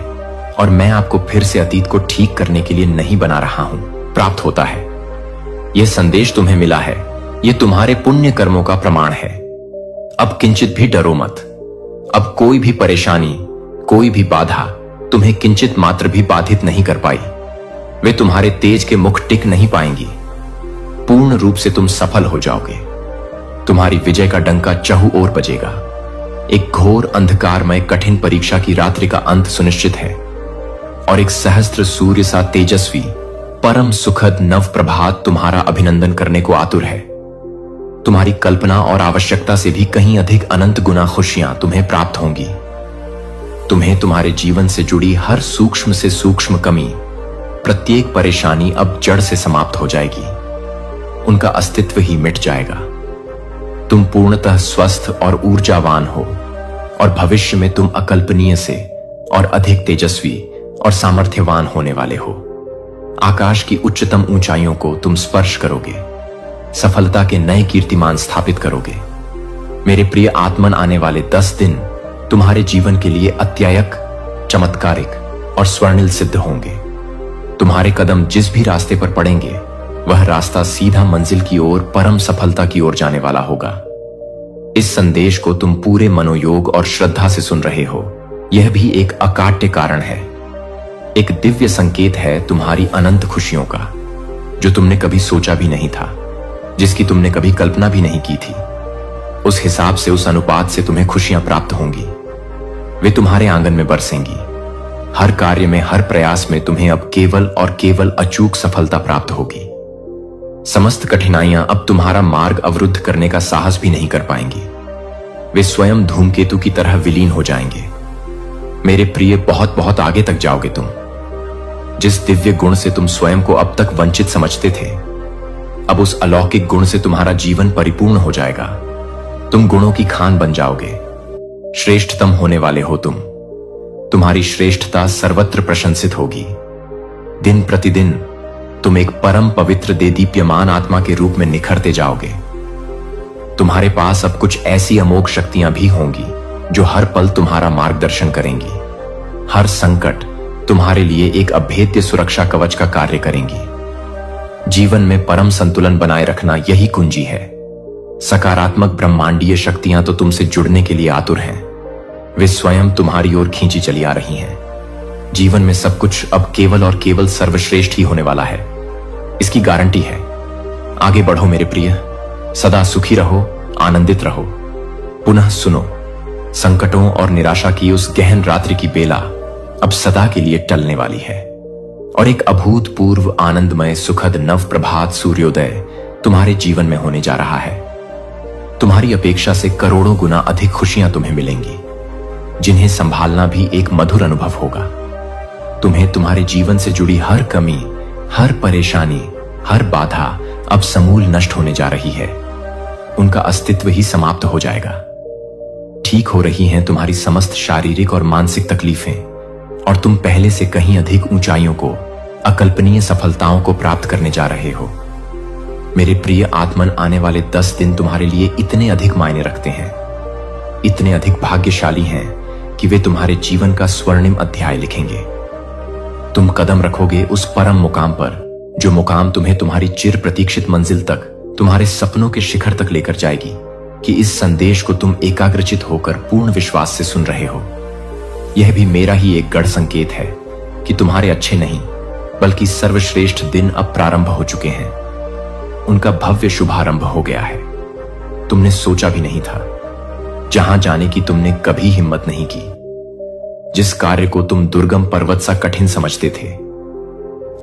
और मैं आपको फिर से अतीत को ठीक करने के लिए नहीं बना रहा हूं, प्राप्त होता है। यह संदेश तुम्हें मिला है, यह तुम्हारे पुण्य कर्मों का प्रमाण है। अब किंचित भी डरो मत। अब कोई भी परेशानी, कोई भी बाधा तुम्हें किंचित मात्र भी बाधित नहीं कर पाई। वे तुम्हारे तेज के मुख टिक नहीं पाएंगी। पूर्ण रूप से तुम सफल हो जाओगे। तुम्हारी विजय का डंका चहु ओर बजेगा। एक घोर अंधकारमय कठिन परीक्षा की रात्रि का अंत सुनिश्चित है और एक सहस्त्र सूर्य सा तेजस्वी परम सुखद नव प्रभात तुम्हारा अभिनंदन करने को आतुर है। तुम्हारी कल्पना और आवश्यकता से भी कहीं अधिक अनंत गुना खुशियां तुम्हें प्राप्त होंगी। तुम्हें तुम्हारे जीवन से जुड़ी हर सूक्ष्म से सूक्ष्म कमी, प्रत्येक परेशानी अब जड़ से समाप्त हो जाएगी। उनका अस्तित्व ही मिट जाएगा। तुम पूर्णतः स्वस्थ और ऊर्जावान हो और भविष्य में तुम अकल्पनीय से और अधिक तेजस्वी और सामर्थ्यवान होने वाले हो। आकाश की उच्चतम ऊंचाइयों को तुम स्पर्श करोगे, सफलता के नए कीर्तिमान स्थापित करोगे। मेरे प्रिय आत्मन, आने वाले 10 दिन तुम्हारे जीवन के लिए अत्यायक, चमत्कारिक और स्वर्णिल सिद्ध होंगे। तुम्हारे कदम जिस भी रास्ते पर पड़ेंगे वह रास्ता सीधा मंजिल की ओर, परम सफलता की ओर जाने वाला होगा। इस संदेश को तुम पूरे मनोयोग और श्रद्धा से सुन रहे हो। यह भी एक अकाट्य कारण है, एक दिव्य संकेत है तुम्हारी अनंत खुशियों का, जो तुमने कभी सोचा भी नहीं था, जिसकी तुमने कभी कल्पना भी नहीं की थी। उस हिसाब से, उस अनुपात से तुम्हें खुशियां प्राप्त होंगी। वे तुम्हारे आंगन में बरसेंगी। हर कार्य में, हर प्रयास में तुम्हें अब केवल और केवल अचूक सफलता प्राप्त होगी। समस्त कठिनाइयां अब तुम्हारा मार्ग अवरुद्ध करने का साहस भी नहीं कर पाएंगी। वे स्वयं धूमकेतु की तरह विलीन हो जाएंगे। मेरे प्रिय, बहुत बहुत आगे तक जाओगे तुम। जिस दिव्य गुण से तुम स्वयं को अब तक वंचित समझते थे, अब उस अलौकिक गुण से तुम्हारा जीवन परिपूर्ण हो जाएगा। तुम गुणों की खान बन जाओगे। श्रेष्ठतम होने वाले हो तुम। तुम्हारी श्रेष्ठता सर्वत्र प्रशंसित होगी। दिन प्रतिदिन तुम एक परम पवित्र देदीप्यमान आत्मा के रूप में निखरते जाओगे। तुम्हारे पास अब कुछ ऐसी अमोघ शक्तियां भी होंगी जो हर पल तुम्हारा मार्गदर्शन करेंगी। हर संकट तुम्हारे लिए एक अभेद्य सुरक्षा कवच का कार्य करेंगी। जीवन में परम संतुलन बनाए रखना यही कुंजी है। सकारात्मक ब्रह्मांडीय शक्तियां तो तुमसे जुड़ने के लिए आतुर हैं। वे स्वयं तुम्हारी ओर खींची चली आ रही हैं। जीवन में सब कुछ अब केवल और केवल सर्वश्रेष्ठ ही होने वाला है, इसकी गारंटी है। आगे बढ़ो मेरे प्रिय, सदा सुखी रहो, आनंदित रहो। पुनः सुनो, संकटों और निराशा की उस गहन रात्रि की बेला अब सदा के लिए टलने वाली है और एक अभूतपूर्व आनंदमय सुखद नव प्रभात सूर्योदय तुम्हारे जीवन में होने जा रहा है। तुम्हारी अपेक्षा से करोड़ों गुना अधिक खुशियां तुम्हें मिलेंगी, जिन्हें संभालना भी एक मधुर अनुभव होगा। तुम्हें तुम्हारे जीवन से जुड़ी हर कमी, हर परेशानी, हर बाधा अब समूल नष्ट होने जा रही है। उनका अस्तित्व ही समाप्त हो जाएगा। ठीक हो रही हैं तुम्हारी समस्त शारीरिक और मानसिक तकलीफें और तुम पहले से कहीं अधिक ऊंचाइयों को, अकल्पनीय सफलताओं को प्राप्त करने जा रहे हो। मेरे प्रिय आत्मन, आने वाले 10 दिन तुम्हारे लिए इतने अधिक मायने रखते हैं, इतने अधिक भाग्यशाली हैं कि वे तुम्हारे जीवन का स्वर्णिम अध्याय लिखेंगे। तुम कदम रखोगे उस परम मुकाम पर, जो मुकाम तुम्हें तुम्हारी चिर प्रतीक्षित मंजिल तक, तुम्हारे सपनों के शिखर तक लेकर जाएगी। कि इस संदेश को तुम एकाग्रचित होकर पूर्ण विश्वास से सुन रहे हो। यह भी मेरा ही एक गढ़ संकेत है कि तुम्हारे अच्छे नहीं बल्कि सर्वश्रेष्ठ दिन अब प्रारंभ हो चुके हैं। उनका भव्य शुभारंभ हो गया है। तुमने सोचा भी नहीं था, जहां जाने की तुमने कभी हिम्मत नहीं की। जिस कार्य को तुम दुर्गम पर्वत सा कठिन समझते थे,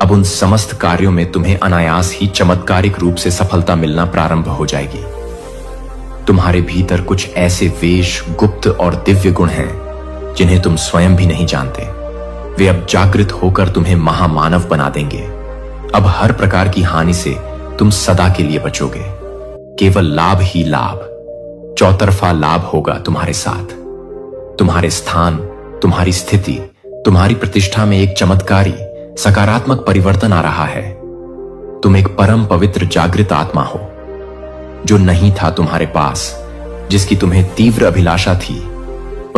अब उन समस्त कार्यों में तुम्हें अनायास ही चमत्कारिक रूप से सफलता मिलना प्रारंभ हो जाएगी। तुम्हारे भीतर कुछ ऐसे वेश, गुप्त और दिव्य गुण हैं जिन्हें तुम स्वयं भी नहीं जानते। वे अब जागृत होकर तुम्हें महामानव बना देंगे। अब हर प्रकार की हानि से तुम सदा के लिए बचोगे। केवल लाभ ही लाभ, चौतरफा लाभ होगा तुम्हारे साथ। तुम्हारे स्थान, तुम्हारी स्थिति, तुम्हारी प्रतिष्ठा में एक चमत्कारी सकारात्मक परिवर्तन आ रहा है। तुम एक परम पवित्र जागृत आत्मा हो, जो नहीं था तुम्हारे पास, जिसकी तुम्हें तीव्र अभिलाषा थी,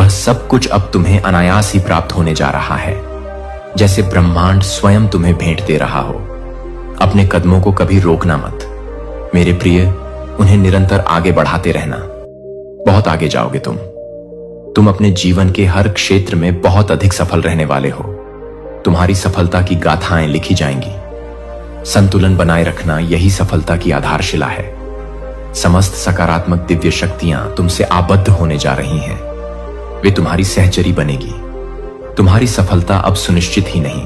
वह सब कुछ अब तुम्हें अनायास ही प्राप्त होने जा रहा है, जैसे ब्रह्मांड स्वयं तुम्हें भेंट दे रहा हो। अपने कदमों को कभी रोकना मत मेरे प्रिय, उन्हें निरंतर आगे बढ़ाते रहना। बहुत आगे जाओगे तुम अपने जीवन के हर क्षेत्र में बहुत अधिक सफल रहने वाले हो। तुम्हारी सफलता की गाथाएं लिखी जाएंगी। संतुलन बनाए रखना यही सफलता की आधारशिला है। समस्त सकारात्मक दिव्य शक्तियां तुमसे आबद्ध होने जा रही हैं। वे तुम्हारी सहचरी बनेगी। तुम्हारी सफलता अब सुनिश्चित ही नहीं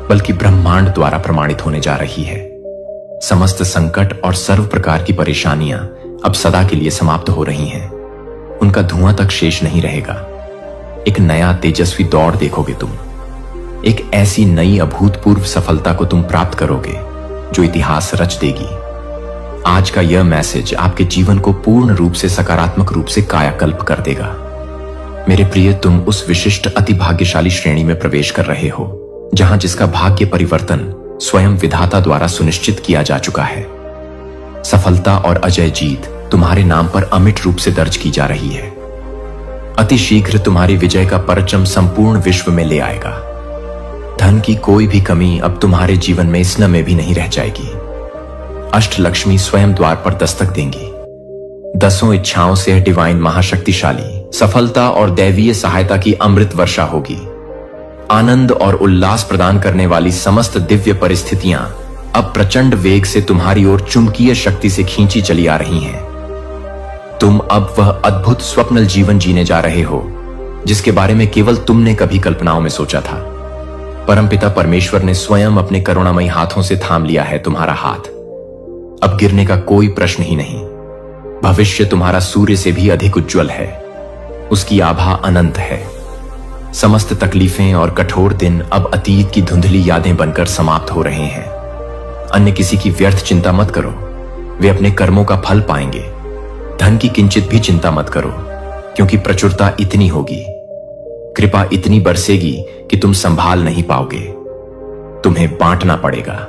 बल्कि ब्रह्मांड द्वारा प्रमाणित होने जा रही है। समस्त संकट और सर्व प्रकार की परेशानियां अब सदा के लिए समाप्त हो रही हैं। उनका धुआं तक शेष नहीं रहेगा। एक नया तेजस्वी दौड़ देखोगे तुम। एक ऐसी नई अभूतपूर्व सफलता को तुम प्राप्त करोगे जो इतिहास रच देगी। आज का यह मैसेज आपके जीवन को पूर्ण रूप से सकारात्मक रूप से कायाकल्प कर देगा। मेरे प्रिय, तुम उस विशिष्ट अति भाग्यशाली श्रेणी में प्रवेश कर रहे हो जहां जिसका भाग्य परिवर्तन स्वयं विधाता द्वारा सुनिश्चित किया जा चुका है। सफलता और अजय जीत तुम्हारे नाम पर अमिट रूप से दर्ज की जा रही है। अति शीघ्र तुम्हारी विजय का परचम संपूर्ण विश्व में ले आएगा। धन की कोई भी कमी अब तुम्हारे जीवन में स्न में भी नहीं रह जाएगी। अष्टलक्ष्मी स्वयं द्वार पर दस्तक देंगी। 10 इच्छाओं से डिवाइन महाशक्तिशाली सफलता और दैवीय सहायता की अमृत वर्षा होगी। आनंद और उल्लास प्रदान करने वाली समस्त दिव्य परिस्थितियां अब प्रचंड वेग से तुम्हारी ओर चुंबकीय शक्ति से खींची चली आ रही हैं। तुम अब वह अद्भुत स्वप्नल जीवन जीने जा रहे हो जिसके बारे में केवल तुमने कभी कल्पनाओं में सोचा था। परमपिता परमेश्वर ने स्वयं अपने करुणामयी हाथों से थाम लिया है तुम्हारा हाथ। अब गिरने का कोई प्रश्न ही नहीं। भविष्य तुम्हारा सूर्य से भी अधिक उज्जवल है। उसकी आभा अनंत है। समस्त तकलीफें और कठोर दिन अब अतीत की धुंधली यादें बनकर समाप्त हो रहे हैं। अन्य किसी की व्यर्थ चिंता मत करो, वे अपने कर्मों का फल पाएंगे। धन की किंचित भी चिंता मत करो क्योंकि प्रचुरता इतनी होगी, कृपा इतनी बरसेगी कि तुम संभाल नहीं पाओगे। तुम्हें बांटना पड़ेगा।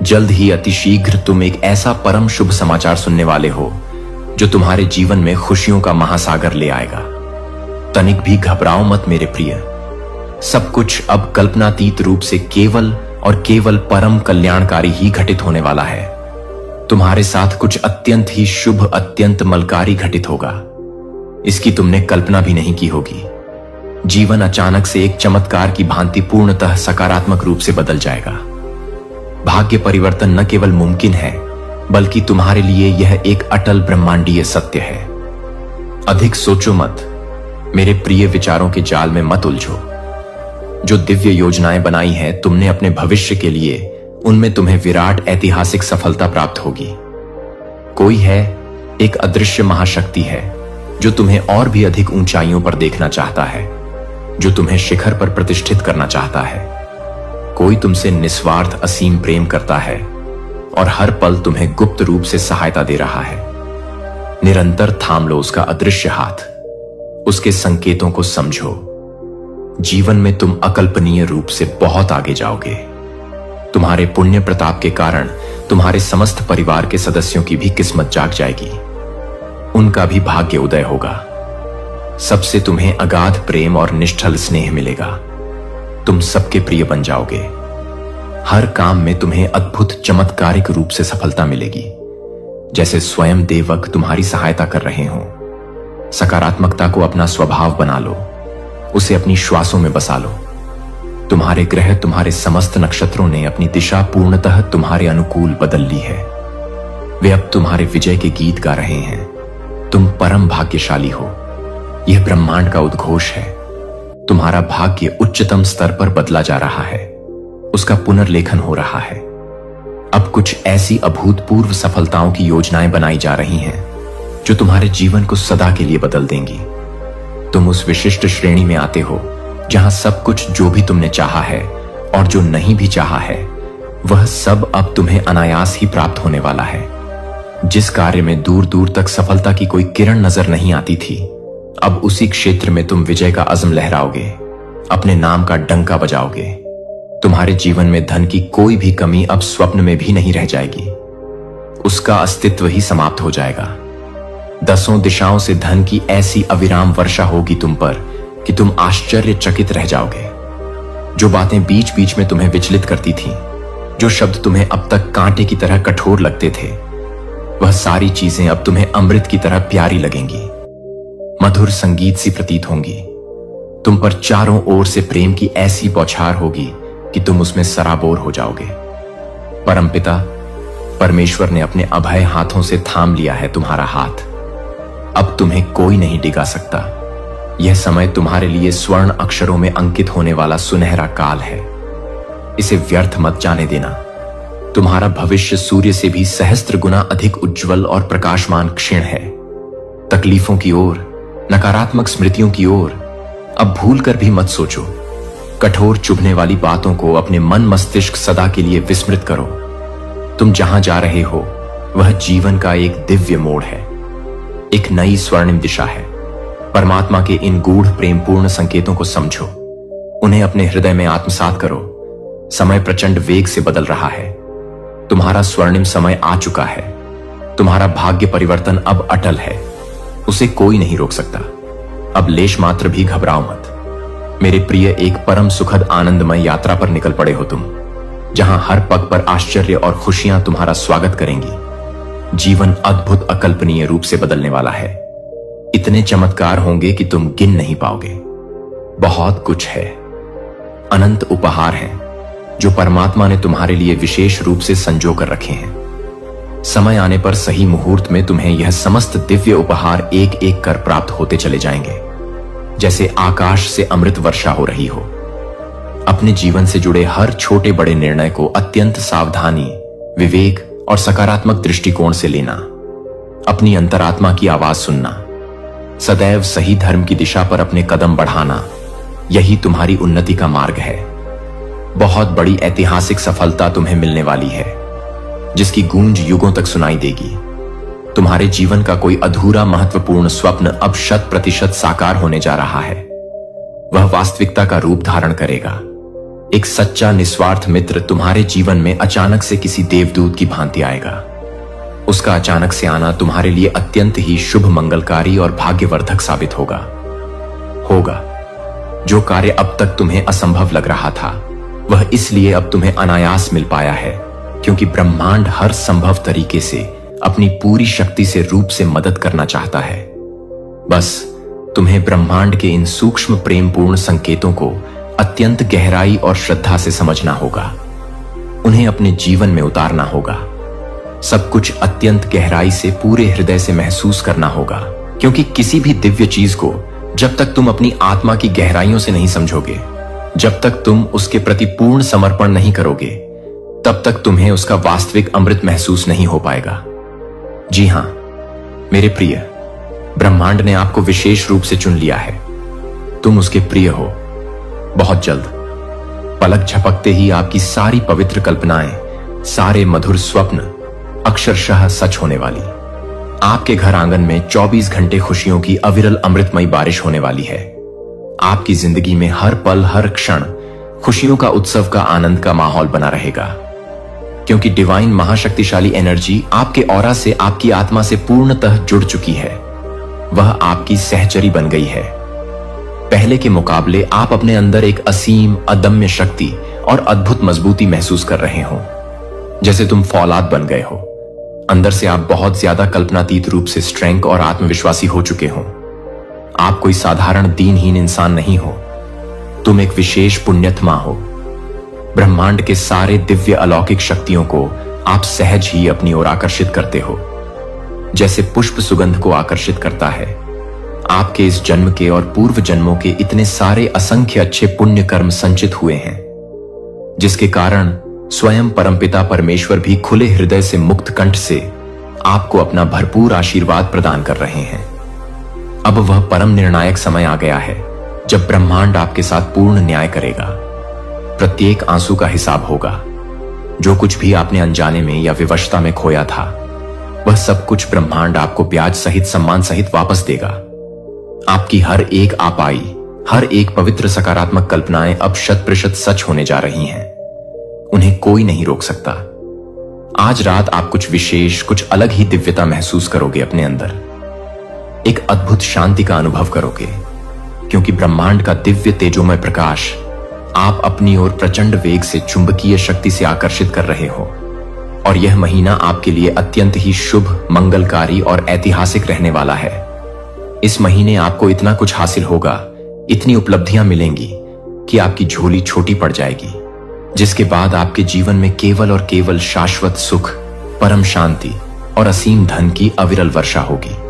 जल्द ही अति शीघ्र तुम एक ऐसा परम शुभ समाचार सुनने वाले हो जो तुम्हारे जीवन में खुशियों का महासागर ले आएगा। तनिक भी घबराओ मत मेरे प्रिय। सब कुछ अब कल्पनातीत रूप से केवल और केवल परम कल्याणकारी ही घटित होने वाला है। तुम्हारे साथ कुछ अत्यंत ही शुभ, अत्यंत मलकारी घटित होगा। इसकी तुमने कल्पना भी नहीं की होगी। जीवन अचानक से एक चमत्कार की भांति पूर्णतः सकारात्मक रूप से बदल जाएगा। भाग्य परिवर्तन न केवल मुमकिन है बल्कि तुम्हारे लिए यह एक अटल ब्रह्मांडीय सत्य है। अधिक सोचो मत मेरे प्रिय, विचारों के जाल में मत उलझो। जो दिव्य योजनाएं बनाई हैं तुमने अपने भविष्य के लिए, उनमें तुम्हें विराट ऐतिहासिक सफलता प्राप्त होगी। कोई है, एक अदृश्य महाशक्ति है जो तुम्हें और भी अधिक ऊंचाइयों पर देखना चाहता है, जो तुम्हें शिखर पर प्रतिष्ठित करना चाहता है। कोई तुमसे निस्वार्थ असीम प्रेम करता है और हर पल तुम्हें गुप्त रूप से सहायता दे रहा है। निरंतर थाम लो उसका अदृश्य हाथ, उसके संकेतों को समझो। जीवन में तुम अकल्पनीय रूप से बहुत आगे जाओगे। तुम्हारे पुण्य प्रताप के कारण तुम्हारे समस्त परिवार के सदस्यों की भी किस्मत जाग जाएगी। उनका भी भाग्य उदय होगा। सबसे तुम्हें अगाध प्रेम और निष्ठल स्नेह मिलेगा। तुम सबके प्रिय बन जाओगे। हर काम में तुम्हें अद्भुत चमत्कारिक रूप से सफलता मिलेगी, जैसे स्वयं देवक तुम्हारी सहायता कर रहे हों। सकारात्मकता को अपना स्वभाव बना लो, उसे अपनी श्वासों में बसा लो। तुम्हारे ग्रह, तुम्हारे समस्त नक्षत्रों ने अपनी दिशा पूर्णतः तुम्हारे अनुकूल बदल ली है। वे अब तुम्हारे विजय के गीत गा रहे हैं। तुम परम भाग्यशाली हो। यह ब्रह्मांड का उद्घोष है। तुम्हारा भाग्य उच्चतम स्तर पर बदला जा रहा है। उसका पुनर्लेखन हो रहा है। अब कुछ ऐसी अभूतपूर्व सफलताओं की योजनाएं बनाई जा रही हैं जो तुम्हारे जीवन को सदा के लिए बदल देंगी। तुम उस विशिष्ट श्रेणी में आते हो जहां सब कुछ जो भी तुमने चाहा है और जो नहीं भी चाहा है, वह सब अब तुम्हें अनायास ही प्राप्त होने वाला है। जिस कार्य में दूर दूर तक सफलता की कोई किरण नजर नहीं आती थी, अब उसी क्षेत्र में तुम विजय का अज़्म लहराओगे, अपने नाम का डंका बजाओगे। तुम्हारे जीवन में धन की कोई भी कमी अब स्वप्न में भी नहीं रह जाएगी। उसका अस्तित्व ही समाप्त हो जाएगा। 10 दिशाओं से धन की ऐसी अविराम वर्षा होगी तुम पर कि तुम आश्चर्यचकित रह जाओगे। जो बातें बीच बीच में तुम्हें विचलित करती थीं, जो शब्द तुम्हें अब तक कांटे की तरह कठोर लगते थे, वह सारी चीजें अब तुम्हें अमृत की तरह प्यारी लगेंगी, मधुर संगीत सी प्रतीत होंगी। तुम पर चारों ओर से प्रेम की ऐसी बौछार होगी कि तुम उसमें सराबोर हो जाओगे। परमपिता परमेश्वर ने अपने अभय हाथों से थाम लिया है तुम्हारा हाथ। अब तुम्हें कोई नहीं डिगा सकता। यह समय तुम्हारे लिए स्वर्ण अक्षरों में अंकित होने वाला सुनहरा काल है। इसे व्यर्थ मत जाने देना। तुम्हारा भविष्य सूर्य से भी सहस्त्र गुना अधिक उज्जवल और प्रकाशमान क्षीण है। तकलीफों की ओर, नकारात्मक स्मृतियों की ओर अब भूल कर भी मत सोचो। कठोर चुभने वाली बातों को अपने मन मस्तिष्क सदा के लिए विस्मृत करो। तुम जहां जा रहे हो वह जीवन का एक दिव्य मोड़ है, एक नई स्वर्णिम दिशा है। परमात्मा के इन गूढ़ प्रेमपूर्ण संकेतों को समझो, उन्हें अपने हृदय में आत्मसात करो। समय प्रचंड वेग से बदल रहा है। तुम्हारा स्वर्णिम समय आ चुका है। तुम्हारा भाग्य परिवर्तन अब अटल है, उसे कोई नहीं रोक सकता। अब लेश मात्र भी घबराओ मत। मेरे प्रिय, एक परम सुखद आनंदमय यात्रा पर निकल पड़े हो तुम, जहां हर पग पर आश्चर्य और खुशियां तुम्हारा स्वागत करेंगी। जीवन अद्भुत अकल्पनीय रूप से बदलने वाला है। इतने चमत्कार होंगे कि तुम गिन नहीं पाओगे। बहुत कुछ है, अनंत उपहार हैं जो परमात्मा ने तुम्हारे लिए विशेष रूप से संजो कर रखे हैं। समय आने पर सही मुहूर्त में तुम्हें यह समस्त दिव्य उपहार एक एक कर प्राप्त होते चले जाएंगे, जैसे आकाश से अमृत वर्षा हो रही हो। अपने जीवन से जुड़े हर छोटे बड़े निर्णय को अत्यंत सावधानी, विवेक और सकारात्मक दृष्टिकोण से लेना। अपनी अंतरात्मा की आवाज सुनना, सदैव सही धर्म की दिशा पर अपने कदम बढ़ाना, यही तुम्हारी उन्नति का मार्ग है। बहुत बड़ी ऐतिहासिक सफलता तुम्हें मिलने वाली है, जिसकी गूंज युगों तक सुनाई देगी। तुम्हारे जीवन का कोई अधूरा महत्वपूर्ण स्वप्न अब 100% साकार होने जा रहा है। वह वास्तविकता का रूप धारण करेगा। एक सच्चा निस्वार्थ मित्र तुम्हारे जीवन में अचानक से किसी देवदूत की भांति आएगा। उसका अचानक से आना तुम्हारे लिए अत्यंत ही शुभ, मंगलकारी और भाग्यवर्धक साबित होगा। जो कार्य अब तक तुम्हें असंभव लग रहा था, वह इसलिए अब तुम्हें अनायास मिल पाया है, क्योंकि ब्रह्मांड हर संभव तरीके से अपनी पूरी शक्ति से रूप से मदद करना चाहता है। बस तुम्हें ब्रह्मांड के इन सूक्ष्म प्रेमपूर्ण संकेतों को अत्यंत गहराई और श्रद्धा से समझना होगा। उन्हें अपने जीवन में उतारना होगा। सब कुछ अत्यंत गहराई से, पूरे हृदय से महसूस करना होगा, क्योंकि किसी भी दिव्य चीज को जब तक तुम अपनी आत्मा की गहराइयों से नहीं समझोगे, जब तक तुम उसके प्रति पूर्ण समर्पण नहीं करोगे, तब तक तुम्हें उसका वास्तविक अमृत महसूस नहीं हो पाएगा। जी हां मेरे प्रिय, ब्रह्मांड ने आपको विशेष रूप से चुन लिया है। तुम उसके प्रिय हो। बहुत जल्द, पलक झपकते ही आपकी सारी पवित्र कल्पनाएं, सारे मधुर स्वप्न अक्षरशः सच होने वाली। आपके घर आंगन में 24 घंटे खुशियों की अविरल अमृतमयी बारिश होने वाली है। आपकी जिंदगी में हर पल, हर क्षण खुशियों का, उत्सव का, आनंद का माहौल बना रहेगा, क्योंकि डिवाइन महाशक्तिशाली एनर्जी आपके ऑरा से, आपकी आत्मा से पूर्णतः जुड़ चुकी है। वह आपकी सहचरी बन गई है। पहले के मुकाबले आप अपने अंदर एक असीम, अदम्य शक्ति और अद्भुत मजबूती महसूस कर रहे हो, जैसे तुम फौलाद बन गए हो। अंदर से आप बहुत ज्यादा कल्पनातीत रूप से स्ट्रेंग और आत्मविश्वासी हो चुके हो। आप कोई साधारण दीनहीन इंसान नहीं हो। तुम एक विशेष पुण्यात्मा हो। ब्रह्मांड के सारे दिव्य अलौकिक शक्तियों को आप सहज ही अपनी ओर आकर्षित करते हो, जैसे पुष्प सुगंध को आकर्षित करता है। आपके इस जन्म के और पूर्व जन्मों के इतने सारे असंख्य अच्छे पुण्य कर्म संचित हुए हैं, जिसके कारण स्वयं परमपिता परमेश्वर भी खुले हृदय से, मुक्त कंठ से आपको अपना भरपूर आशीर्वाद प्रदान कर रहे हैं। अब वह परम निर्णायक समय आ गया है जब ब्रह्मांड आपके साथ पूर्ण न्याय करेगा। प्रत्येक आंसू का हिसाब होगा। जो कुछ भी आपने अनजाने में या विवशता में खोया था, वह सब कुछ ब्रह्मांड आपको ब्याज सहित, सम्मान सहित वापस देगा। आपकी हर एक आपाई, हर एक पवित्र सकारात्मक कल्पनाएं अब 100% सच होने जा रही हैं। उन्हें कोई नहीं रोक सकता। आज रात आप कुछ विशेष, कुछ अलग ही दिव्यता महसूस करोगे अपने अंदर। एक अद्भुत शांति का अनुभव करोगे, क्योंकि ब्रह्मांड का दिव्य तेजोमय प्रकाश आप अपनी ओर प्रचंड वेग से चुंबकीय शक्ति से आकर्षित कर रहे हो। और यह महीना आपके लिए अत्यंत ही शुभ, मंगलकारी और ऐतिहासिक रहने वाला है। इस महीने आपको इतना कुछ हासिल होगा, इतनी उपलब्धियां मिलेंगी कि आपकी झोली छोटी पड़ जाएगी, जिसके बाद आपके जीवन में केवल और केवल शाश्वत सुख, परम शांति और असीम धन की अविरल वर्षा होगी।